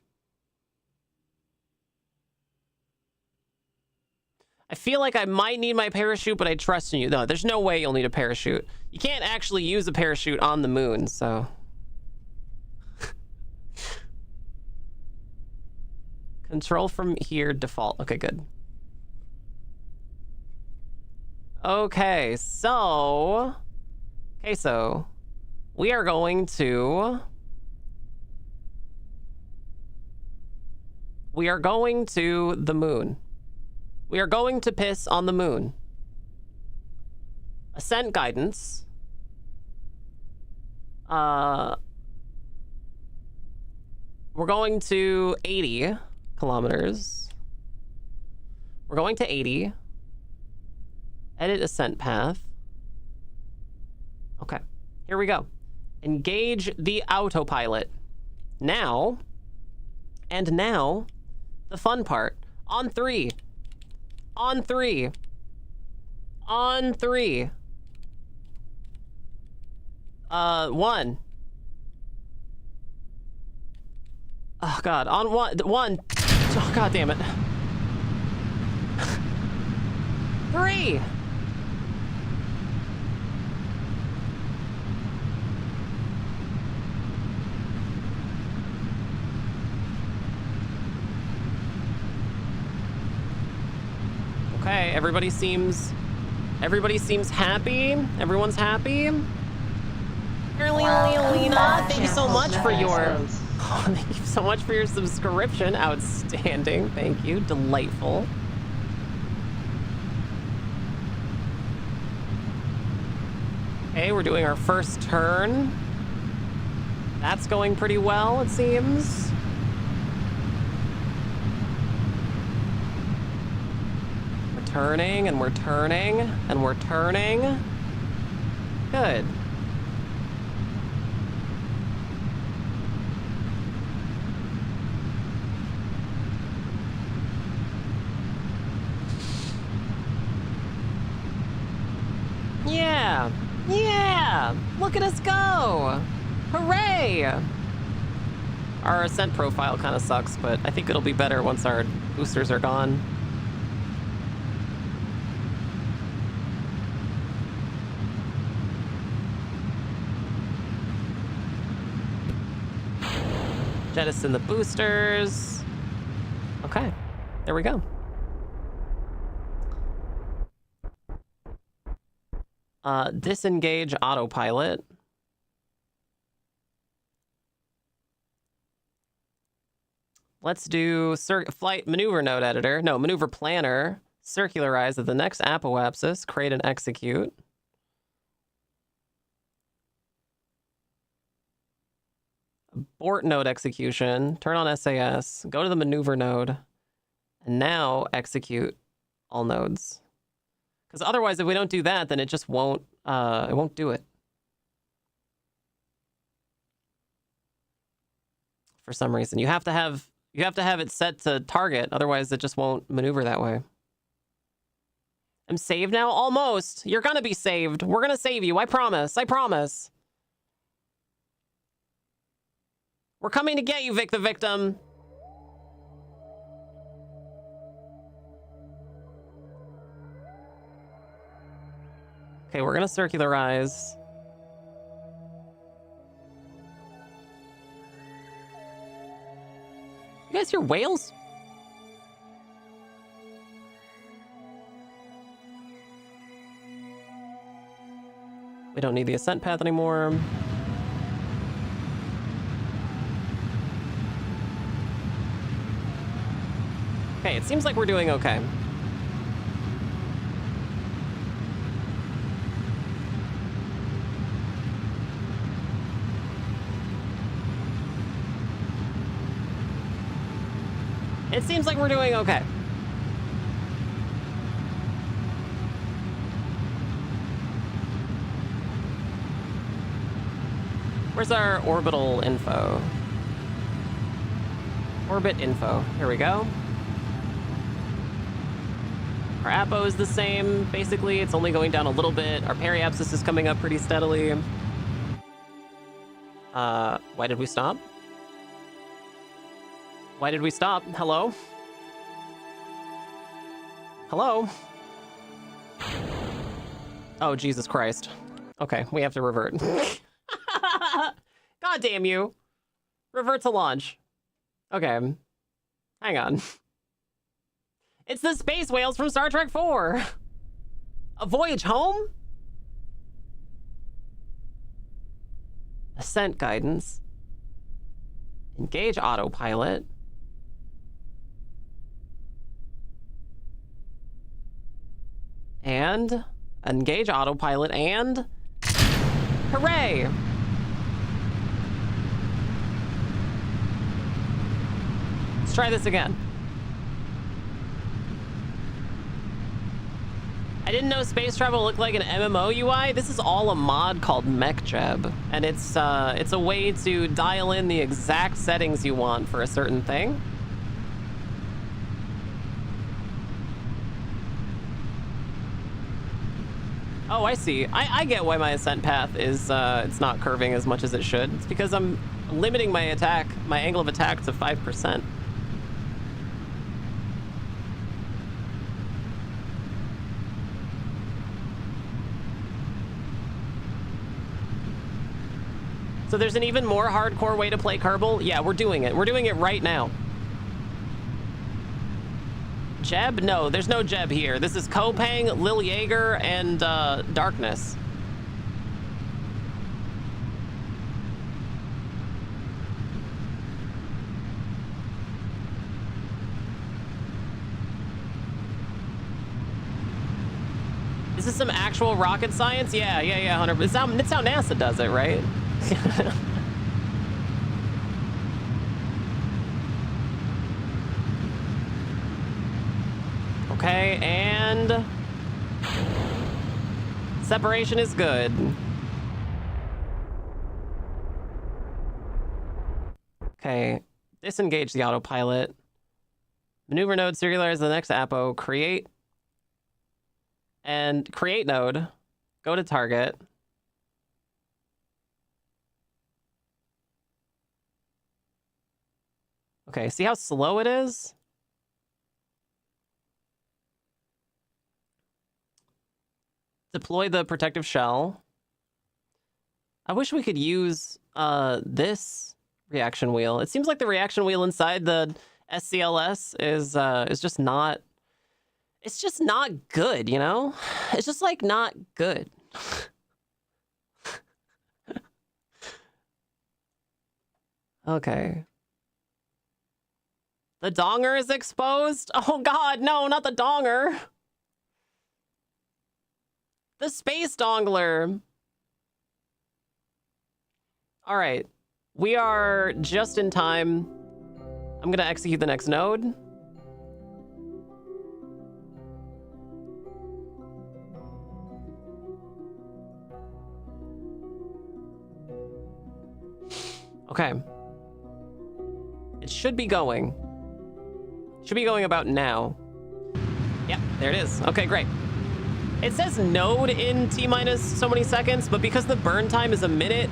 I feel like I might need my parachute, but I trust in you. No, there's no way you'll need a parachute. You can't actually use a parachute on the moon, so. Control from here, default. Okay, good. Okay, so we are going to the moon. We are going to piss on the moon. Ascent guidance. We're going to 80 kilometers. We're going to 80. Edit ascent path. Okay, here we go. Engage the autopilot. Now, the fun part. On 3. On 3. On 3. 1. Oh God, on 1. Oh God damn it. 3. Okay, everybody seems happy. Everyone's happy. Lena, thank you so much for your thank you so much for your subscription. Outstanding. Thank you. Delightful. Okay, we're doing our first turn. That's going pretty well, it seems. We're turning and we're turning and we're turning. Good. Look at us go! Hooray! Our ascent profile kind of sucks, but I think it'll be better once our boosters are gone. Jettison the boosters. Okay, there we go. Disengage autopilot. Let's do flight maneuver node editor. No, maneuver planner. Circularize at the next apoapsis. Create and execute. Abort node execution. Turn on SAS. Go to the maneuver node. And now execute all nodes. Because otherwise, if we don't do that, then it just won't. It won't do it. For some reason, you have to have it set to target. Otherwise, it just won't maneuver that way. I'm saved now, almost. You're gonna be saved. We're gonna save you. I promise. I promise. We're coming to get you, Vic the victim. Okay, we're gonna circularize. You guys hear whales? We don't need the ascent path anymore. Okay, it seems like we're doing okay. It seems like we're doing okay. Where's our orbital info? Orbit info. Here we go. Our apo is the same. Basically, it's only going down a little bit. Our periapsis is coming up pretty steadily. Why did we stop? Why did we stop? Hello? Hello? Oh, Jesus Christ. Okay, we have to revert. God damn you. Revert to launch. Okay. Hang on. It's the space whales from Star Trek 4. A voyage home? Ascent guidance. Engage autopilot. And engage autopilot and hooray! Let's try this again. I didn't know space travel looked like an MMO UI. This is all a mod called MechJeb, and it's a way to dial in the exact settings you want for a certain thing. Oh, I see. I get why my ascent path is it's not curving as much as it should. It's because I'm limiting my angle of attack to 5%. So there's an even more hardcore way to play Kerbal? Yeah, we're doing it. We're doing it right now. Jeb? No, there's no Jeb here. This is Kopang, Lil Jaeger, and Darkness. Is this some actual rocket science? Yeah, 100%. It's how NASA does it, right? Okay, and separation is good. Okay, disengage the autopilot. Maneuver node, circularize the next apo, create node, go to target. Okay, see how slow it is? Deploy the protective shell. I wish we could use this reaction wheel. It seems like the reaction wheel inside the SCLS is just not, it's just not good, you know? It's just like not good. Okay. The donger is exposed? Oh god, no, not the donger. The space dongler. All right, we are just in time. I'm gonna execute the next node. Okay. It should be going. Should be going about now. Yep, there it is. Okay, great. It says node in T-minus so many seconds, but because the burn time is a minute,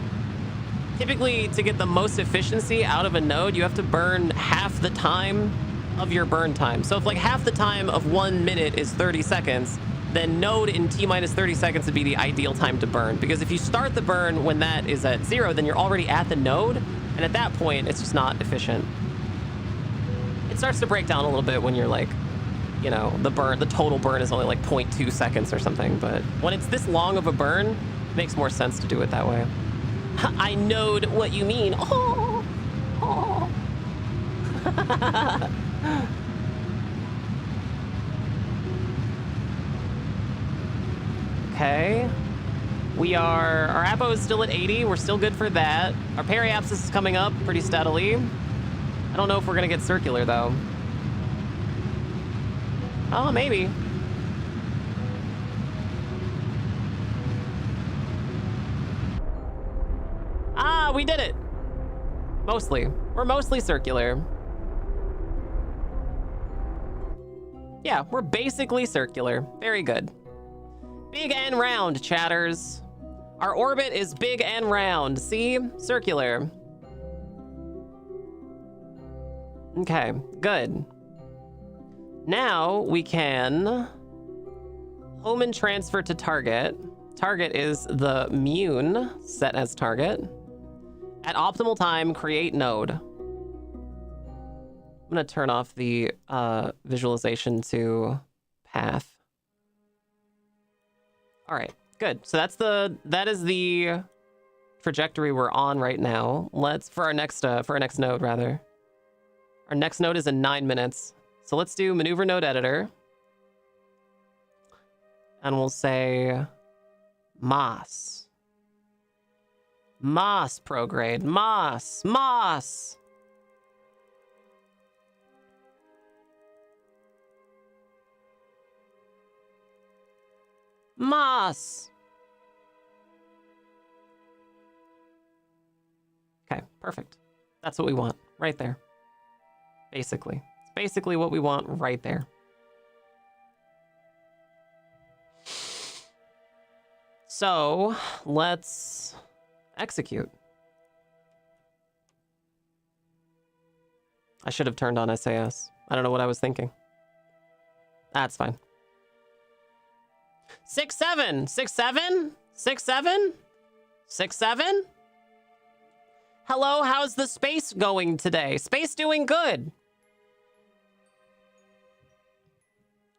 typically to get the most efficiency out of a node, you have to burn half the time of your burn time. So if like half the time of 1 minute is 30 seconds, then node in T-minus 30 seconds would be the ideal time to burn. Because if you start the burn when that is at 0, then you're already at the node, and at that point, it's just not efficient. It starts to break down a little bit when you're like, you know, the total burn is only like 0.2 seconds or something, but when it's this long of a burn, it makes more sense to do it that way. I knowed what you mean. Oh, oh. Okay. Our Apo is still at 80. We're still good for that. Our periapsis is coming up pretty steadily. I don't know if we're gonna get circular though. Oh, maybe. Ah, we did it. Mostly. We're mostly circular. Yeah, we're basically circular. Very good. Big and round, chatters. Our orbit is big and round. See? Circular. Okay, good. Now we can home and transfer to target. Target is the Mune set as target. At optimal time, create node. I'm gonna turn off the visualization to path. All right, good. So that is the trajectory we're on right now. Let's for our next node rather. Our next node is in 9 minutes. So let's do maneuver node editor. And we'll say MOS. MOS prograde. MOS. MOS. MOS. Okay, perfect. That's what we want right there. Basically. It's basically what we want right there. So let's execute. I should have turned on SAS. I don't know what I was thinking. That's fine. 6-7, 6-7, 6-7, 6-7. Hello, how's the space going today? Space doing good.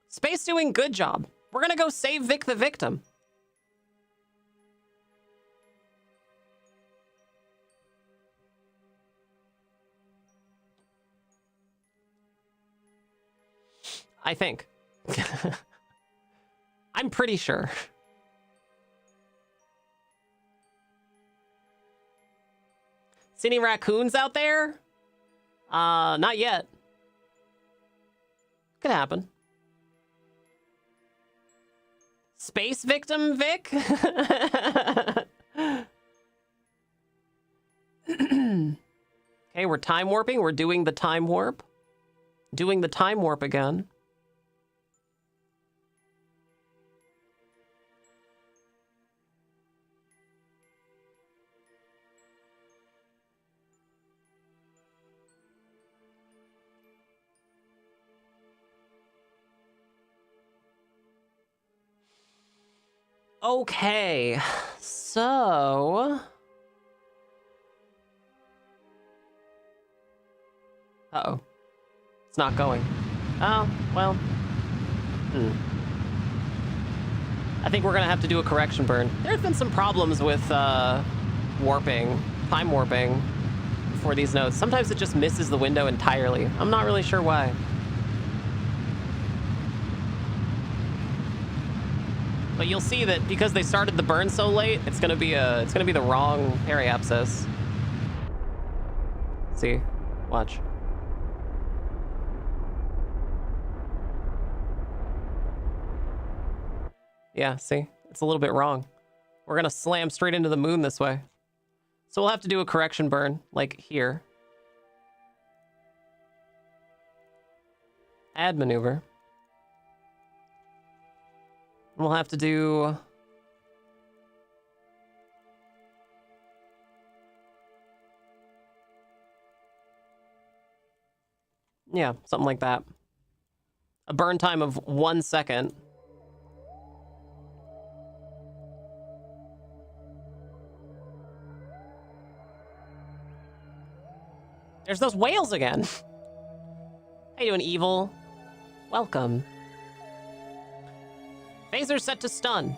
Space doing good job. We're gonna go save Vic the victim. I think. I'm pretty sure. See any raccoons out there? Not yet. Could happen. Space victim Vic? Okay, we're time warping. We're doing the time warp. Doing the time warp again. Okay, so... Uh-oh. It's not going. Oh, well. I think we're gonna have to do a correction burn. There's been some problems with warping, time warping for these nodes. Sometimes it just misses the window entirely. I'm not really sure why. But you'll see that because they started the burn so late, it's gonna be the wrong periapsis. See, watch. Yeah, see, it's a little bit wrong. We're gonna slam straight into the moon this way. So we'll have to do a correction burn, like here. Add maneuver. We'll have to do... yeah, something like that. A burn time of 1 second. There's those whales again. How you doing, Evil? Welcome. Phaser set to stun.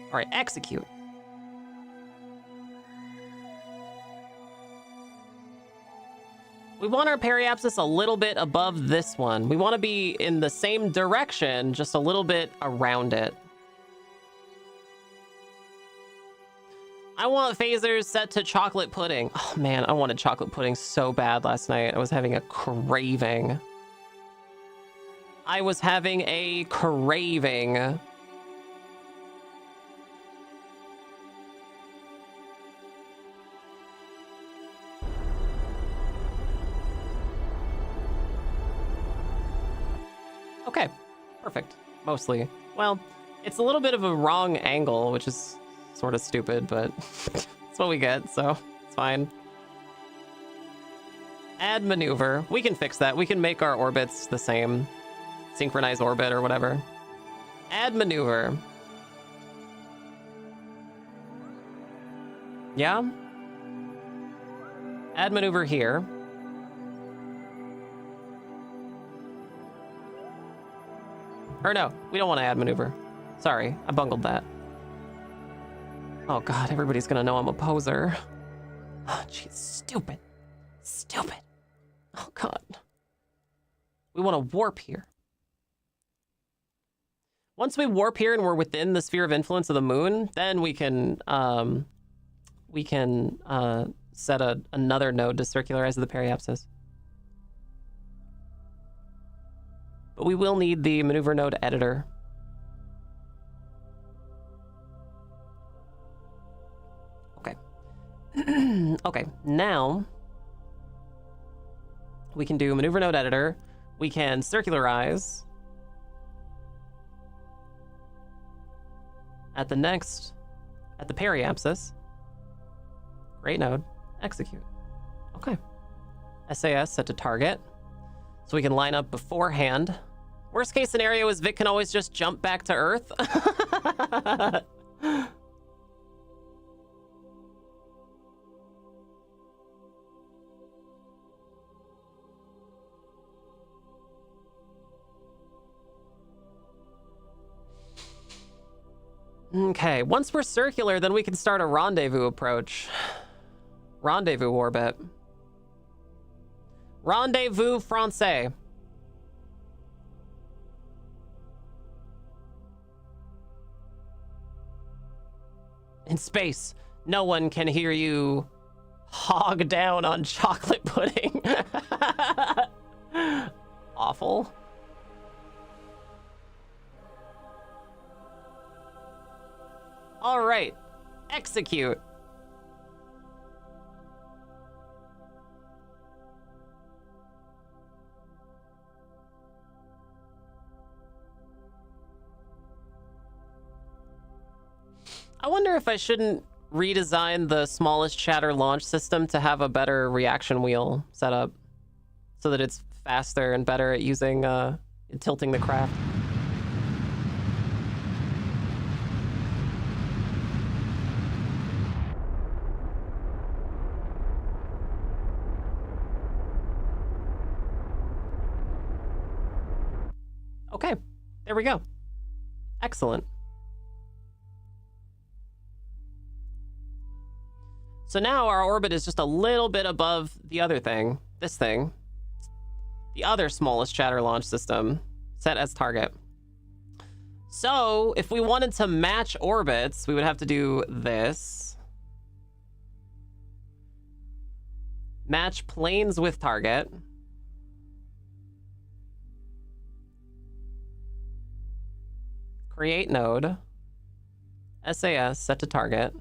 All right, execute. We want our periapsis a little bit above this one. We want to be in the same direction, just a little bit around it. I want phasers set to chocolate pudding. Oh man, I wanted chocolate pudding so bad last night. I was having a craving. I was having a craving. Okay, perfect, mostly. Well, it's a little bit of a wrong angle, which is sort of stupid, but that's what we get, so it's fine. Add maneuver. We can fix that. We can make our orbits the same. Synchronize orbit or whatever. Add maneuver. Yeah? Add maneuver here. Or no, we don't want to add maneuver. Sorry, I bungled that. Oh god, everybody's gonna know I'm a poser. Oh, jeez, stupid. Stupid. Oh god. We want to warp here. Once we warp here and we're within the sphere of influence of the moon, then we can set another node to circularize the periapsis. But we will need the maneuver node editor. Okay, now we can do maneuver node editor. We can circularize at the periapsis. Great node. Execute. Okay. SAS set to target. So we can line up beforehand. Worst case scenario is Vic can always just jump back to Earth. Okay, once we're circular, then we can start a rendezvous approach. Rendezvous orbit. Rendezvous Francais. In space, no one can hear you hog down on chocolate pudding. Awful. All right, execute. I wonder if I shouldn't redesign the smallest chatter launch system to have a better reaction wheel set up so that it's faster and better at using tilting the craft. Okay, there we go. Excellent. So now our orbit is just a little bit above the other thing, this thing, the other smallest chatter launch system set as target. So if we wanted to match orbits, we would have to do this. Match planes with target. Create node. SAS set to target.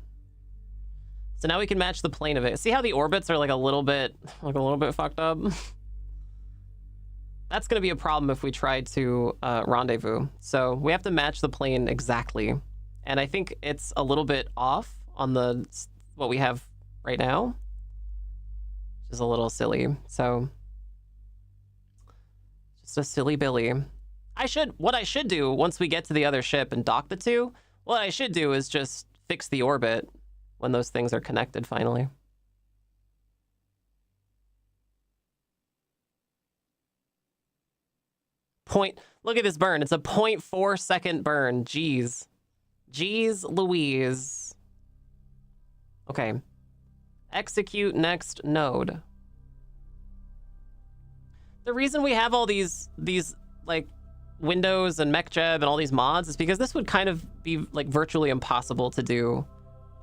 So now we can match the plane of it. See how the orbits are like a little bit fucked up? That's going to be a problem if we try to rendezvous. So we have to match the plane exactly. And I think it's a little bit off on what we have right now, which is a little silly. So just a silly Billy. What I should do once we get to the other ship and dock the two, what I should do is just fix the orbit when those things are connected finally. Look at this burn. It's a 0.4 second burn. Jeez Louise. Okay. Execute next node. The reason we have all these like Windows and MechJeb and all these mods is because this would kind of be like virtually impossible to do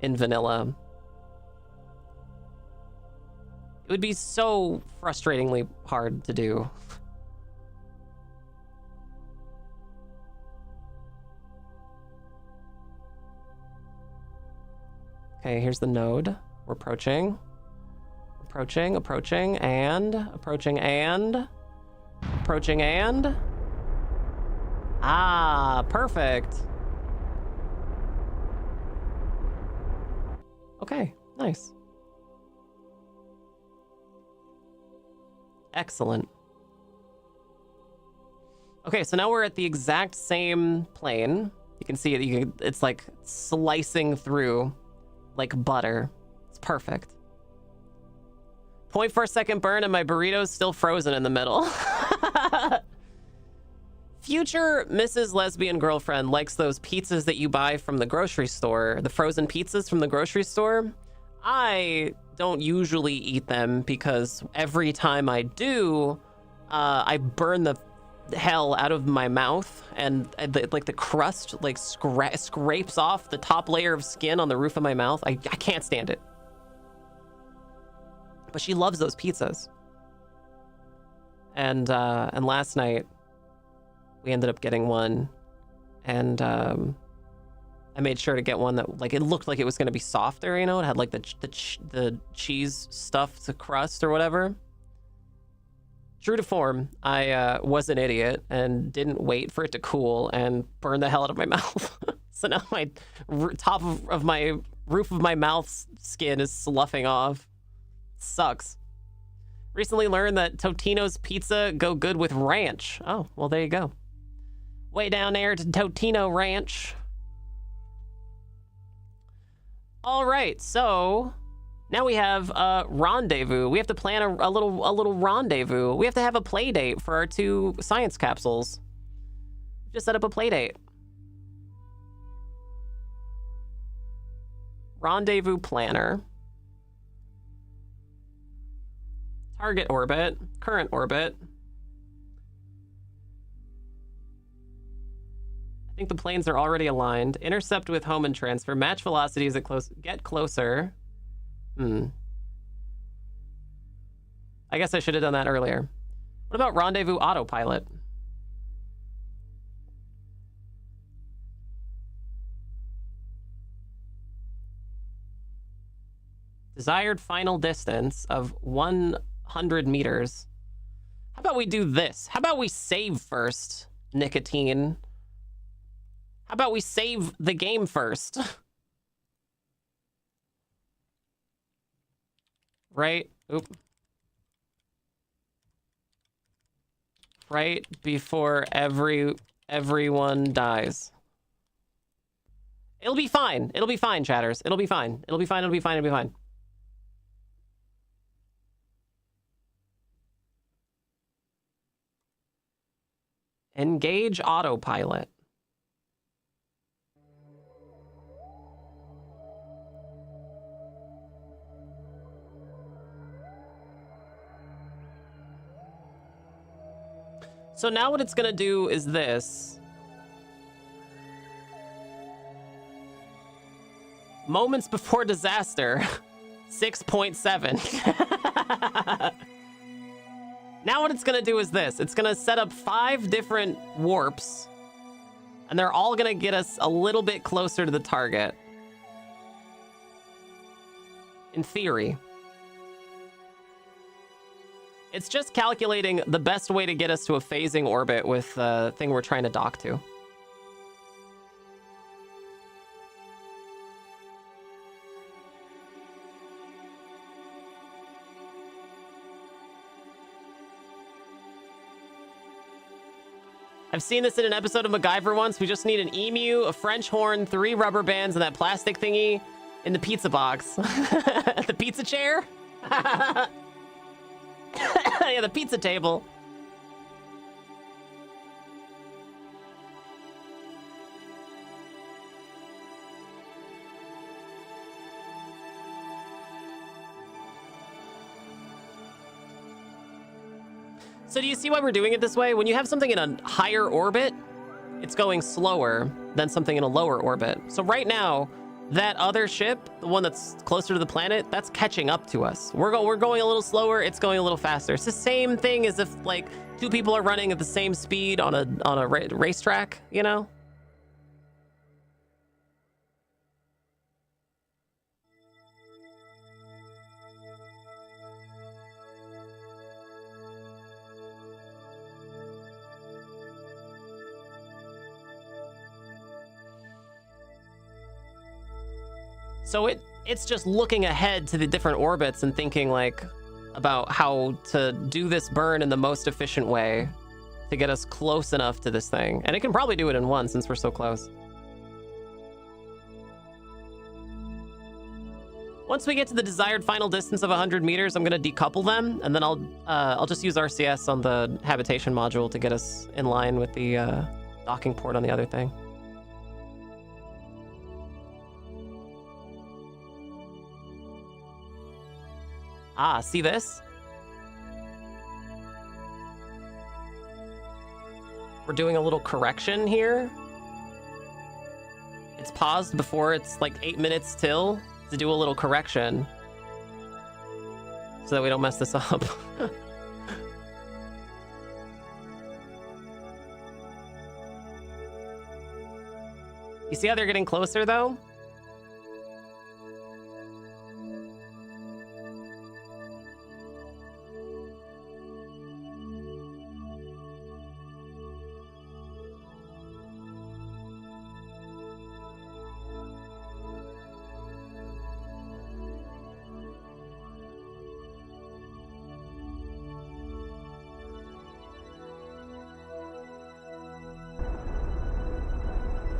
in vanilla. It would be so frustratingly hard to do. Okay, here's the node. We're approaching. Approaching, and... Ah, perfect. Okay, nice. Excellent. Okay, so now we're at the exact same plane. You can see it, it's like slicing through like butter. It's perfect. 0.4 second burn and my burrito's still frozen in the middle. Future Mrs. Lesbian Girlfriend likes those pizzas that you buy from the grocery store, the frozen pizzas from the grocery store. I don't usually eat them because every time I do, I burn the hell out of my mouth, and like the crust like scrapes off the top layer of skin on the roof of my mouth. I can't stand it. But she loves those pizzas. And last night we ended up getting one, and I made sure to get one that like it looked like it was going to be softer, you know, it had like the cheese stuffed crust or whatever. True to form, I was an idiot and didn't wait for it to cool and burn the hell out of my mouth. So now my top of my roof of my mouth's skin is sloughing off. Sucks. Recently learned that Totino's pizza go good with ranch. Oh, well, there you go. Way down there to Totino Ranch. All right, so now we have a rendezvous. We have to plan a little rendezvous. We have to have a play date for our 2 science capsules. Just set up a play date. Rendezvous planner. Target orbit. Current orbit. I think the planes are already aligned. Intercept with home and transfer. Match velocities at get closer. I guess I should have done that earlier. What about rendezvous autopilot? Desired final distance of 100 meters. How about we do this? How about we save first, Nicotine? How about we save the game first? Right? Oop. right before everyone dies. It'll be fine. It'll be fine, chatters. It'll be fine. It'll be fine. It'll be fine. It'll be fine. Engage autopilot. So now what it's gonna do is this. Moments before disaster, 6.7. Now what it's gonna do is this. It's gonna set up 5 different warps, and they're all gonna get us a little bit closer to the target. In theory. It's just calculating the best way to get us to a phasing orbit with the thing we're trying to dock to. I've seen this in an episode of MacGyver once. We just need an emu, a French horn, 3 rubber bands, and that plastic thingy in the pizza box. The pizza chair? Yeah, the pizza table. So do you see why we're doing it this way? When you have something in a higher orbit, it's going slower than something in a lower orbit. So right now, that other ship, the one that's closer to the planet, that's catching up to us. We're going a little slower, it's going a little faster. It's the same thing as if like 2 people are running at the same speed on a racetrack, you know? So it's just looking ahead to the different orbits and thinking like about how to do this burn in the most efficient way to get us close enough to this thing. And it can probably do it in one since we're so close. Once we get to the desired final distance of 100 meters, I'm going to decouple them, and then I'll just use RCS on the habitation module to get us in line with the docking port on the other thing. Ah, see this? We're doing a little correction here. It's paused before it's like 8 minutes till to do a little correction so that we don't mess this up. You see how they're getting closer though?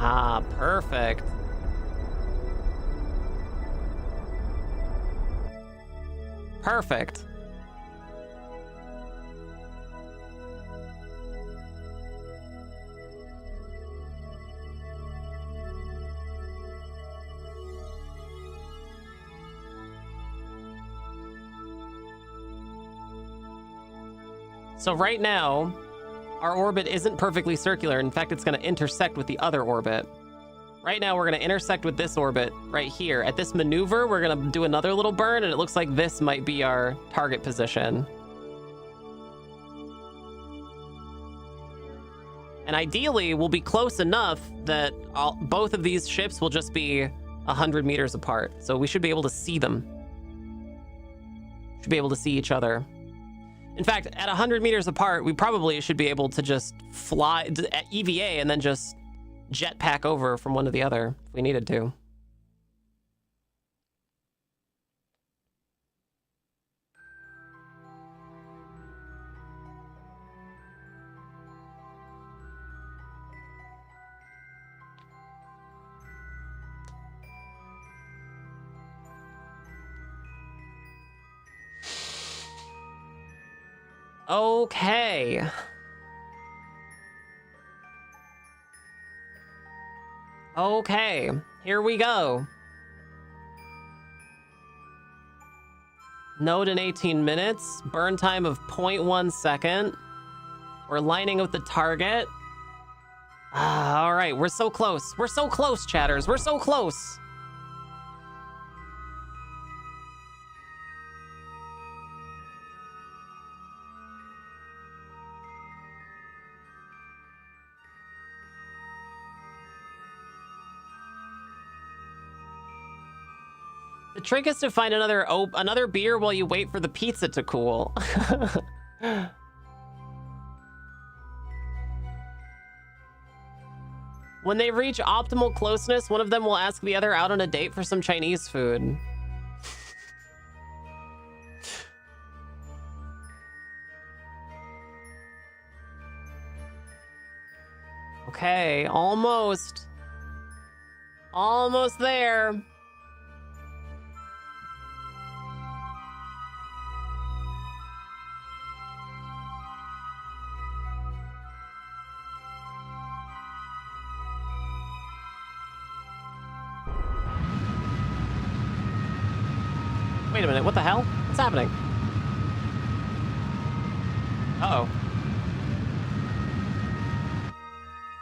Ah, perfect. Perfect. So right now, our orbit isn't perfectly circular. In fact, it's going to intersect with the other orbit. Right now, we're going to intersect with this orbit right here. At this maneuver, we're going to do another little burn, and it looks like this might be our target position. And ideally, we'll be close enough that both of these ships will just be 100 meters apart. So we should be able to see them. Should be able to see each other. In fact, at 100 meters apart, we probably should be able to just fly at EVA and then just jetpack over from one to the other if we needed to. Okay. Okay, here we go. Node in 18 minutes. Burn time of 0.1 second. We're lining up the target. All right, we're so close. We're so close, chatters. We're so close. The trick is to find another beer while you wait for the pizza to cool. When they reach optimal closeness, one of them will ask the other out on a date for some Chinese food. Okay, almost. Almost there. Wait a minute, what the hell? What's happening? Uh-oh.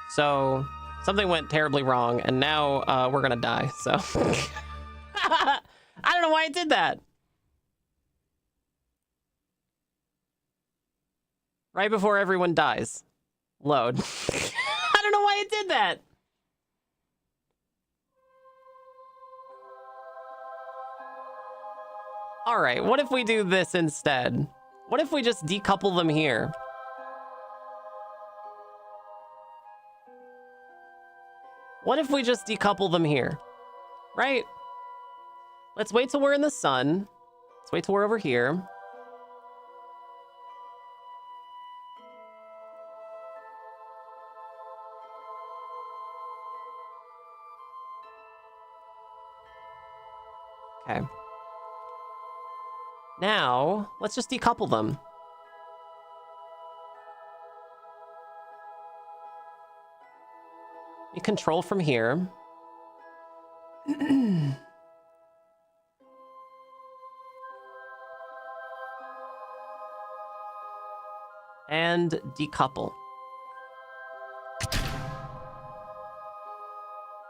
So, something went terribly wrong, and now we're gonna die, so... I don't know why it did that. Right before everyone dies. Load. I don't know why it did that. All right, what if we do this instead? What if we just decouple them here? What if we just decouple them here? Right? Let's wait till we're in the sun. Let's wait till we're over here. Okay. Now, let's just decouple them. You control from here. And decouple.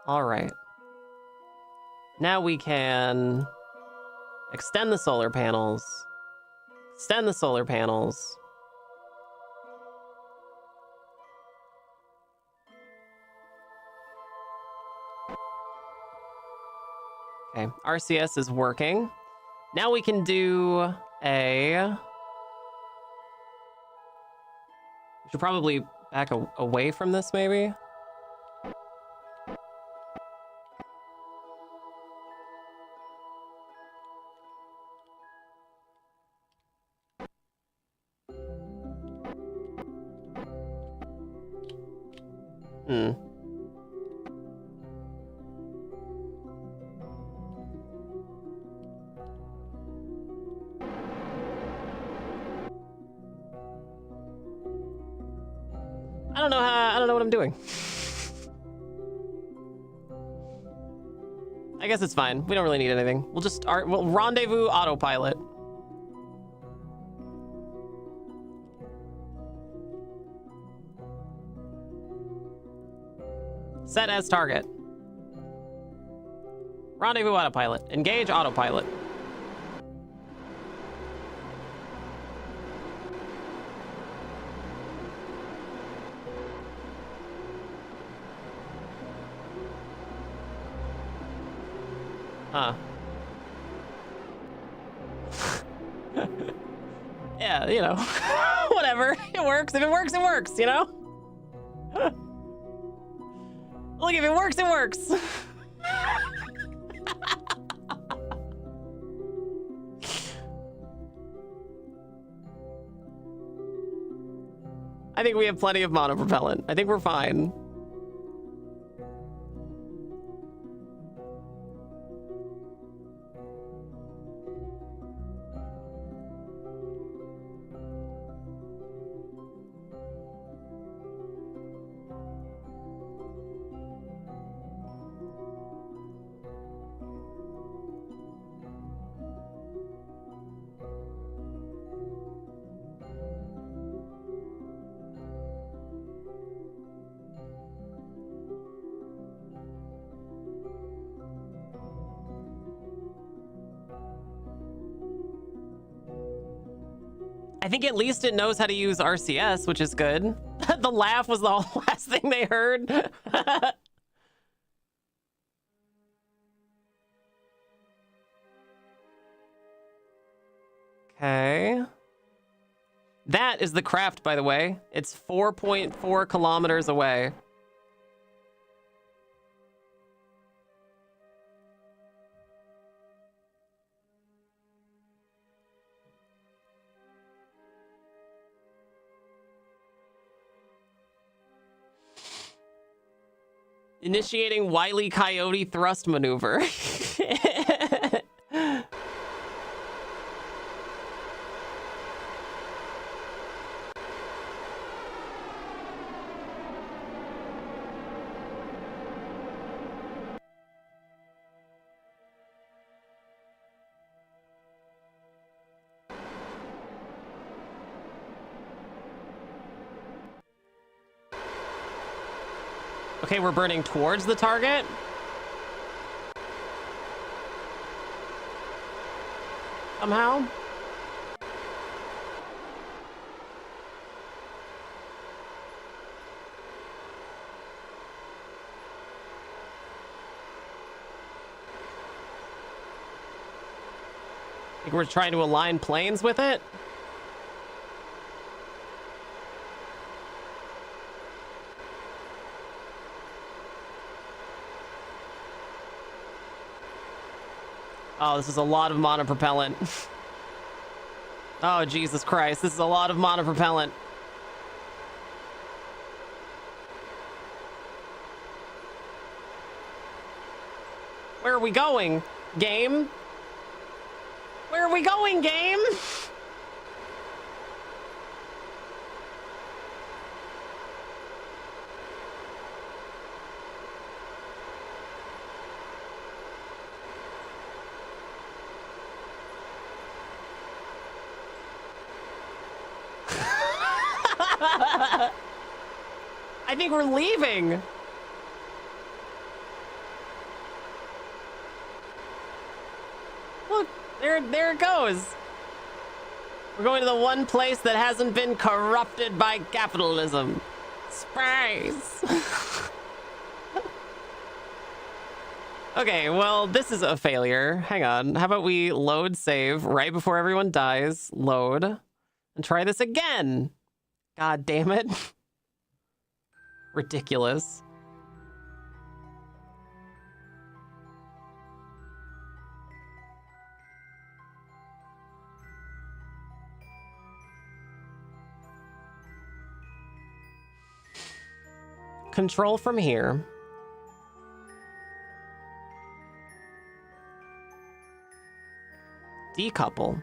All right. Now we can extend the solar panels. Extend the solar panels. Okay, RCS is working. Now we can do a... We should probably back away from this, maybe? I don't know what I'm doing. I guess it's fine. We don't really need anything. We'll rendezvous autopilot. Set as target. Rendezvous autopilot. Engage autopilot. Huh. Yeah, you know. Whatever. It works. If it works, it works, you know? Look, if it works, it works. I think we have plenty of monopropellant. I think we're fine. I think at least it knows how to use RCS, which is good. The laugh was the last thing they heard. Okay. That is the craft, by the way. It's 4.4 kilometers away. Initiating Wile E. Coyote thrust maneuver. Okay, we're burning towards the target. Somehow. I think we're trying to align planes with it. Oh, this is a lot of monopropellant. Oh, Jesus Christ. This is a lot of monopropellant. Where are we going, game? Where are we going, game? I think we're leaving. Look, there it goes. We're going to the one place that hasn't been corrupted by capitalism. Surprise. Okay, well, this is a failure. Hang on. How about we load save right before everyone dies? Load. And try this again. God damn it. Ridiculous. Control from here. Decouple.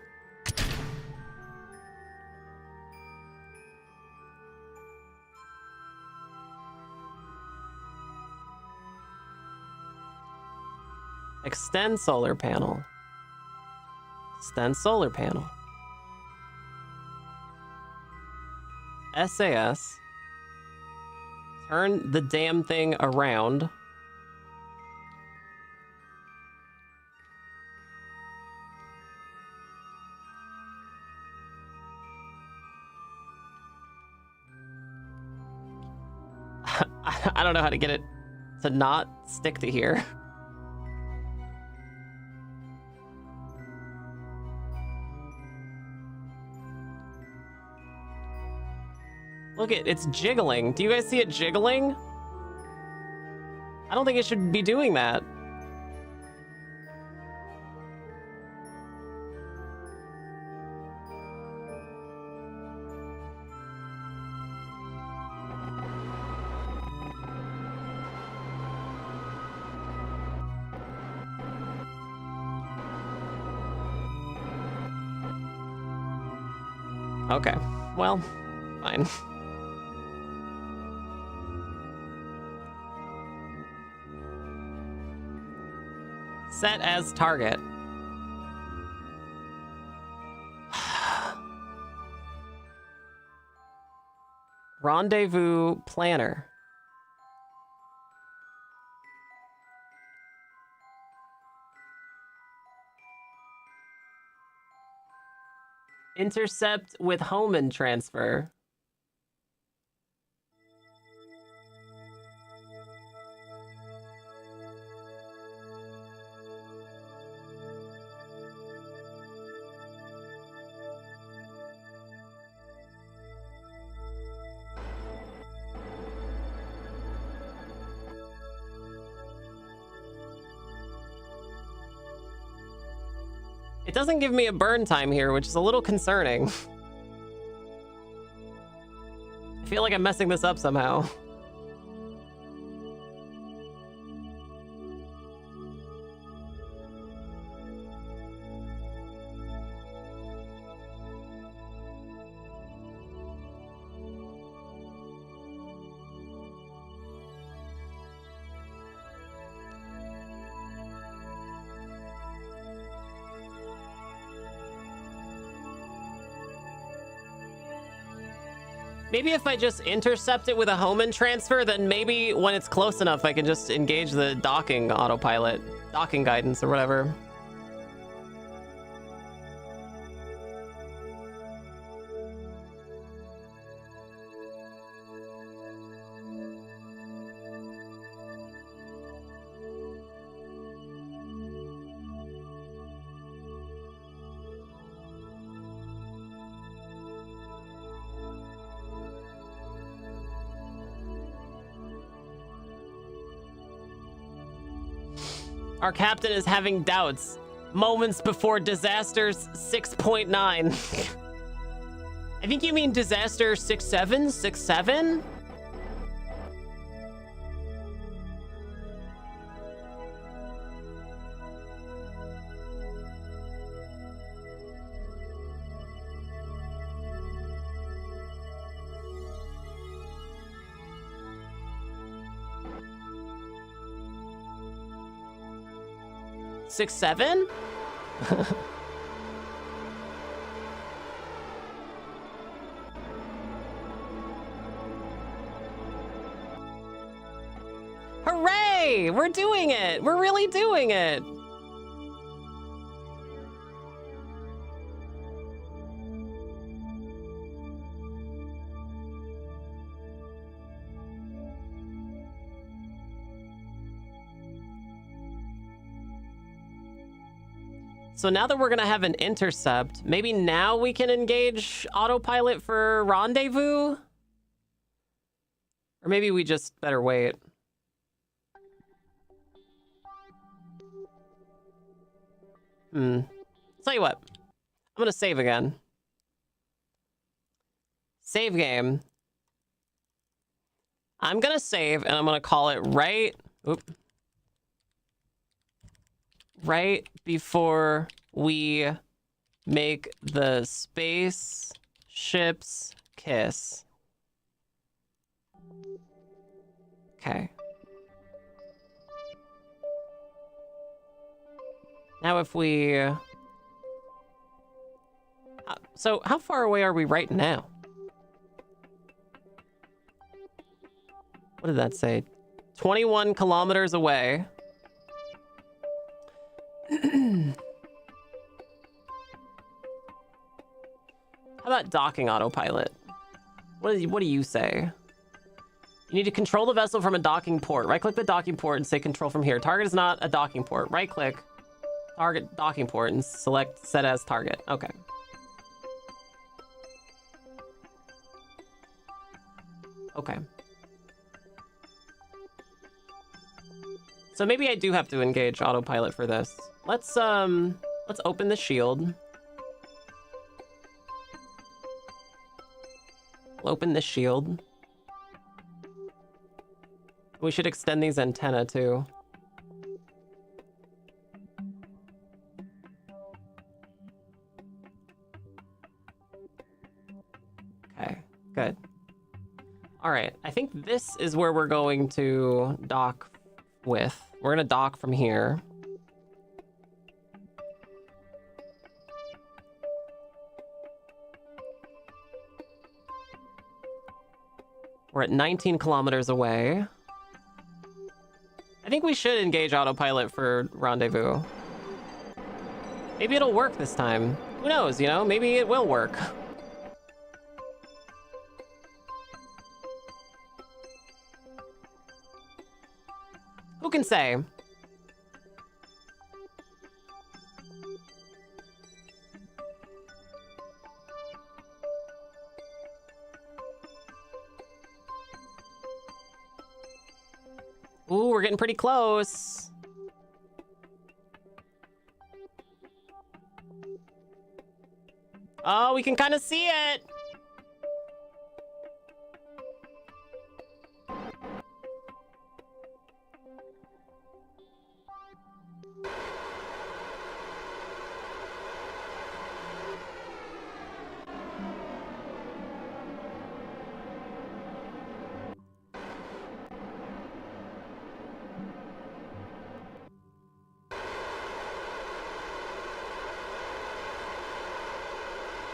Extend solar panel. Extend solar panel. SAS. Turn the damn thing around. I don't know how to get it to not stick to here. Look, it's jiggling. Do you guys see it jiggling? I don't think it should be doing that. Okay, well, fine. Set as target. Rendezvous planner. Intercept with Homan transfer. It doesn't give me a burn time here, which is a little concerning. I feel like I'm messing this up somehow. Maybe if I just intercept it with a Homan transfer, then maybe when it's close enough, I can just engage the docking autopilot, docking guidance or whatever. Our captain is having doubts. Moments before disasters 6.9. I think you mean disaster 6.7? 6.7? Six, seven? Hooray! We're doing it! We're really doing it! So now that we're gonna have an intercept, maybe now we can engage autopilot for rendezvous? Or maybe we just better wait. Tell you what, I'm gonna save again. Save game. I'm gonna save and I'm gonna call it right before we make the spaceships kiss. Okay. Now if we... so how far away are we right now? What did that say? 21 kilometers away. How about docking autopilot? What do you say? You need to control the vessel from a docking port. Right-click the docking port and say control from here. Target is not a docking port. Right-click, target docking port, and select set as target. Okay. Okay. So maybe I do have to engage autopilot for this. Let's open the shield. We'll open the shield. We should extend these antennae too. Okay, good. All right, I think this is where we're going to dock with. We're gonna dock from here. We're at 19 kilometers away. I think we should engage autopilot for rendezvous. Maybe it'll work this time. Who knows, you know? Maybe it will work. Who can say? Ooh, we're getting pretty close. Oh, we can kind of see it.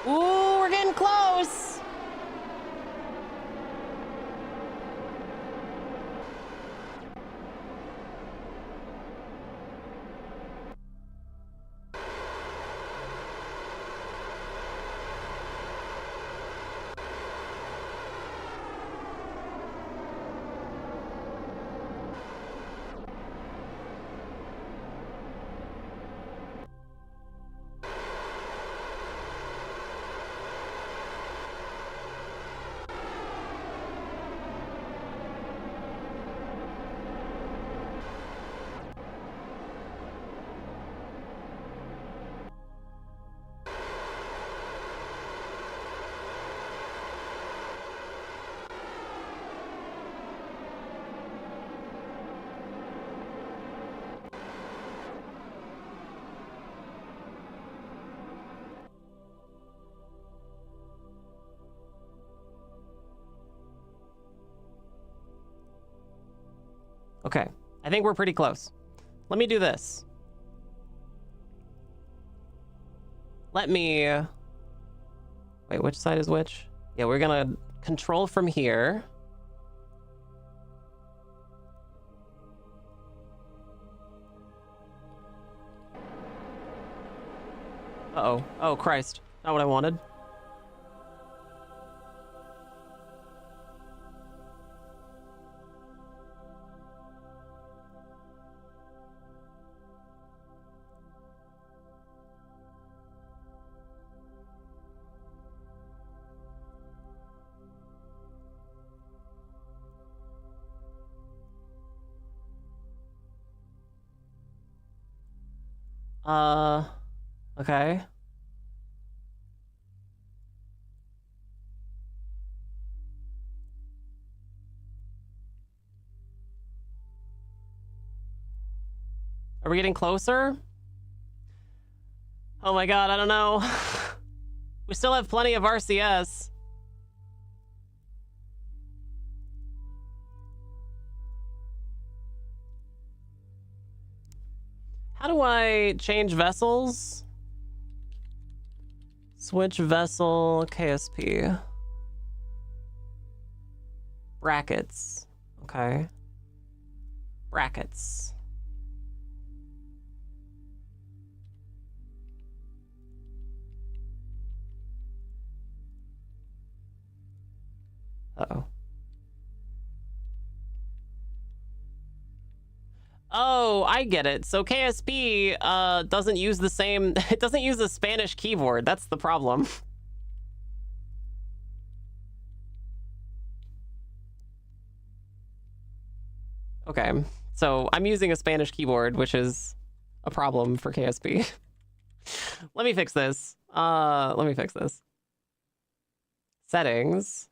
Ooh, we're getting close. Okay, I think we're pretty close. Let me do this. Let me... Wait, which side is which? Yeah, we're gonna control from here. Uh-oh. Oh, Christ. Not what I wanted. Okay. Are we getting closer? Oh my god, I don't know. We still have plenty of RCS. How do I change vessels? Switch vessel, KSP. Brackets. Okay. Brackets. Uh-oh. Oh, I get it. So KSP doesn't use the same... It doesn't use a Spanish keyboard. That's the problem. Okay, so I'm using a Spanish keyboard, which is a problem for KSP. Let me fix this. Let me fix this. Settings.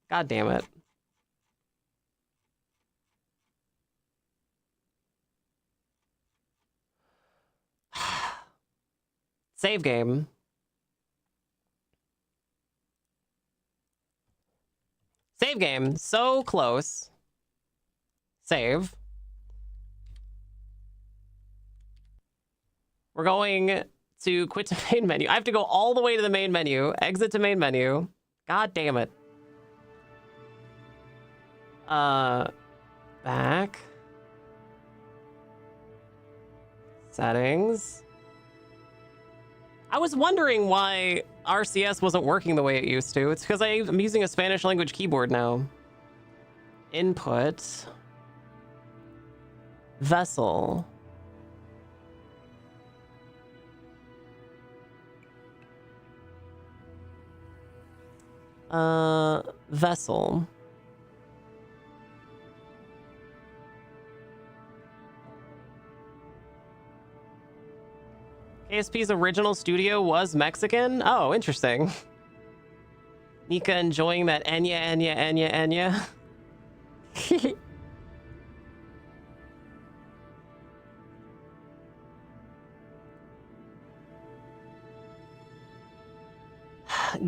God damn it. Save game. Save game. So close. Save. We're going to quit to main menu. I have to go all the way to the main menu. Exit to main menu. God damn it. Back. Settings. I was wondering why RCS wasn't working the way it used to. It's because I'm using a Spanish language keyboard now. Input. Vessel. Vessel. KSP's original studio was Mexican? Oh, interesting. Nika enjoying that Enya.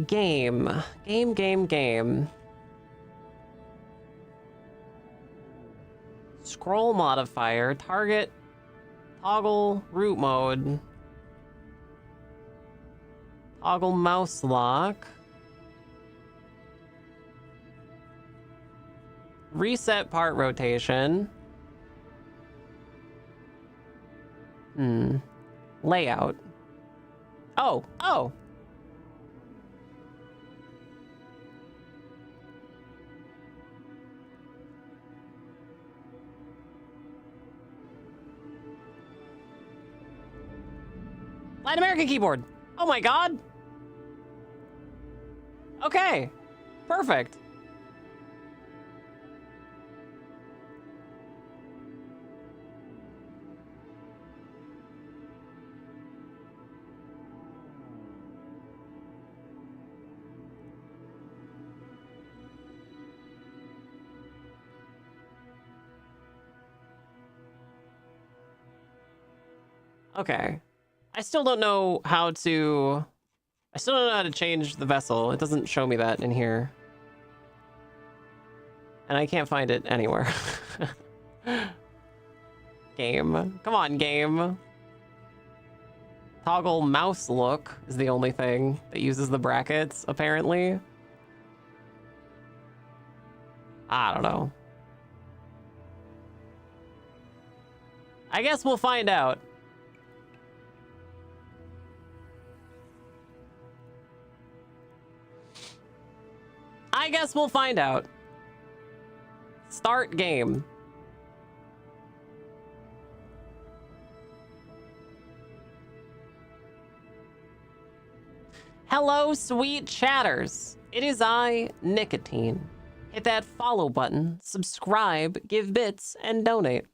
Game. Scroll modifier, target, toggle root mode, toggle mouse lock, reset part rotation, layout. Oh. Latin American keyboard. Oh my god. Okay. Perfect. Okay. I still don't know how to change the vessel. It doesn't show me that in here. And I can't find it anywhere. Game. Come on, game. Toggle mouse look is the only thing that uses the brackets, apparently. I don't know. I guess we'll find out. I guess we'll find out. Start game. Hello, sweet chatters. It is I, Nicotine. Hit that follow button, subscribe, give bits, and donate.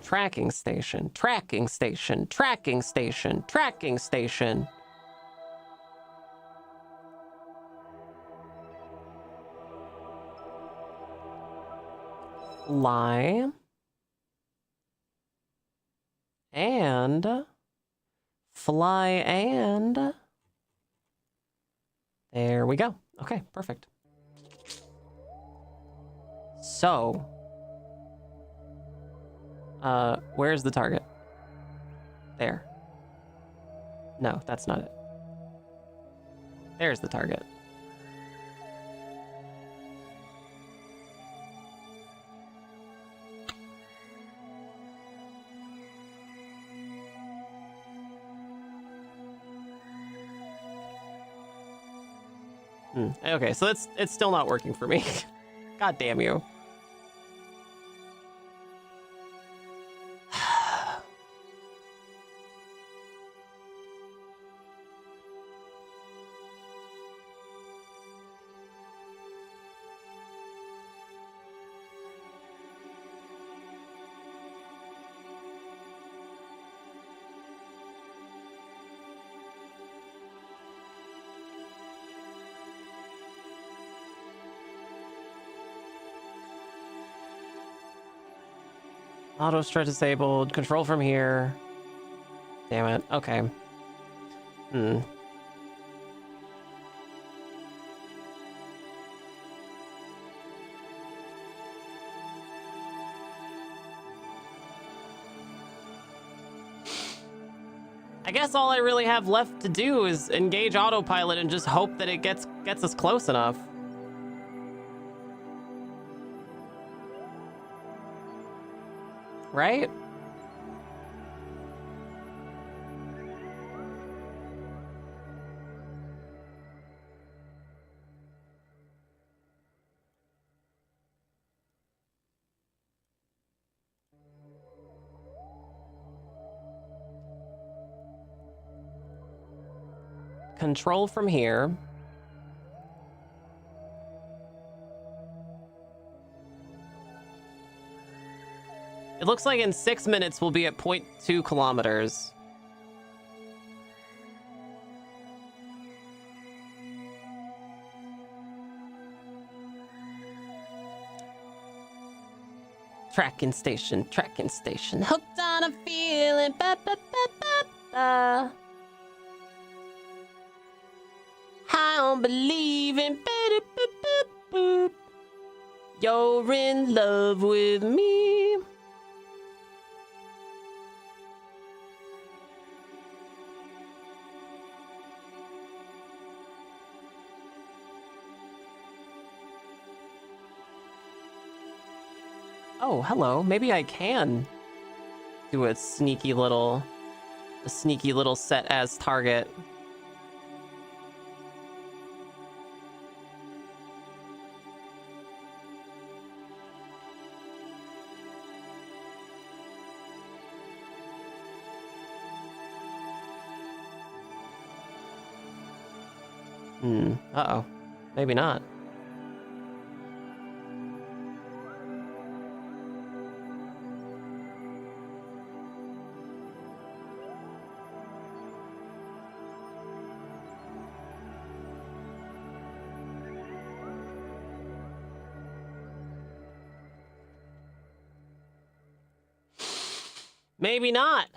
Tracking station, tracking station, tracking station, tracking station. Fly. And fly and there we go. Okay, perfect. So, where's the target? There. No, that's not it. There's the target. Okay, so it's still not working for me. God damn you. Auto strut disabled. Control from here. Damn it. Okay. I guess all I really have left to do is engage autopilot and just hope that it gets us close enough. right? Control from here. It looks like in 6 minutes we'll be at 0.2 kilometers. Tracking station, tracking station. Hooked on a feeling. Ba, ba, ba, ba, ba. High on believing. Ba, ba, ba, ba. You're in love with me. Oh, hello. Maybe I can do a sneaky little set as target. Uh-oh. Maybe not. Maybe not.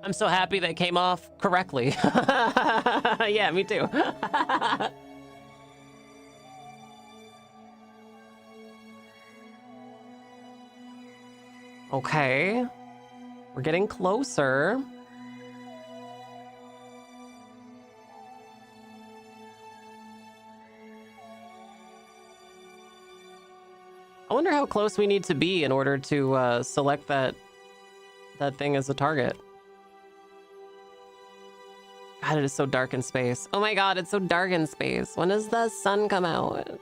I'm so happy that came off correctly. Yeah, me too. Okay. We're getting closer. I wonder how close we need to be in order to select that thing as a target. God, it is so dark in space. Oh my God, it's so dark in space. When does the sun come out?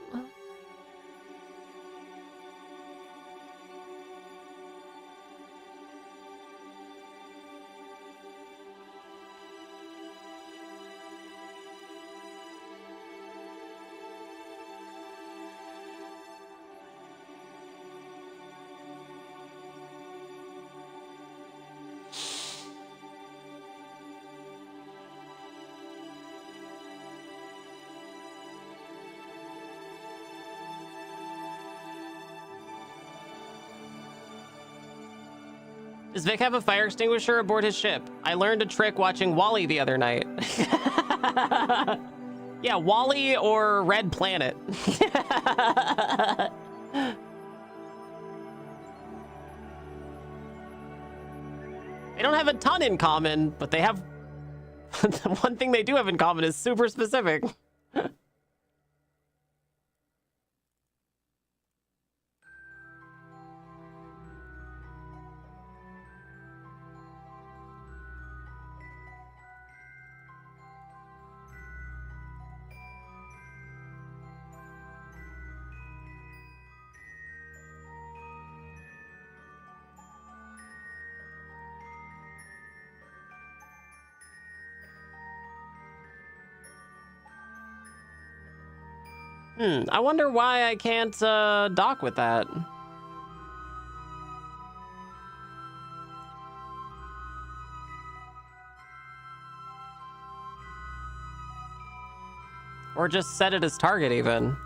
Does Vic have a fire extinguisher aboard his ship? I learned a trick watching Wall-E the other night. Yeah, Wall-E or Red Planet. They don't have a ton in common, but they have... The one thing they do have in common is super specific. I wonder why I can't dock with that. Or just set it as target even.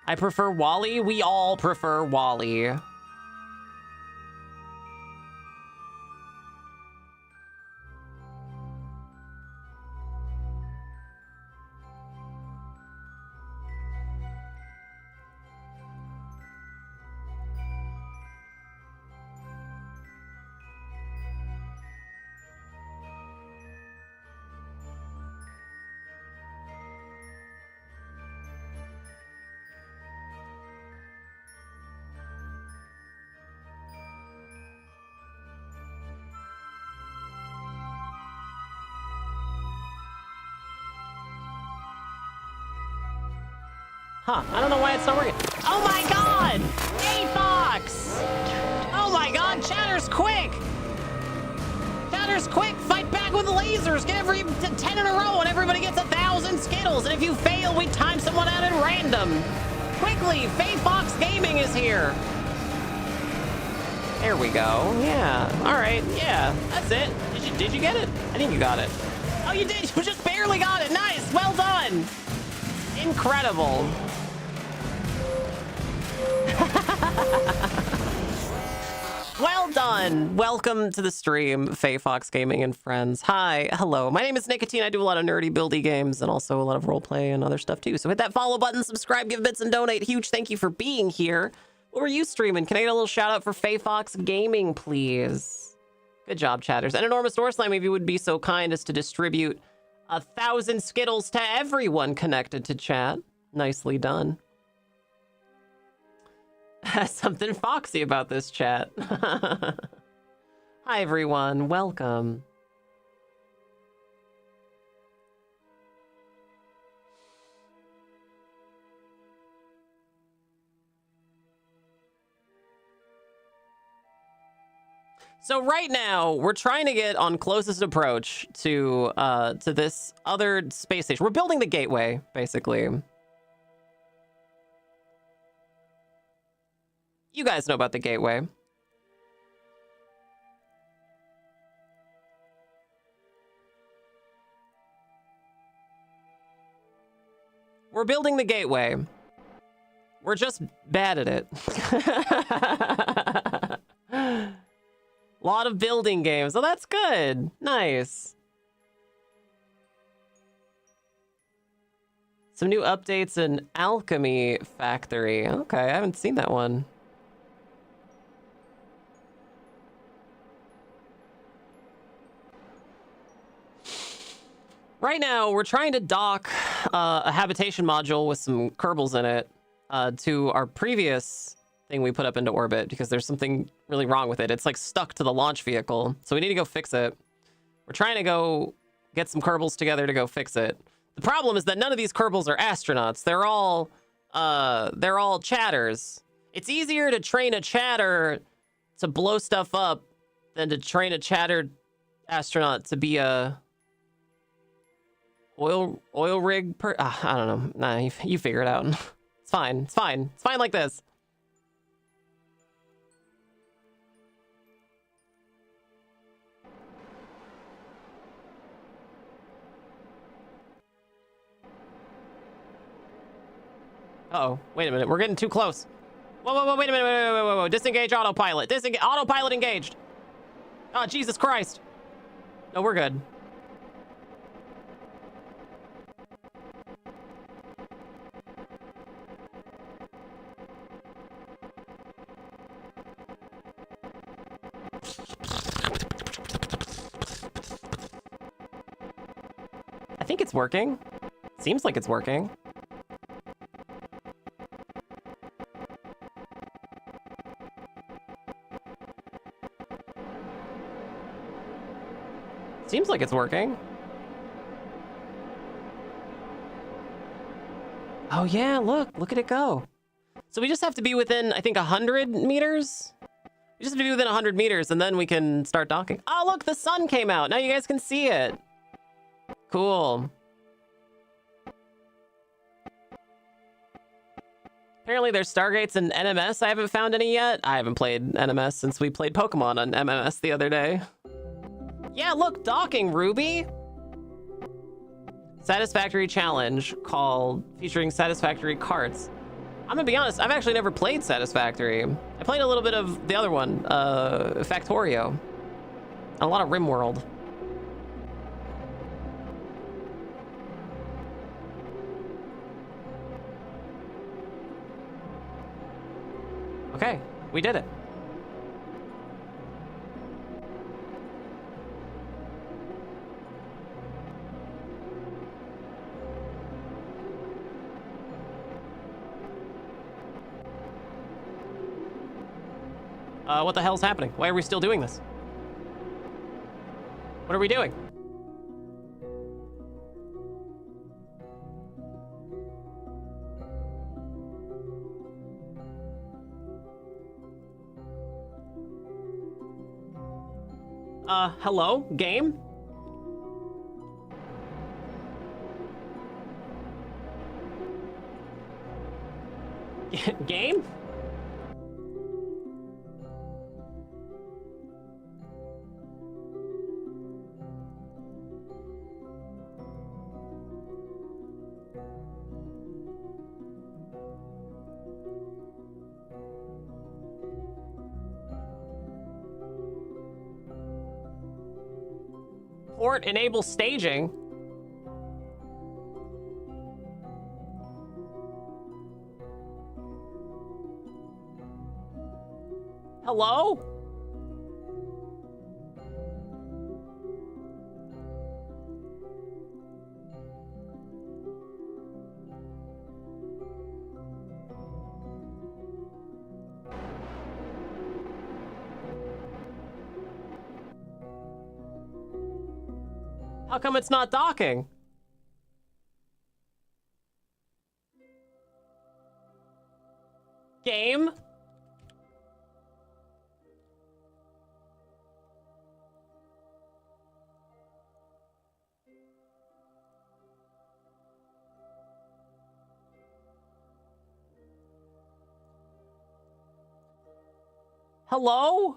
I prefer Wall-E. We all prefer Wall-E. Huh, I don't know why it's not working. Oh my god! Hey, Fox! Oh my god, Chatter's quick! Chatter's quick! Fight back with lasers! Get every 10 in a row and everybody gets 1,000 Skittles! And if you fail, we time someone out at random! Quickly, Faye Fox Gaming is here! There we go. Yeah. All right. Yeah. That's it. Did you get it? I think you got it. Oh, you did. You just barely got it. Nice. Well done. Incredible. Well done. Welcome to the stream, Faye Fox Gaming and friends. Hi. Hello. My name is Nicotine. I do a lot of nerdy buildy games and also a lot of roleplay and other stuff too. So hit that follow button, subscribe, give bits, and donate. Huge thank you for being here. What were you streaming? Can I get a little shout out for Faye Fox Gaming, please? Good job, chatters. An enormous door slam if you would be so kind as to distribute 1,000 Skittles to everyone connected to chat. Nicely done. Something foxy about this chat. Hi, everyone. Welcome. So right now, we're trying to get on closest approach to this other space station. We're building the gateway, basically. You guys know about the gateway. We're building the gateway. We're just bad at it. A lot of building games. Oh, that's good. Nice. Some new updates in Alchemy Factory. Okay, I haven't seen that one. Right now, we're trying to dock a habitation module with some Kerbals in it to our previous thing we put up into orbit because there's something really wrong with it. It's like stuck to the launch vehicle, so we need to go fix it. We're trying to go get some Kerbals together to go fix it. The problem is that none of these Kerbals are astronauts. They're all chatters. It's easier to train a chatter to blow stuff up than to train a chatter astronaut to be a oil rig I don't know. Nah, you figure it out. It's fine. It's fine. It's fine like this. Uh-oh, wait a minute, we're getting too close. Whoa, wait a minute, whoa. Disengage autopilot. Autopilot engaged. Oh, Jesus Christ. No, we're good. I think it's working. Seems like it's working. Seems like it's working. Oh yeah, look at it go. So we just have to be within, I think, 100 meters? We just have to be within 100 meters and then we can start docking. Oh, look, the sun came out. Now you guys can see it. Cool. Apparently there's Stargates and NMS. I haven't found any yet. I haven't played NMS since we played Pokemon on MMS the other day. Yeah, look, docking, Ruby. Satisfactory challenge featuring Satisfactory carts. I'm gonna be honest, I've actually never played Satisfactory. I played a little bit of the other one, Factorio. And a lot of RimWorld. Okay, we did it. What the hell's happening? Why are we still doing this? What are we doing? Hello? Game? Game? Port enable staging. Hello? How come it's not docking? Game? Hello?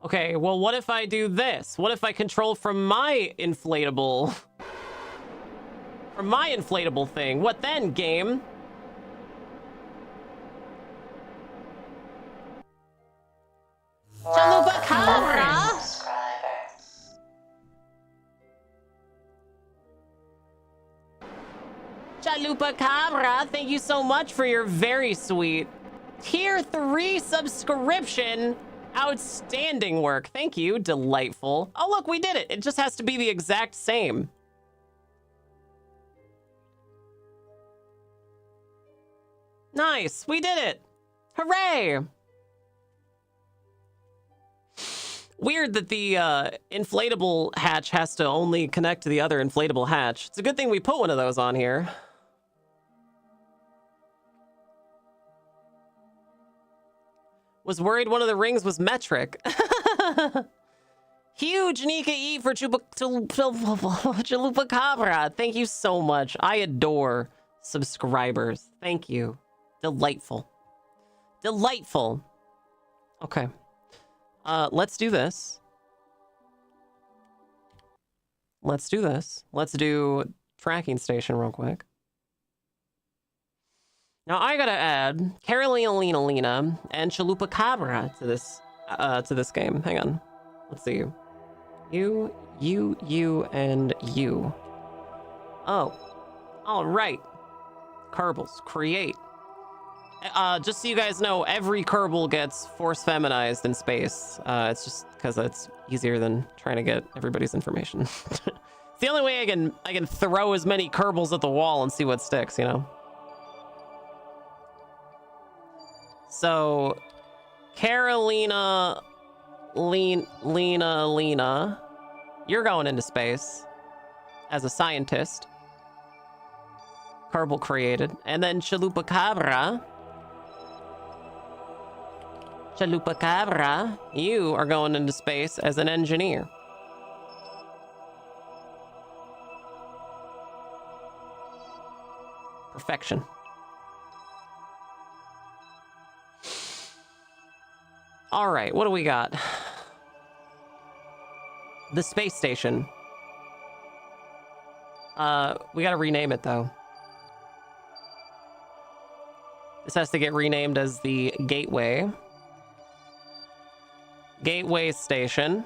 Okay, well, what if I do this? What if I control from my inflatable... from my inflatable thing? What then, game? Chalupa Cabra! Subscribers. Chalupa Cabra, thank you so much for your very sweet Tier 3 subscription. Outstanding work. Thank you. Delightful. Oh, look, we did it. It just has to be the exact same. Nice. We did it. Hooray. Weird that the inflatable hatch has to only connect to the other inflatable hatch. It's a good thing we put one of those on here. Was worried one of the rings was metric. Huge Nika E for Chalupa Cabra. Thank you so much. I adore subscribers. Thank you. Delightful. Delightful. Okay. Let's do this. Let's do this. Let's do tracking station real quick. Now I gotta add Carolina Lena and Chalupa Cabra to this game. Hang on. Let's see. You, and you. Oh. All right. Kerbals. Create. Just so you guys know, every Kerbal gets force feminized in space. It's just because it's easier than trying to get everybody's information. It's the only way I can throw as many Kerbals at the wall and see what sticks, you know? So, Carolina, Lena, you're going into space as a scientist. Kerbal created. And then Chalupa Cabra, you are going into space as an engineer. Perfection. All right, what do we got? The space station. We gotta rename it though. This has to get renamed as the Gateway. Gateway Station.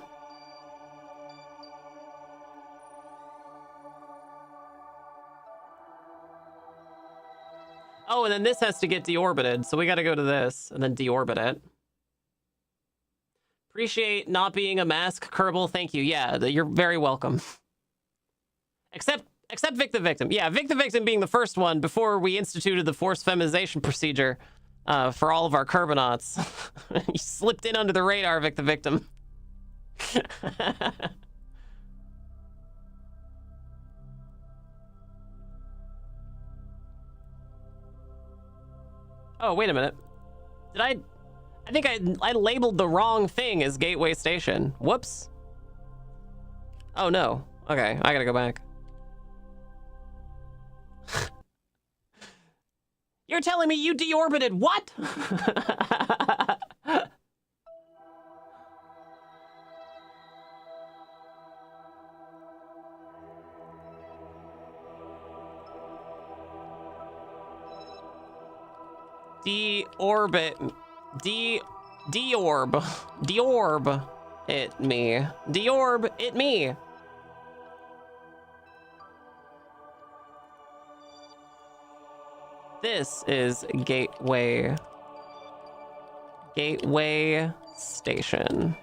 Oh, and then this has to get deorbited, so we gotta go to this and then deorbit it. Appreciate not being a mask, Kerbal. Thank you. Yeah, you're very welcome. Except Vic the Victim. Yeah, Vic the Victim being the first one before we instituted the forced feminization procedure. for all of our Kerbonauts. You slipped in under the radar, the victim. Oh, wait a minute. Did I think I labeled the wrong thing as Gateway Station. Whoops. Oh, no. Okay, I gotta go back. You're telling me you deorbited what? Deorb it me. Deorb it me. This is Gateway Station.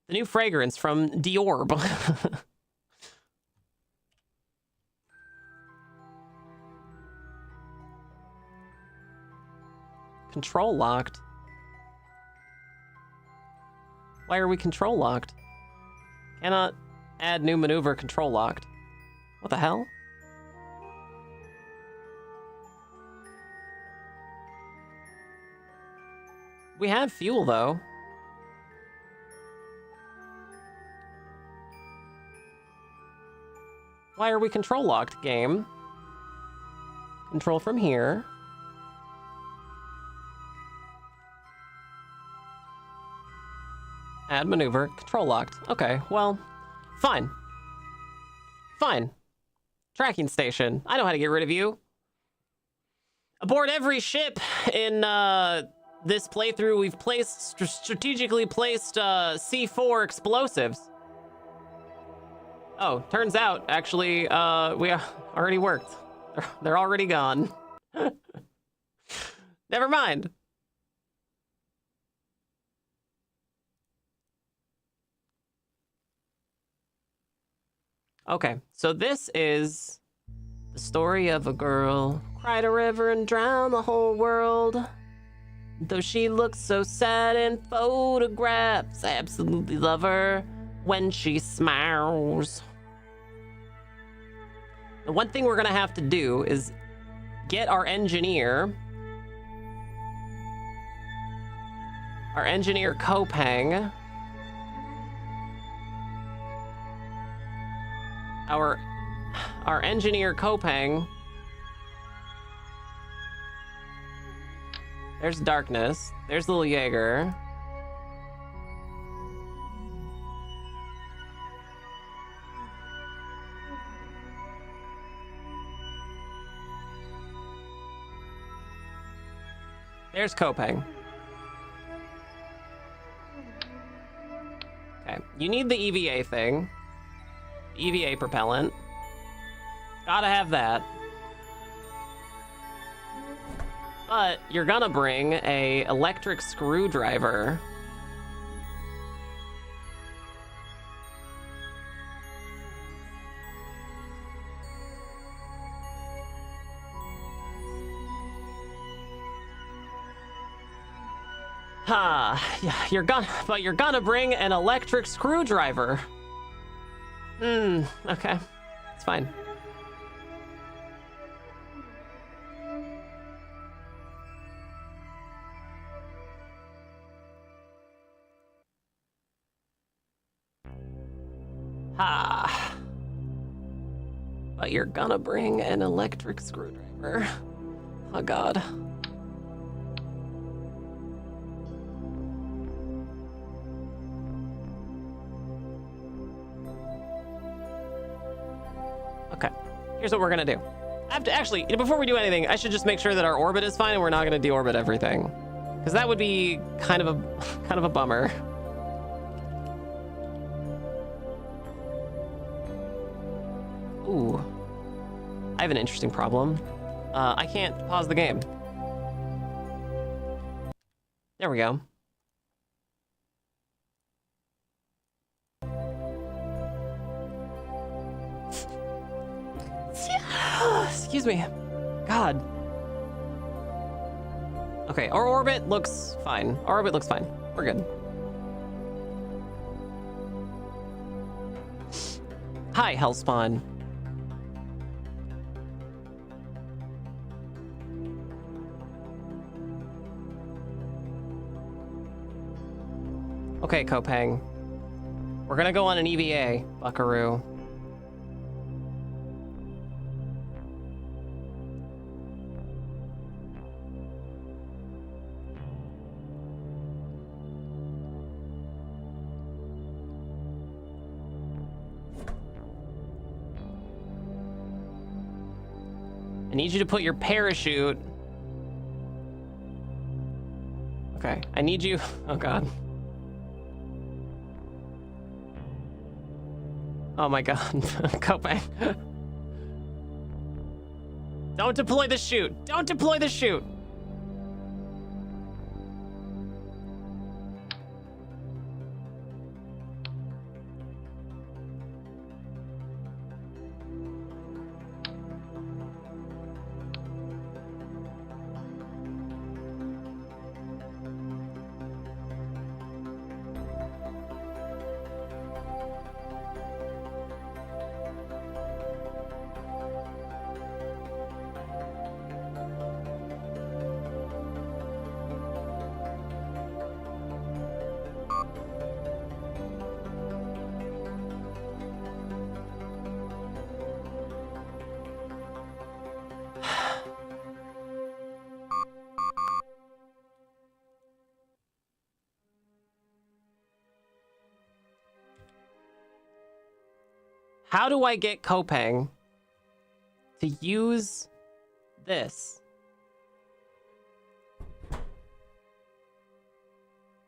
The new fragrance from Deorb. Control locked. Why are we control locked? Cannot add new maneuver, control locked. What the hell? We have fuel though. Why are we control locked, game? Control from here. Add maneuver, control locked. Okay, well, fine. Fine. Tracking station. I know how to get rid of you. Aboard every ship in this playthrough, we've strategically placed C4 explosives. Oh, turns out, actually, we already worked. They're already gone. Never mind. Okay, so this is the story of a girl who cried a river and drowned the whole world. Though she looks so sad in photographs, I absolutely love her when she smiles. The one thing we're gonna have to do is get our engineer Kopang, our engineer Kopang. There's Darkness. There's Little Jaeger. There's Kopang. Okay, you need the EVA thing. EVA propellant. Gotta have that. But you're gonna bring a electric screwdriver. Yeah, you're gonna bring an electric screwdriver. Okay. It's fine. But you're gonna bring an electric screwdriver. Oh god. Okay, here's what we're gonna do. I have to actually, before we do anything, I should just make sure that our orbit is fine and we're not gonna deorbit everything. Because that would be kind of a bummer. Ooh. I have an interesting problem. I can't pause the game. There we go. excuse me. God. Okay, our orbit looks fine. Our orbit looks fine. We're good. Hi, Hellspawn. Okay, Kopang. We're gonna go on an EVA, Buckaroo. I need you to put your parachute. Okay, I need you. Oh, God. Oh, my God. Kopang. Don't deploy the chute. Don't deploy the chute. How do I get Kopang to use this?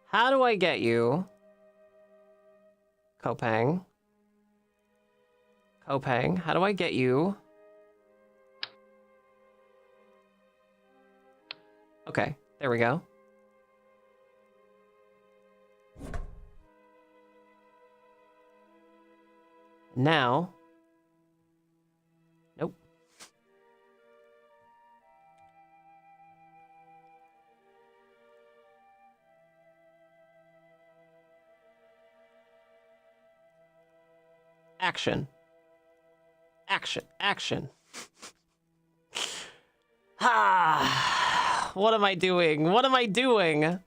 How do I get you? Kopang. Kopang, how do I get you? Okay, there we go. Now, nope. Action. Action. Action. Ah, what am I doing? What am I doing?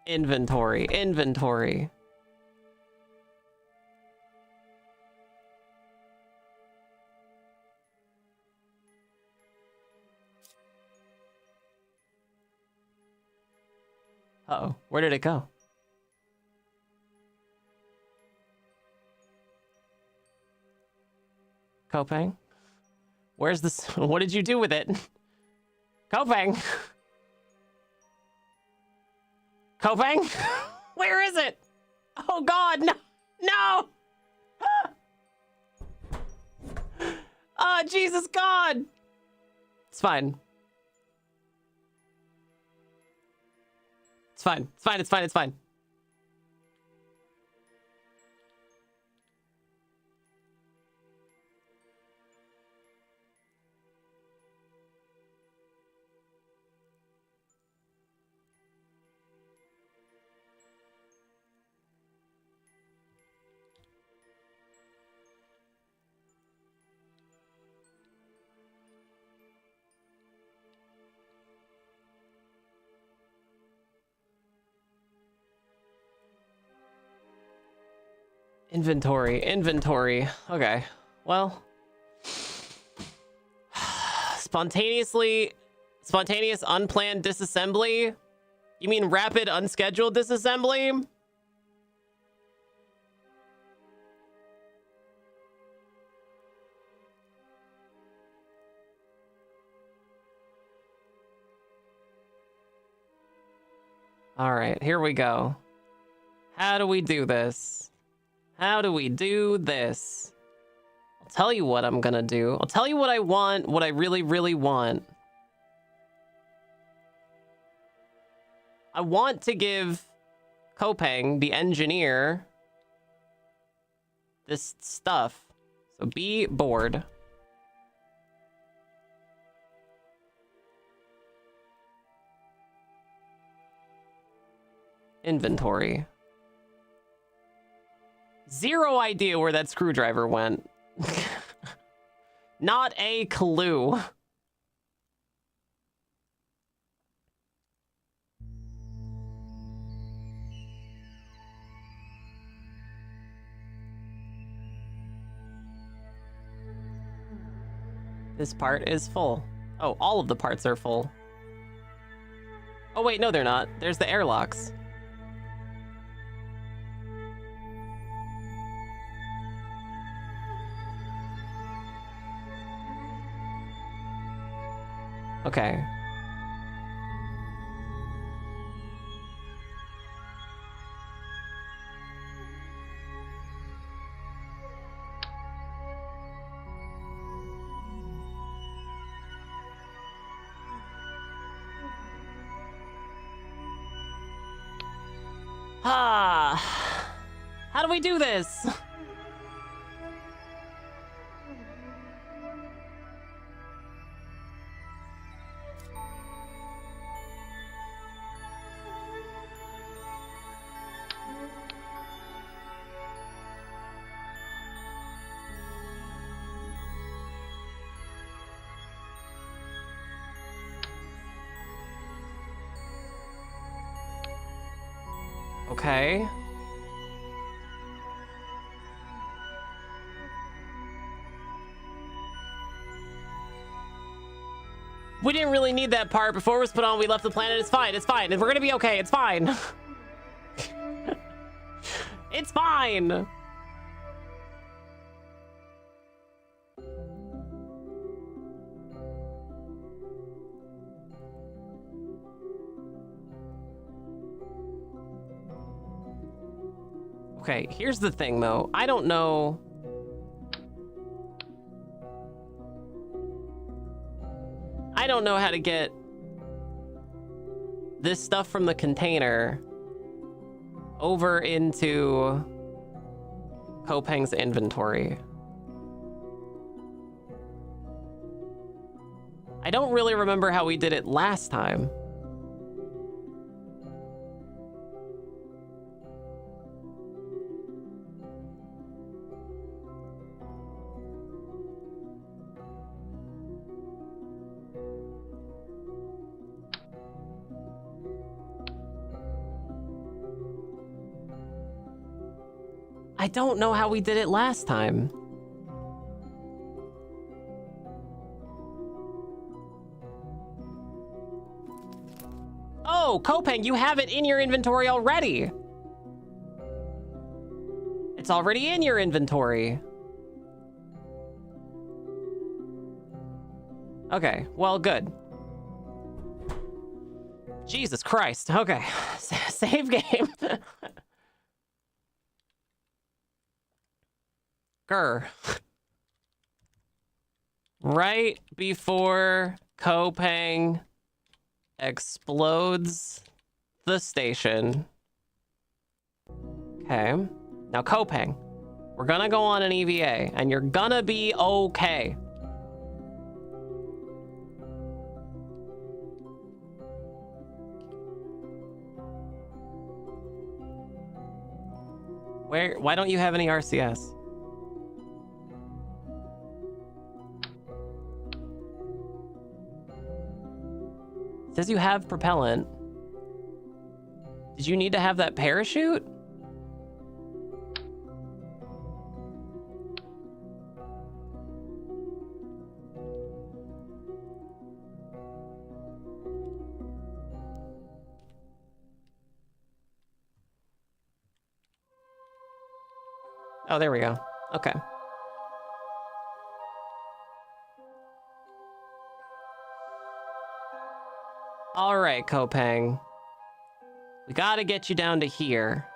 Inventory. Inventory. Uh-oh, where did it go? Kopang? Where's this? What did you do with it? Kopang? Kopang? Where is it? Oh God, no! No! Oh, Jesus God! It's fine. It's fine. It's fine. It's fine. It's fine. Inventory, inventory. Okay, well. Spontaneous unplanned disassembly? You mean rapid unscheduled disassembly? All right, here we go. How do we do this? How do we do this? I'll tell you what I'm gonna do. I'll tell you what I want, what I really, really want. I want to give Kopang, the engineer, this stuff. So be bored. Inventory. Zero idea where that screwdriver went. Not a clue. This part is full. Oh, all of the parts are full. Oh wait, no they're not. There's the airlocks. Okay. Ah, how do we do this? Okay. We didn't really need that part. Before it was put on, we left the planet. It's fine. It's fine. We're gonna be okay. It's fine. It's fine. Okay, here's the thing though. I don't know. I don't know how to get this stuff from the container over into Kopeng's inventory. I don't really remember how we did it last time. I don't know how we did it last time. Oh, Kopeng, you have it in your inventory already. It's already in your inventory. Okay, well, good. Jesus Christ. Okay, save game. Grr. Right before Kopeng explodes the station. Okay. Now, Kopeng, we're gonna go on an EVA, and you're gonna be okay. Why don't you have any RCS? Says you have propellant. Did you need to have that parachute? Oh, there we go. Okay. All right, Kopeng. We gotta get you down to here.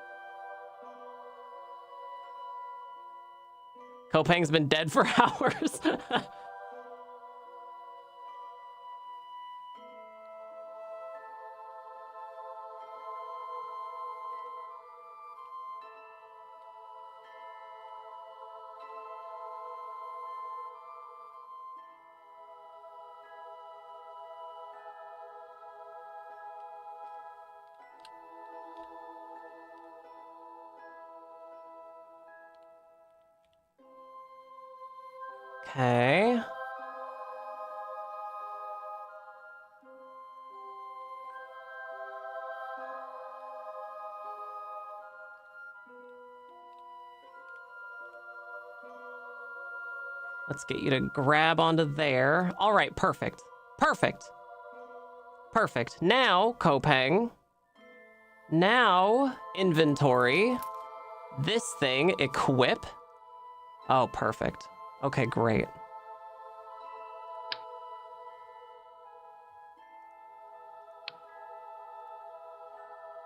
Kopeng's been dead for hours. Okay. Let's get you to grab onto there. All right, perfect. Perfect. Perfect. Now, Kopeng. Now, inventory. This thing, equip. Oh, perfect. Okay, great.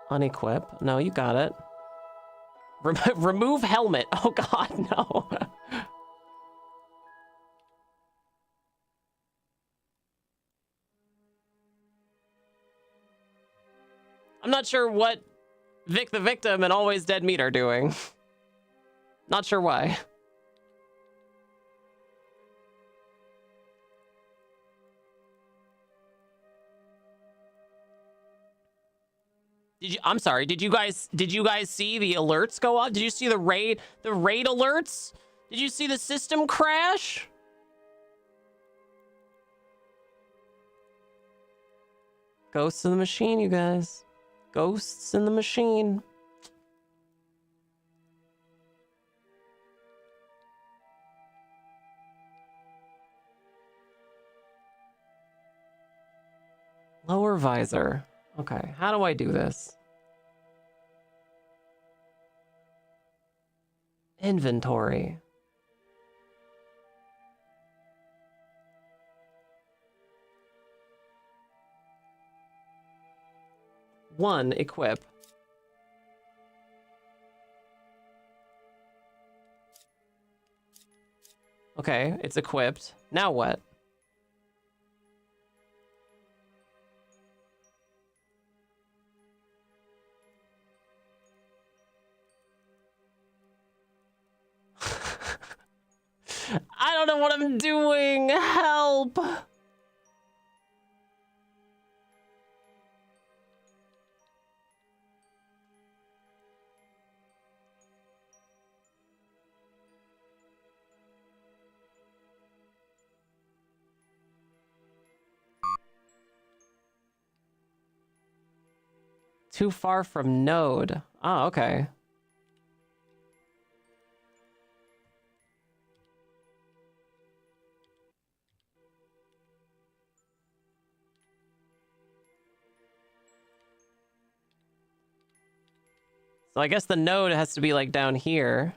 Unequip. No, you got it. Remove helmet. Oh, God, no. I'm not sure what Vic the Victim and Always Dead Meat are doing. Not sure why. I'm sorry, did you guys see the alerts go off? Did you see the raid alerts? Did you see the system crash? Ghosts in the machine, you guys. Ghosts in the machine. Lower visor. Okay, how do I do this? Inventory. One, equip. Okay, it's equipped. Now what? I don't know what I'm doing. Help. Too far from node. Oh, okay. So I guess the node has to be like down here.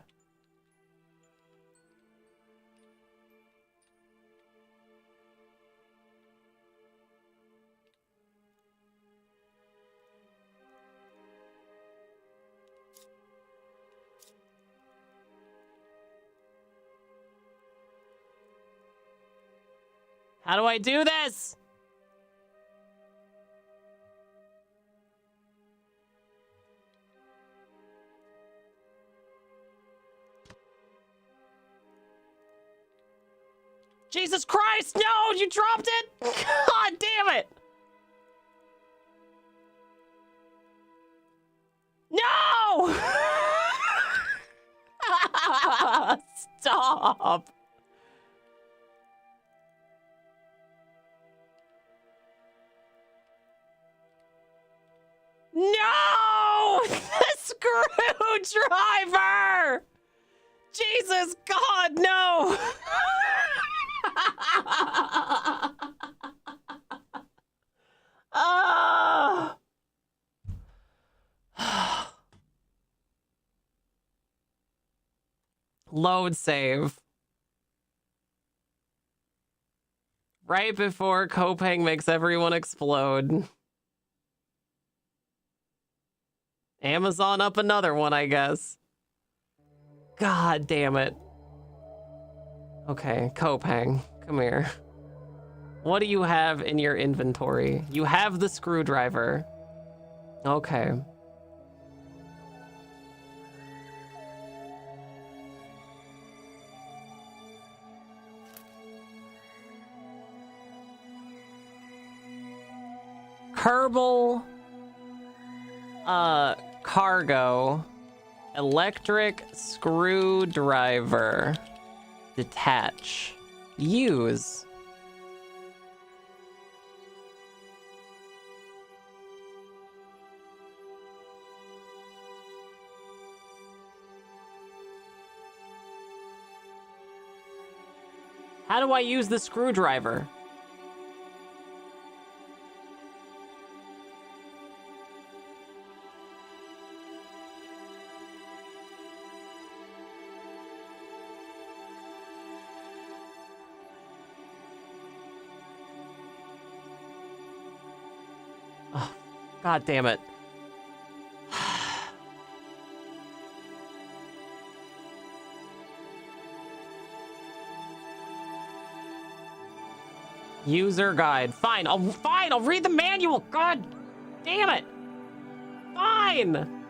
How do I do this? Jesus Christ, no, you dropped it. God damn it. No! Stop. No! The screwdriver! Jesus God, no! Ah! Load save. Right before Kopeng makes everyone explode. Amazon up another one, I guess. God damn it. Okay, Kopeng, come here. What do you have in your inventory? You have the screwdriver. Okay. Kerbal, cargo, electric screwdriver, detach. use. How do I use the screwdriver? Oh, God damn it. User guide. Fine, I'll read the manual. God damn it. Fine.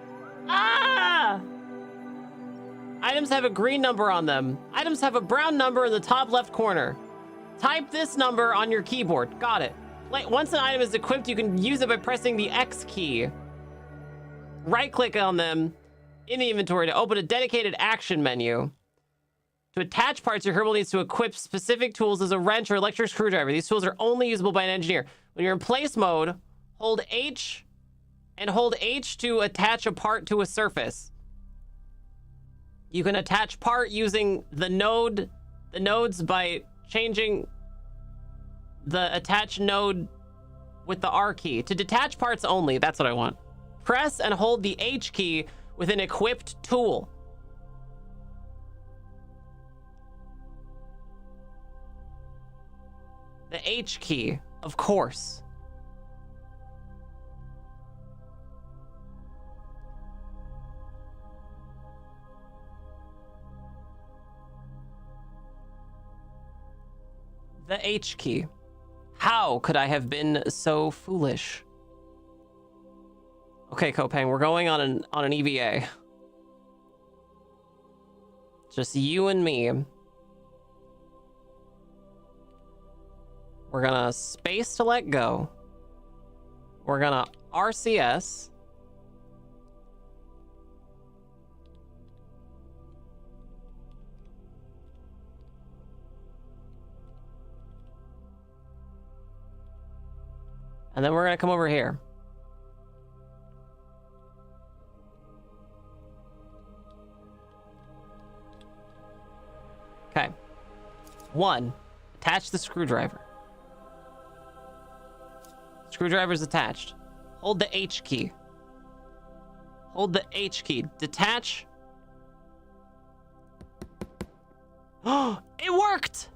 Ah! Items have a green number on them. Items have a brown number in the top left corner. Type this number on your keyboard. Got it. Once an item is equipped, you can use it by pressing the X key. Right-click on them in the inventory to open a dedicated action menu. To attach parts, your Herbal needs to equip specific tools as a wrench or electric screwdriver. These tools are only usable by an engineer. When you're in place mode, hold H and hold H to attach a part to a surface. You can attach part using the nodes by changing the attach node with the R key. To detach parts only, that's what I want. Press and hold the H key with an equipped tool. The H key, of course. The H key. How could I have been so foolish? Okay, Kopang, we're going on an EVA. Just you and me. We're gonna space to let go. We're gonna RCS. And then we're gonna come over here. Okay. 1, attach the screwdriver. Screwdriver's attached. Hold the H key. Hold the H key. Detach. Oh, it worked!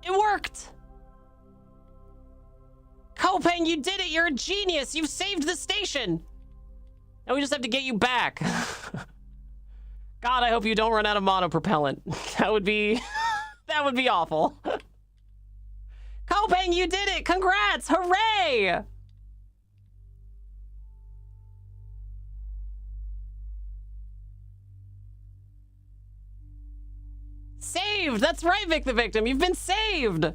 It worked! Kopang, you did it! You're a genius! You've saved the station! Now we just have to get you back. God, I hope you don't run out of monopropellant. That would be... that would be awful. Kopang, you did it! Congrats! Hooray! Saved! That's right, Vic the Victim. You've been saved!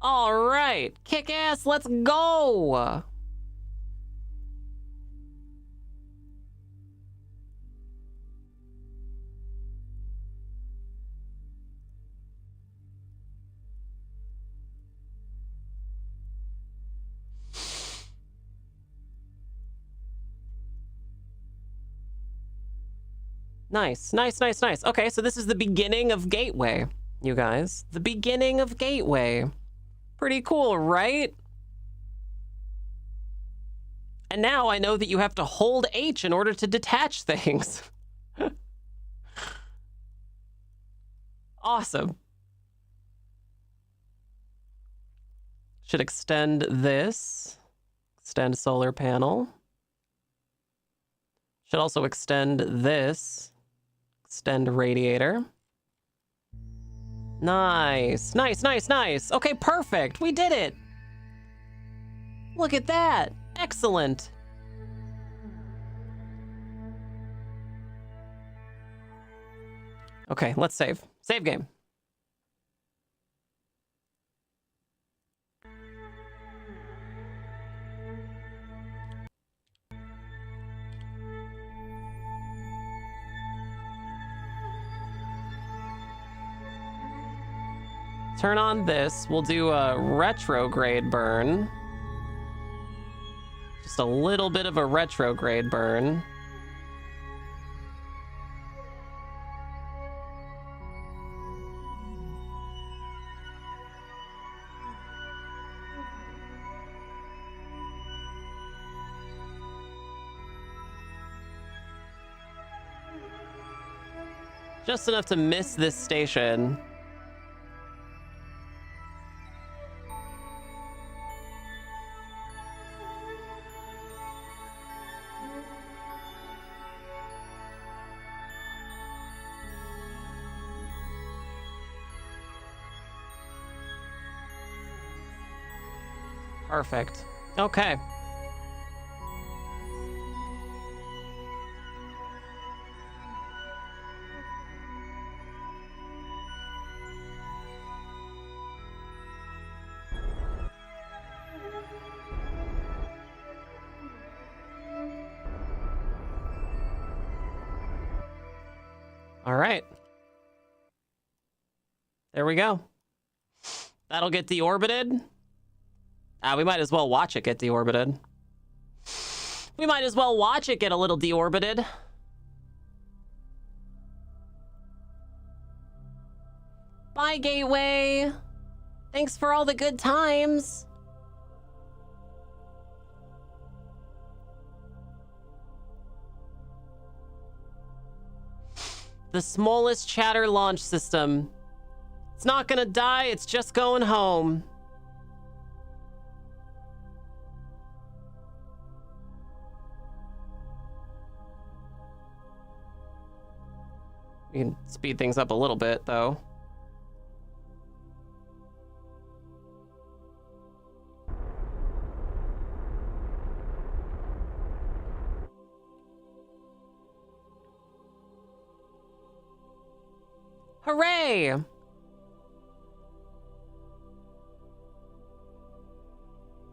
All right, kick ass, let's go. Nice, nice, nice, nice. Okay, so this is the beginning of Gateway, you guys. The beginning of Gateway. Pretty cool, right? And now I know that you have to hold H in order to detach things. Awesome. Should extend this. Extend solar panel. Should also extend this. Extend radiator. Nice, nice, nice, nice. Okay, perfect. We did it. Look at that. Excellent. Okay, let's save. Save game. Turn on this. We'll do a retrograde burn. Just a little bit of a retrograde burn. Just enough to miss this station. Perfect. Okay. All right. There we go. That'll get deorbited. We might as well watch it get deorbited. We might as well watch it get a little deorbited. Bye, Gateway. Thanks for all the good times. The smallest chatter launch system. It's not gonna die, it's just going home. We can speed things up a little bit, though. Hooray!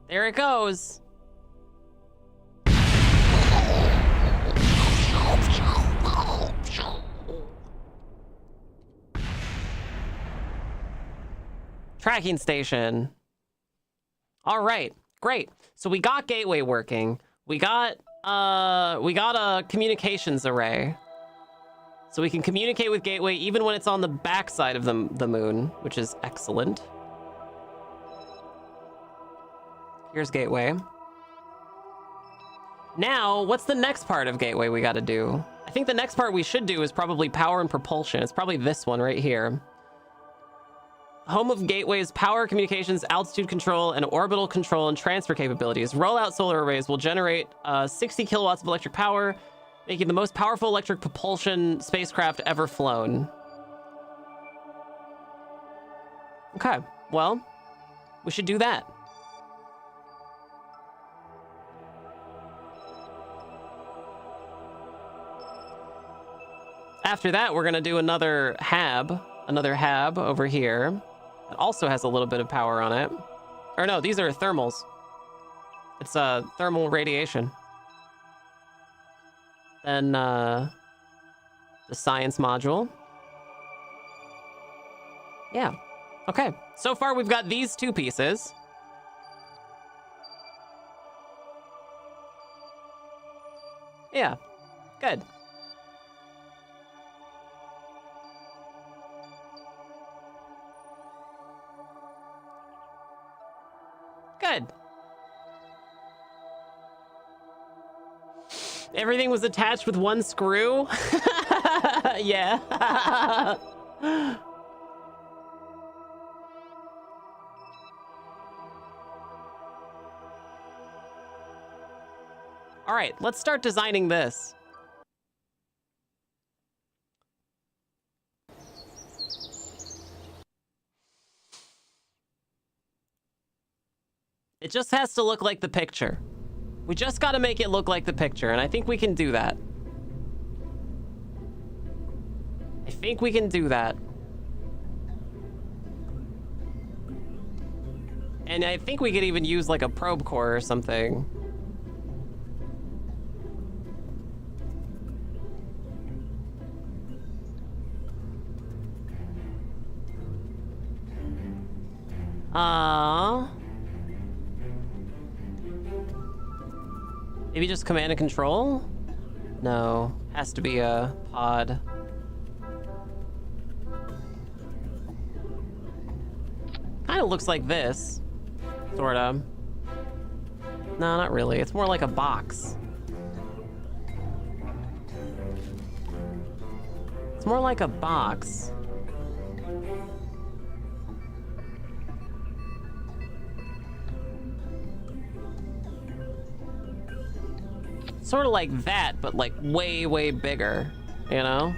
There it goes. Tracking station. All right, great. So we got Gateway working. We got a communications array. So we can communicate with Gateway even when it's on the backside of the moon, which is excellent. Here's Gateway. Now, what's the next part of Gateway we gotta do? I think the next part we should do is probably power and propulsion. It's probably this one right here. Home of Gateway's power, communications, altitude control, and orbital control and transfer capabilities. Rollout solar arrays will generate 60 kilowatts of electric power, making the most powerful electric propulsion spacecraft ever flown. Okay, well, we should do that. After that, we're gonna do another hab over here. It also has a little bit of power on it. Or no, these are thermals. It's thermal radiation. Then the science module. Yeah. Okay. So far we've got these two pieces. Yeah. Good. Good. Everything was attached with one screw? Yeah. All right, let's start designing this. It just has to look like the picture. We just got to make it look like the picture, and I think we can do that. think we can do that. And I think we could even use like a probe core or something. Maybe just command and control? No, has to be a pod. Kind of looks like this, sort of. No, not really. It's more like a box. It's more like a box. Sort of like that, but like way, way bigger, you know?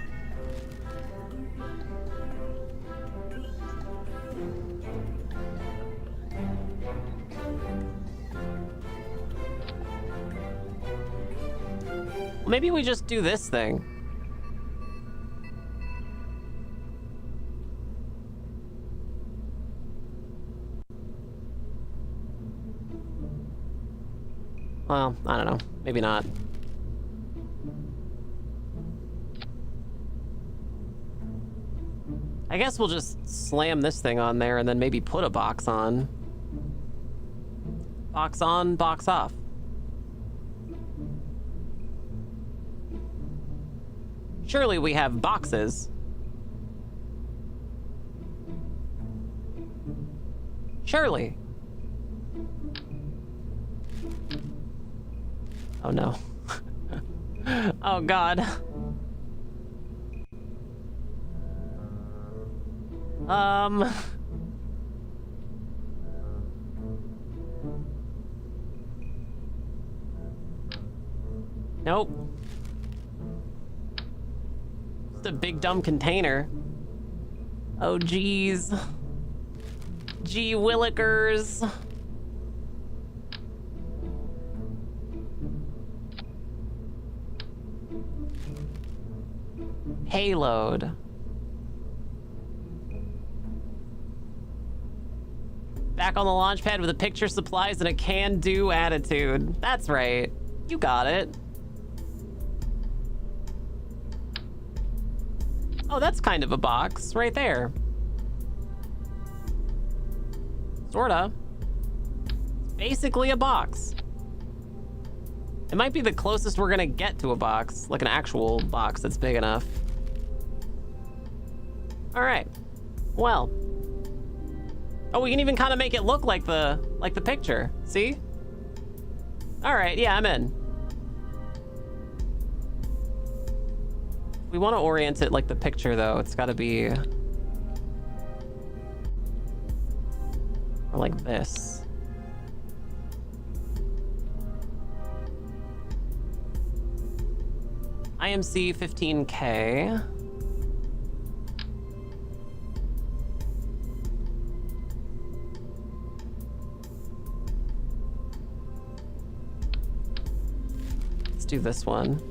Maybe we just do this thing. Well, I don't know. Maybe not. I guess we'll just slam this thing on there and then maybe put a box on. Box on, box off. Surely we have boxes. Surely. Oh no. Oh god. Nope. Just a big dumb container. Oh geez. Gee willikers. Payload. Back on the launch pad with a picture, supplies, and a can-do attitude. That's right. You got it. Oh, that's kind of a box right there. Sorta. It's basically a box. It might be the closest we're gonna get to a box, like an actual box that's big enough. All right. Well. Oh, we can even kind of make it look like the picture. See? All right. Yeah, I'm in. We want to orient it like the picture, though. It's got to be or like this. IMC 15K. Let's do this one.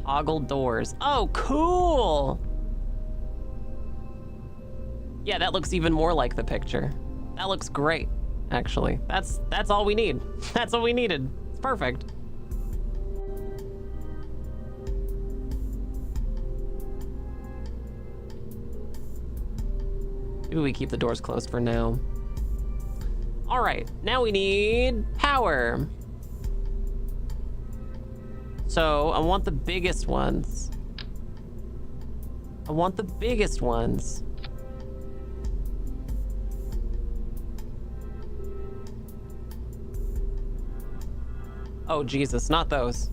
Toggle doors. Oh, cool! Yeah, that looks even more like the picture. That looks great, actually. That's all we need. That's what we needed. It's perfect. Maybe we keep the doors closed for now. All right, now we need power. So I want the biggest ones. I want the biggest ones. Oh, Jesus, not those.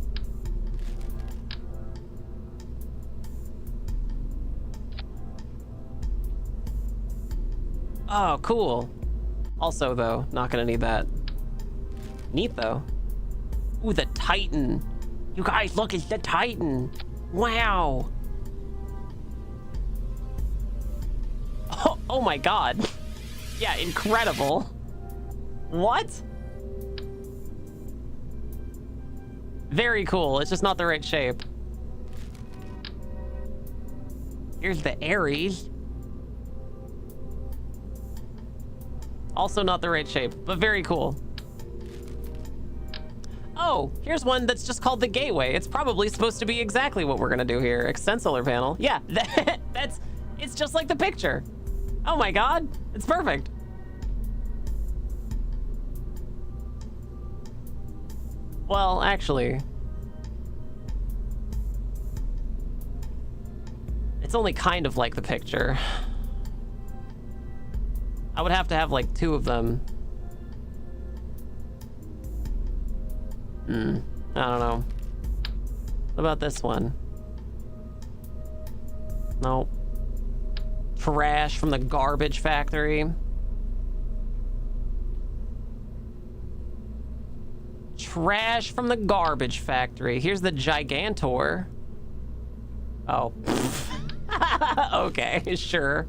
Oh, cool. Also, though, not gonna need that. Neat, though. Ooh, the Titan. You guys, look, it's the Titan. Wow. Oh my God. Yeah, incredible. What? Very cool. It's just not the right shape. Here's the Aries. Also not the right shape, but very cool. Oh, here's one that's just called the Gateway. It's probably supposed to be exactly what we're gonna do here. Extend solar panel. Yeah, it's just like the picture. Oh my God, it's perfect. Well, actually, it's only kind of like the picture. I would have to have like 2 of them. I don't know. What about this one? Nope. Trash from the garbage factory. Trash from the garbage factory. Here's the Gigantor. Oh. Okay, sure.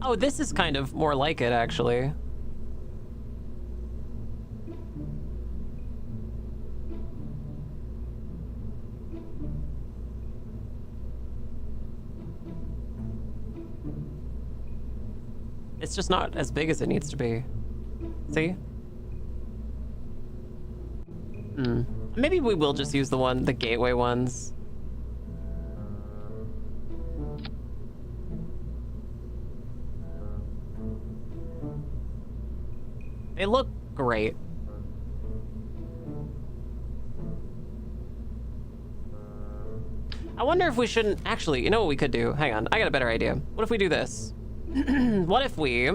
Oh, this is kind of more like it, actually. It's just not as big as it needs to be. See? Maybe we will just use the gateway ones. They look great. I wonder if we shouldn't... Actually, you know what we could do? Hang on, I got a better idea. What if we do this? What if we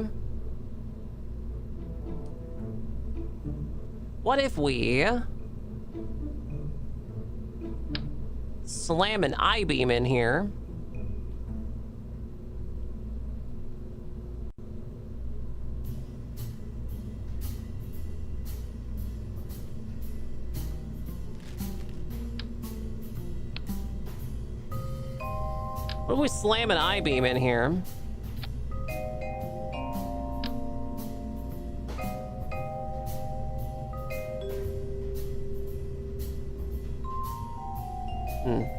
slam an I-beam in here? What if we slam an I-beam in here?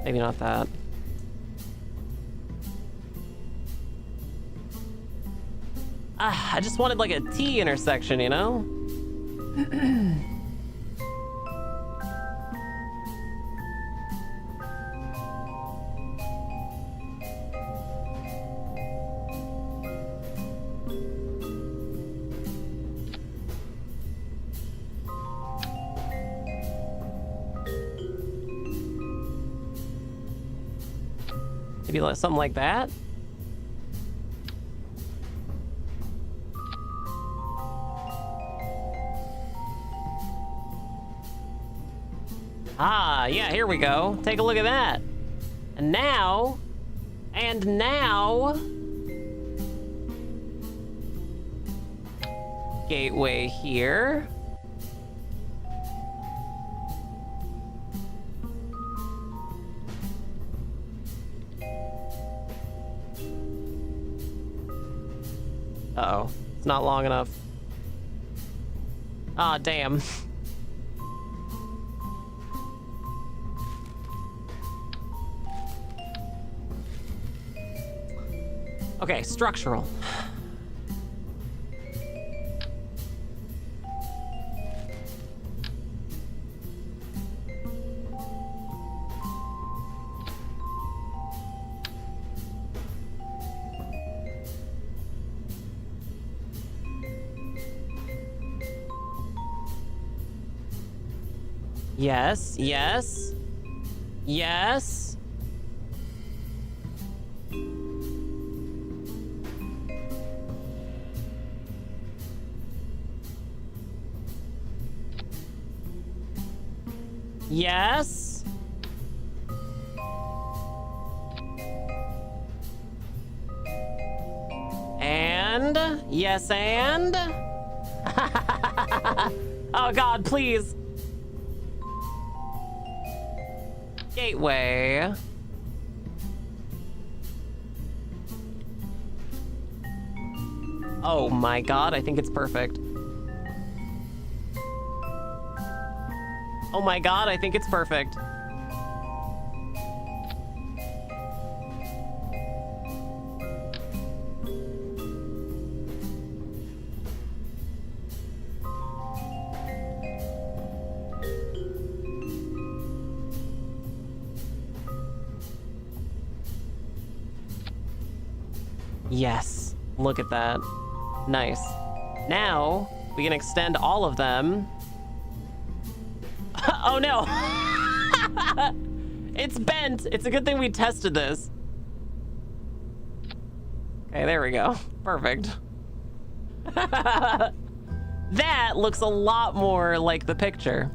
Maybe not that. I just wanted like a T intersection, you know? Maybe something like that. Ah, yeah, here we go. Take a look at that. And now, gateway here. Uh-oh, it's not long enough. Ah, damn. Okay, structural. Yes, yes, yes. Yes. And yes, and oh God, please. Gateway. Oh my God, I think it's perfect. Oh my god, I think it's perfect. Yes, look at that. Nice. Now, we can extend all of them. Oh no! It's bent! It's a good thing we tested this. Okay, there we go. Perfect. That looks a lot more like the picture.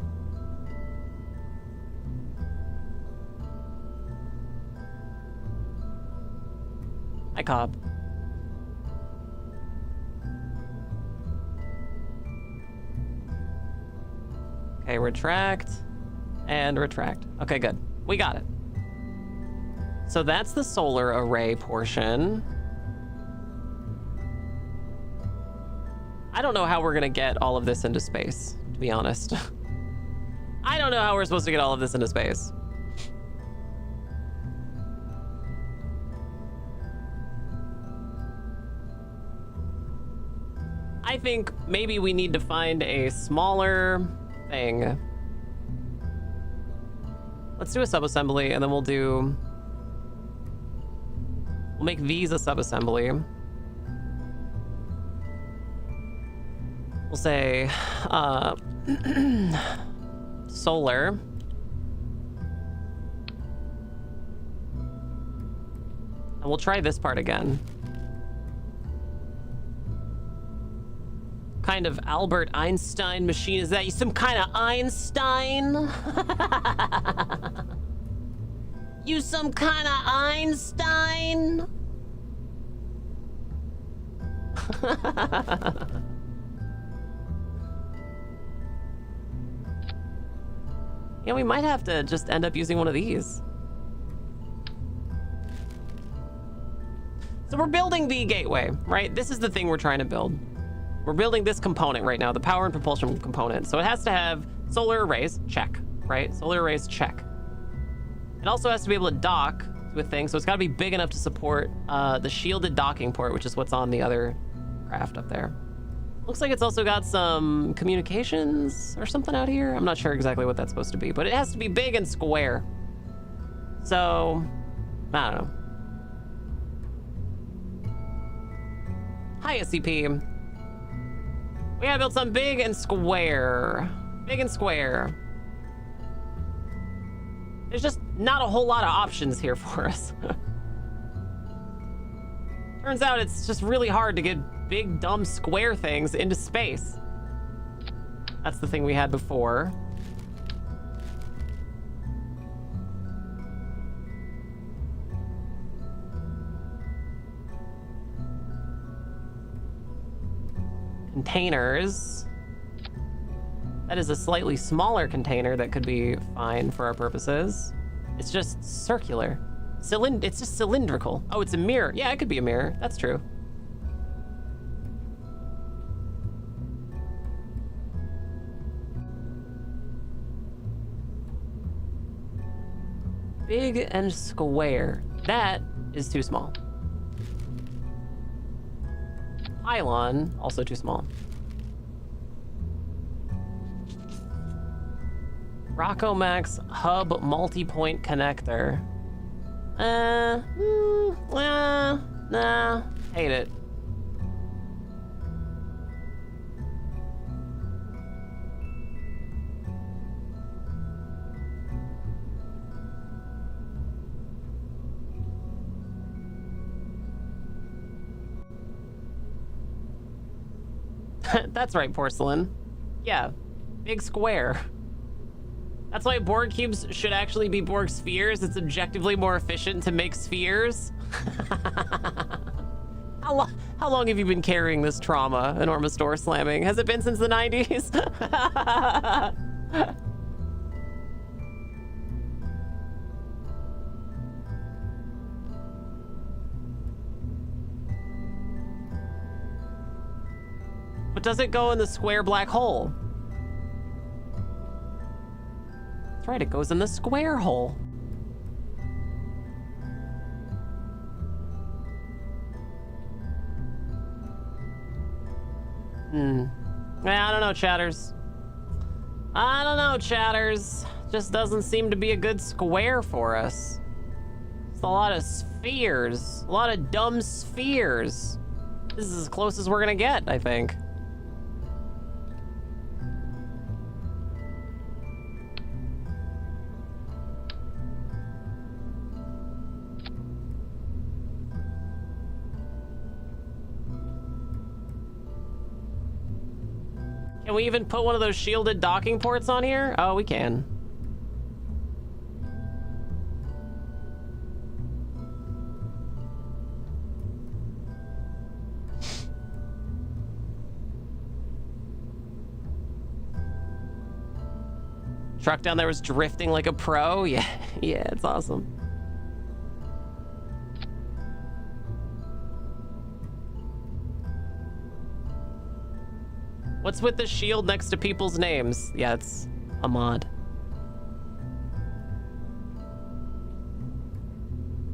Hi, Cobb. Okay, retract and retract. Okay, good. We got it. So that's the solar array portion. I don't know how we're gonna get all of this into space, to be honest. I don't know how we're supposed to get all of this into space. I think maybe we need to find a smaller thing. Let's do a subassembly, and then we'll make these a subassembly. We'll say, solar. And we'll try this part again. Kind of Albert Einstein machine is that? You some kind of Einstein? You some kind of Einstein? Yeah, we might have to just end up using one of these. So we're building the gateway, right? This is the thing we're trying to build. We're building this component right now, the power and propulsion component. So it has to have solar arrays, check, right? Solar arrays, check. It also has to be able to dock with things, so it's got to be big enough to support the shielded docking port, which is what's on the other craft up there. Looks like it's also got some communications or something out here. I'm not sure exactly what that's supposed to be, but it has to be big and square. So, I don't know. Hi, SCP. We gotta build something big and square. Big and square. There's just not a whole lot of options here for us. Turns out it's just really hard to get big, dumb, square things into space. That's the thing we had before. Containers. That is a slightly smaller container that could be fine for our purposes. It's just circular. It's just cylindrical. Oh, it's a mirror. Yeah, it could be a mirror. That's true. Big and square. That is too small. Pylon, also too small. Rockomax hub multi-point connector. Nah, hate it. That's right, porcelain. Yeah, big square. That's why Borg cubes should actually be Borg spheres. It's objectively more efficient to make spheres. How long have you been carrying this trauma, enormous door slamming? Has it been since the 90s? But does it go in the square black hole? That's right, it goes in the square hole. I don't know, Chatters. I don't know, Chatters. Just doesn't seem to be a good square for us. It's a lot of spheres. A lot of dumb spheres. This is as close as we're gonna get, I think. Can we even put one of those shielded docking ports on here? Oh, we can. Truck down there was drifting like a pro. Yeah, yeah, it's awesome. What's with the shield next to people's names? Yeah, it's a mod.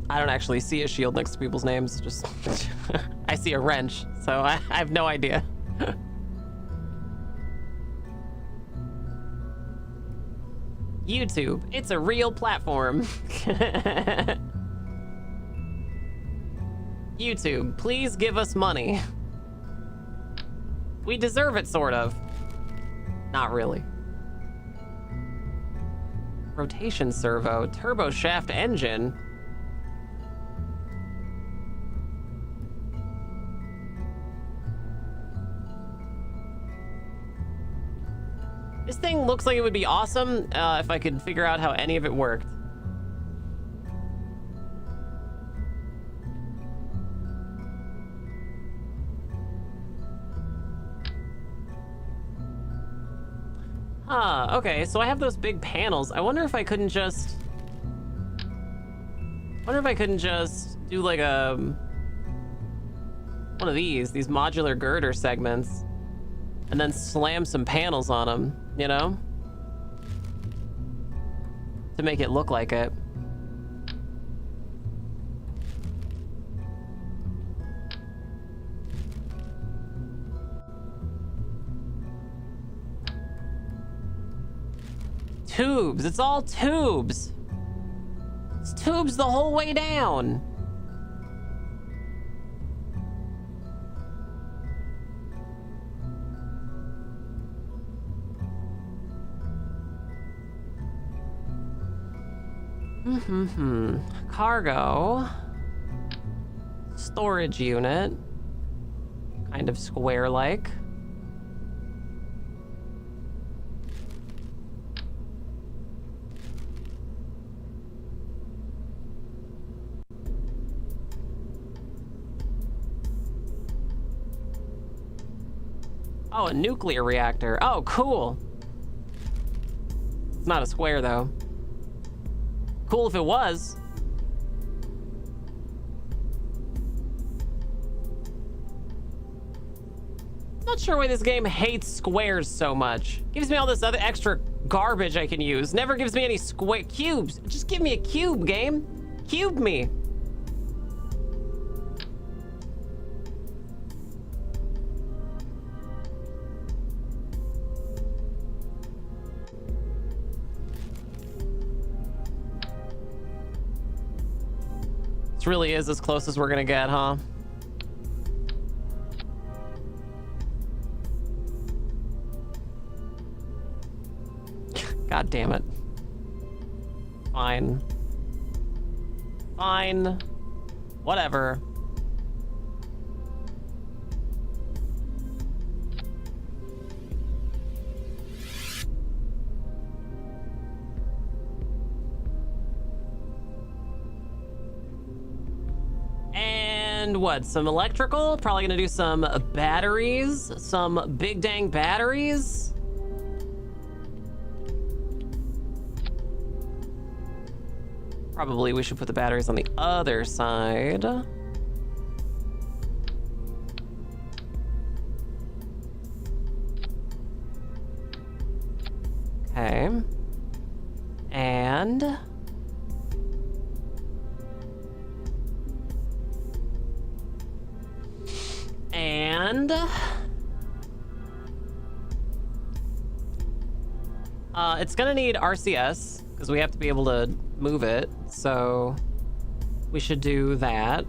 I don't actually see a shield next to people's names. Just I see a wrench, so I have no idea. YouTube, it's a real platform. YouTube, please give us money. We deserve it, sort of. Not really. Rotation servo, turbo shaft engine. This thing looks like it would be awesome if I could figure out how any of it worked. Okay, so I have those big panels. I wonder if I couldn't just... do like a... one of these modular girder segments, and then slam some panels on them, you know? To make it look like it. Tubes, it's all tubes. It's tubes the whole way down. Cargo. Storage unit. Kind of square-like. Oh, a nuclear reactor. Oh, cool. It's not a square, though. Cool if it was. Not sure why this game hates squares so much. Gives me all this other extra garbage I can use. Never gives me any square cubes. Just give me a cube, game. Cube me. Really is as close as we're gonna get, huh? God damn it. Fine. Fine. Whatever. And what, some electrical? Probably gonna do some batteries, some big dang batteries. Probably we should put the batteries on the other side. Okay. And it's gonna need RCS because we have to be able to move it, so we should do that.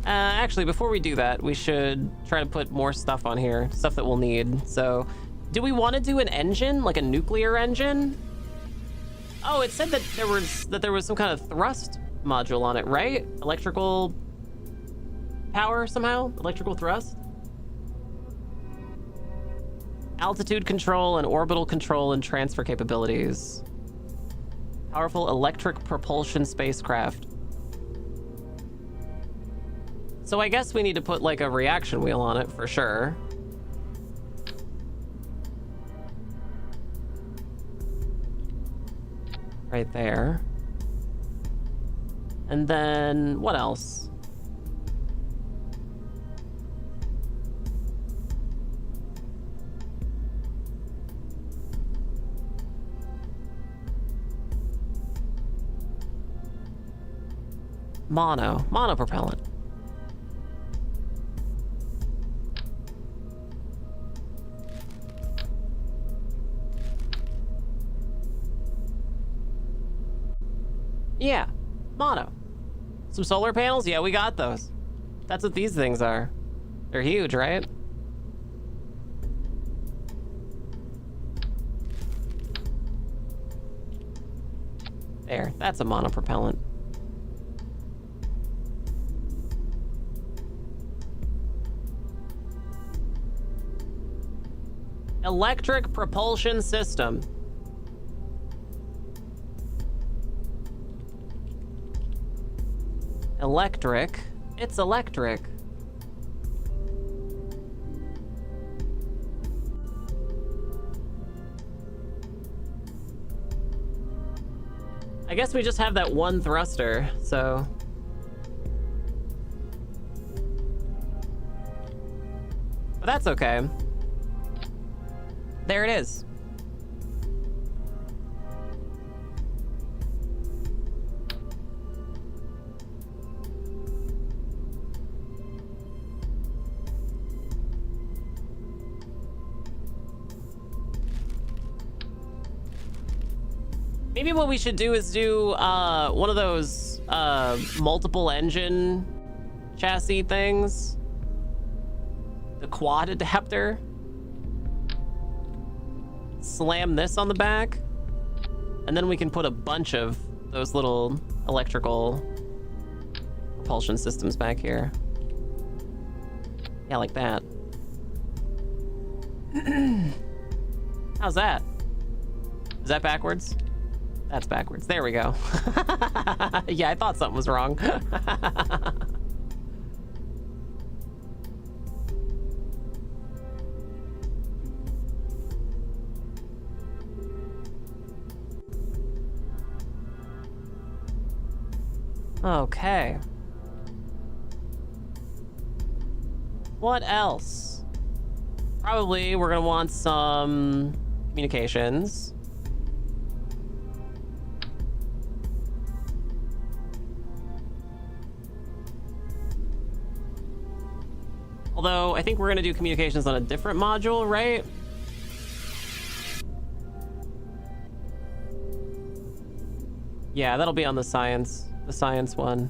Actually, before we do that, we should try to put more stuff on here, stuff that we'll need. So, do we want to do an engine, like a nuclear engine? Oh, it said that there was some kind of thrust module on it, right? Electrical power somehow? Electrical thrust? Altitude control and orbital control and transfer capabilities. Powerful electric propulsion spacecraft. So I guess we need to put like a reaction wheel on it for sure. Right there. And then what else? Monopropellant. Yeah, mono. Some solar panels? Yeah, we got those. That's what these things are. They're huge, right? There, that's a monopropellant. Electric propulsion system. Electric. It's electric. I guess we just have that one thruster, so... But that's okay. There it is. Maybe what we should do is do one of those multiple engine chassis things. The quad adapter. Slam this on the back, and then we can put a bunch of those little electrical propulsion systems back here. Yeah, like that. How's that? Is that backwards? That's backwards. There we go. Yeah, I thought something was wrong. Okay. What else? Probably we're gonna want some communications. Although, I think we're gonna do communications on a different module, right? Yeah, that'll be on the science one.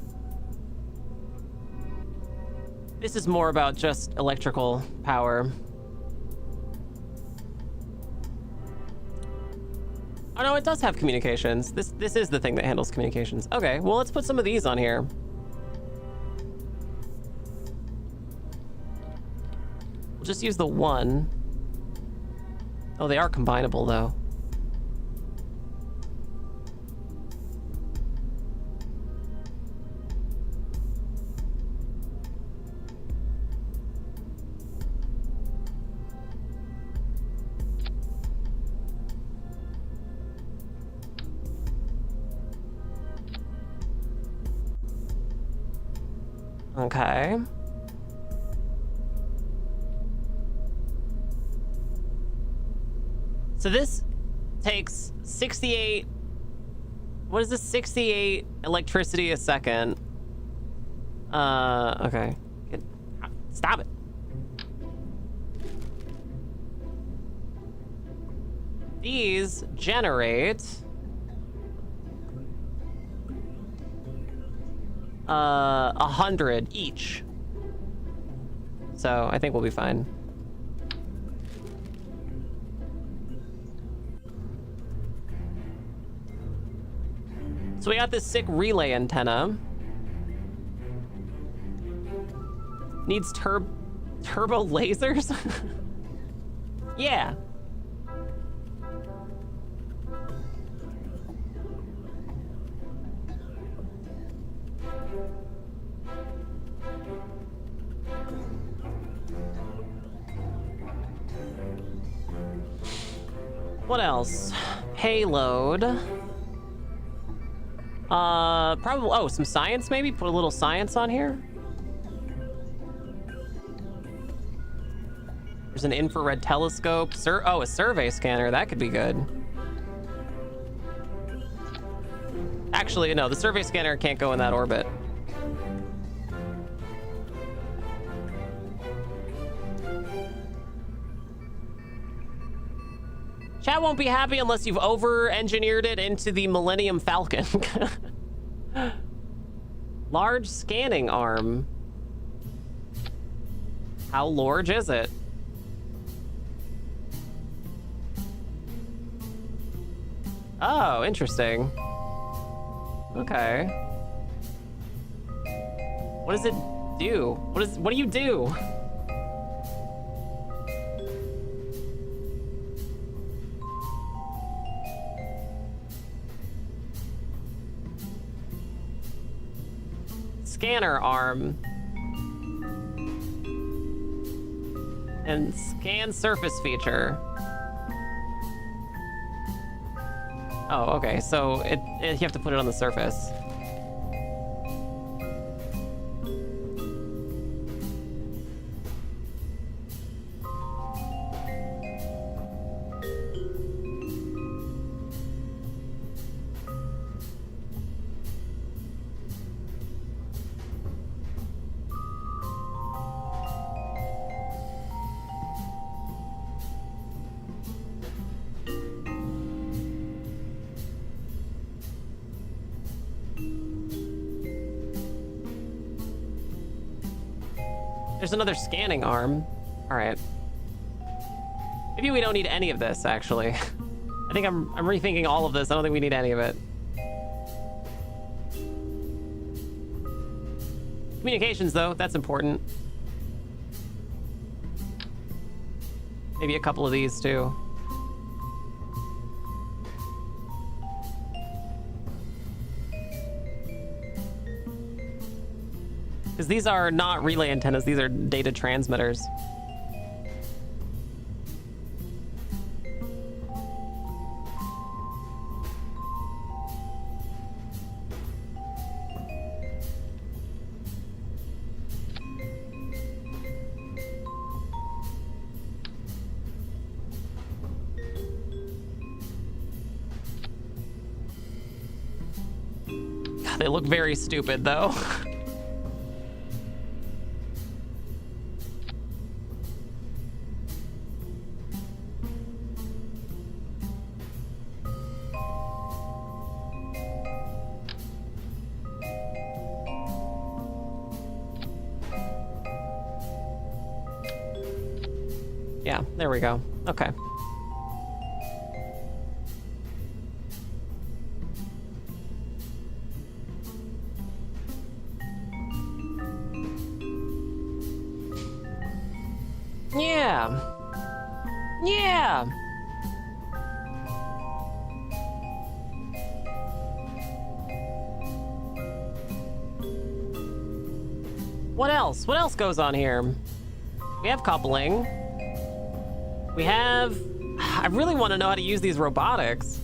This is more about just electrical power. Oh no, it does have communications. This is the thing that handles communications. Okay, well let's put some of these on here. We'll just use the one. Oh, they are combinable though. Okay. So this takes 68... What is this? 68 electricity a second. Okay. Stop it. These generate... 100 each. So I think we'll be fine. So we got this sick relay antenna. Needs turbo lasers? Yeah. What else? Payload. Probably, oh, some science maybe? Put a little science on here. There's an infrared telescope. Oh, a survey scanner. That could be good. Actually, no, the survey scanner can't go in that orbit. Chat won't be happy unless you've over-engineered it into the Millennium Falcon. Large scanning arm. How large is it? Oh, interesting. Okay. What does it do? What do you do? Scanner arm. And scan surface feature. Oh, okay. So you have to put it on the surface. There's another scanning arm. All right. Maybe we don't need any of this, actually. I think I'm rethinking all of this. I don't think we need any of it. Communications, though, that's important. Maybe a couple of these, too. Because these are not relay antennas, these are data transmitters. God, they look very stupid, though. Yeah, there we go. Okay. Yeah. Yeah. What else? What else goes on here? We have coupling. We have... I really want to know how to use these robotics.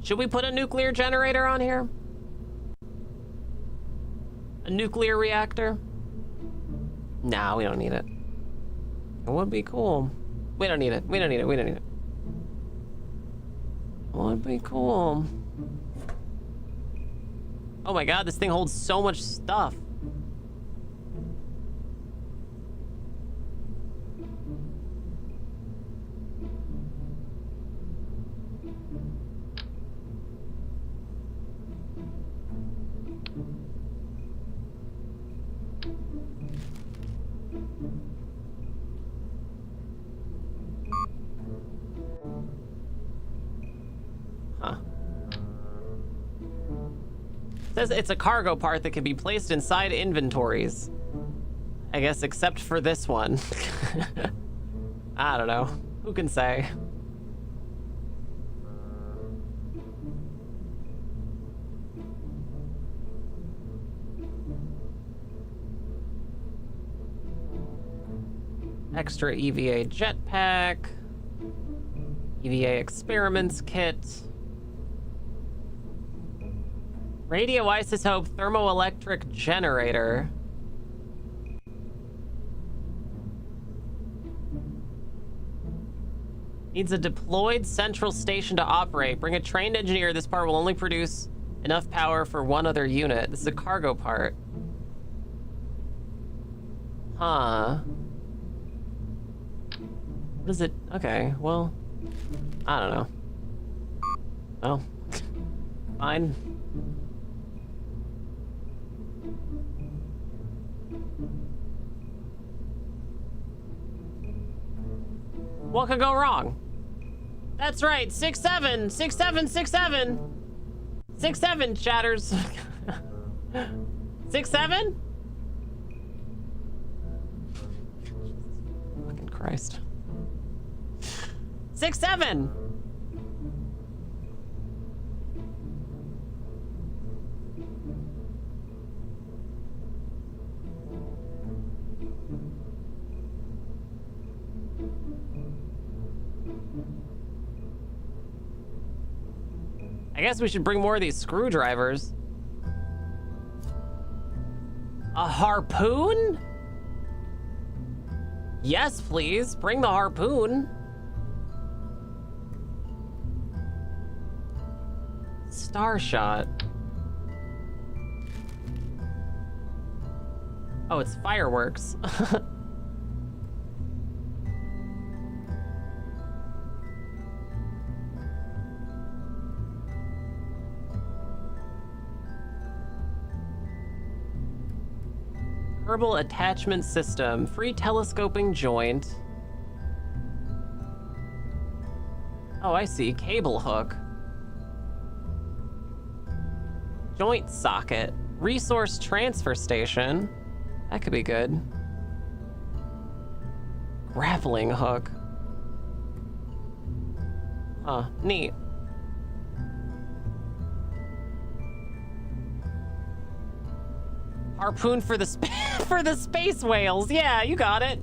Should we put a nuclear generator on here? A nuclear reactor? Nah, we don't need it. It would be cool. We don't need it. We don't need it. We don't need it. It would be cool. Oh my god, this thing holds so much stuff. Huh. Says it's a cargo part that can be placed inside inventories. I guess except for this one. I don't know. Who can say? Extra EVA jetpack. EVA experiments kit. Radioisotope thermoelectric generator. Needs a deployed central station to operate. Bring a trained engineer. This part will only produce enough power for one other unit. This is a cargo part. Huh. What is it? Okay, well, I don't know. Well, fine. What could go wrong? That's right, 6'7", 6'7", 6'7". 6'7", chatters. 6'7"? Fucking Christ. 6'7". I guess we should bring more of these screwdrivers. A harpoon? Yes, please. Bring the harpoon. Starshot. Oh, it's fireworks. Herbal attachment system. Free telescoping joint. Oh, I see. Cable hook. Joint socket. Resource transfer station. That could be good. Grappling hook. Huh, neat. Harpoon for the for the space whales. Yeah, you got it.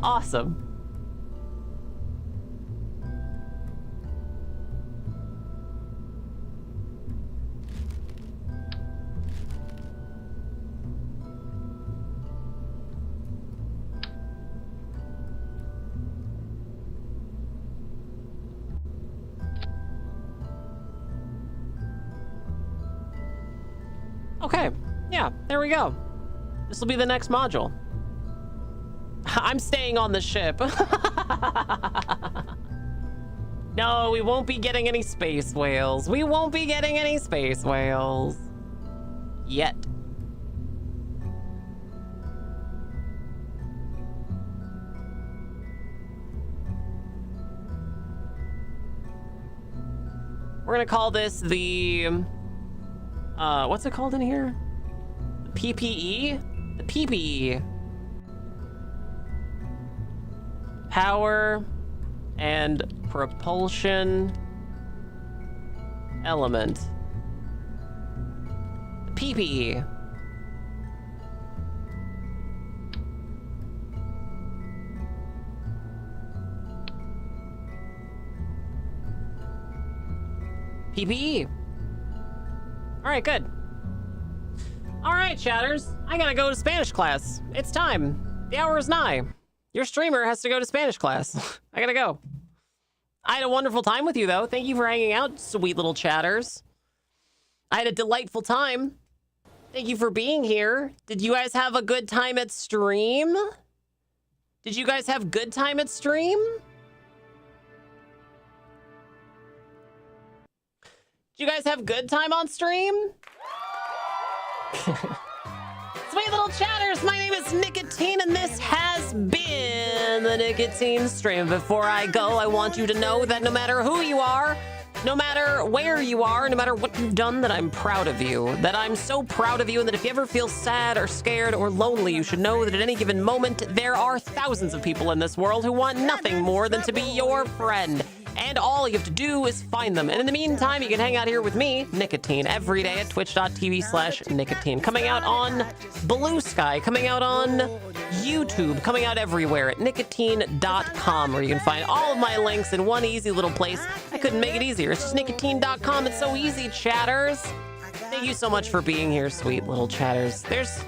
Awesome. Okay, yeah, there we go. This will be the next module. I'm staying on the ship. No, we won't be getting any space whales. We won't be getting any space whales. Yet. We're gonna call this the... what's it called in here? The PPE? The PPE. Power and propulsion element. The PPE. PPE. All right, good. All right, chatters. I gotta go to Spanish class. It's time. The hour is nigh. Your streamer has to go to Spanish class. I gotta go. I had a wonderful time with you, though. Thank you for hanging out, sweet little chatters. I had a delightful time. Thank you for being here. Did you guys have a good time at stream? Did you guys have good time at stream? Did you guys have good time on stream? Sweet little chatters, my name is Nicotine, and this has been the Nicotine Stream. Before I go, I want you to know that no matter who you are, no matter where you are, no matter what you've done, that I'm proud of you. That I'm so proud of you, and that if you ever feel sad or scared or lonely, you should know that at any given moment, there are thousands of people in this world who want nothing more than to be your friend. And all you have to do is find them. And in the meantime, you can hang out here with me, Nicotine, every day at twitch.tv/Nicotine. Coming out on Blue Sky, coming out on YouTube, coming out everywhere at nicotine.com, where you can find all of my links in one easy little place. I couldn't make it easier. It's just nicotine.com. It's so easy, chatters. Thank you so much for being here, sweet little chatters. There's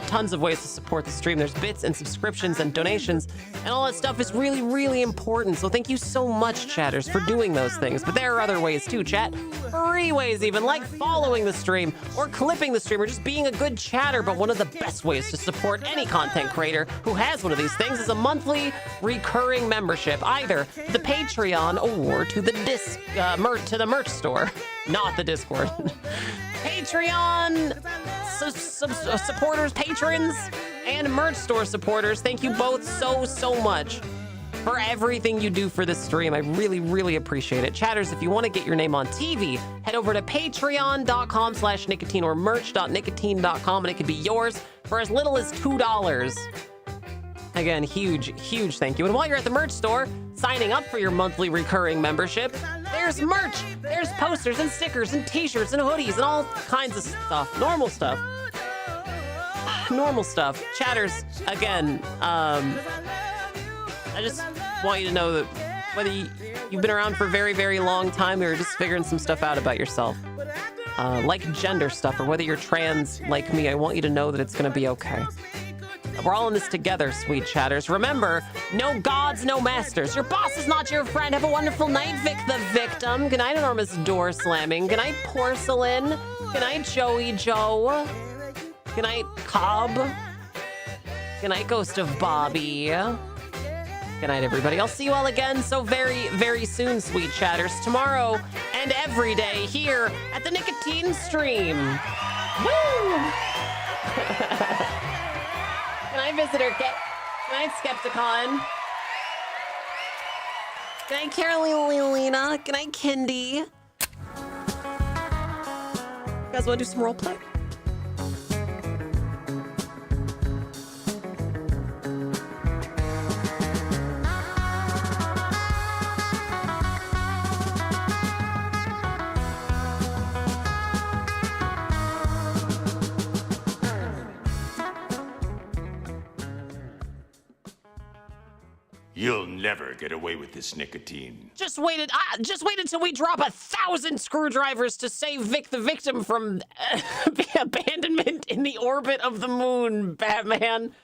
tons of ways to support the stream. There's bits and subscriptions and donations, and all that stuff is really, really important. So thank you so much, chatters, for doing those things. But there are other ways too, chat. Free ways even, like following the stream or clipping the stream or just being a good chatter. But one of the best ways to support any content creator who has one of these things is a monthly recurring membership, either the Patreon or to the merch store, not the Discord. Patreon supporters, patrons, and merch store supporters, thank you both so much for everything you do for this stream. I really, really appreciate it. Chatters, if you want to get your name on TV, head over to patreon.com/nicotine or merch.nicotine.com, and it could be yours for as little as $2. Again, huge thank you. And while you're at the merch store, signing up for your monthly recurring membership, there's merch. There's posters and stickers and t-shirts and hoodies and all kinds of stuff. Normal stuff. Normal stuff. Chatters, again, I just want you to know that whether you've been around for a very, very long time or just figuring some stuff out about yourself, like gender stuff, or whether you're trans like me, I want you to know that it's going to be okay. We're all in this together, sweet chatters. Remember, no gods, no masters. Your boss is not your friend. Have a wonderful night, Vic the Victim. Good night, Enormous Door Slamming. Good night, Porcelain. Good night, Joey Joe. Good night, Cobb. Good night, Ghost of Bobby. Good night, everybody. I'll see you all again so very, very soon, sweet chatters. Tomorrow and every day here at the Nicotine Stream. Woo! Good night, Visitor. Good night, Skepticon. Good night, Carolina. Good night, Kindy. You guys want to do some roleplay? You'll never get away with this, Nicotine. Just wait until we drop 1,000 screwdrivers to save Vic the Victim from abandonment in the orbit of the moon, Batman.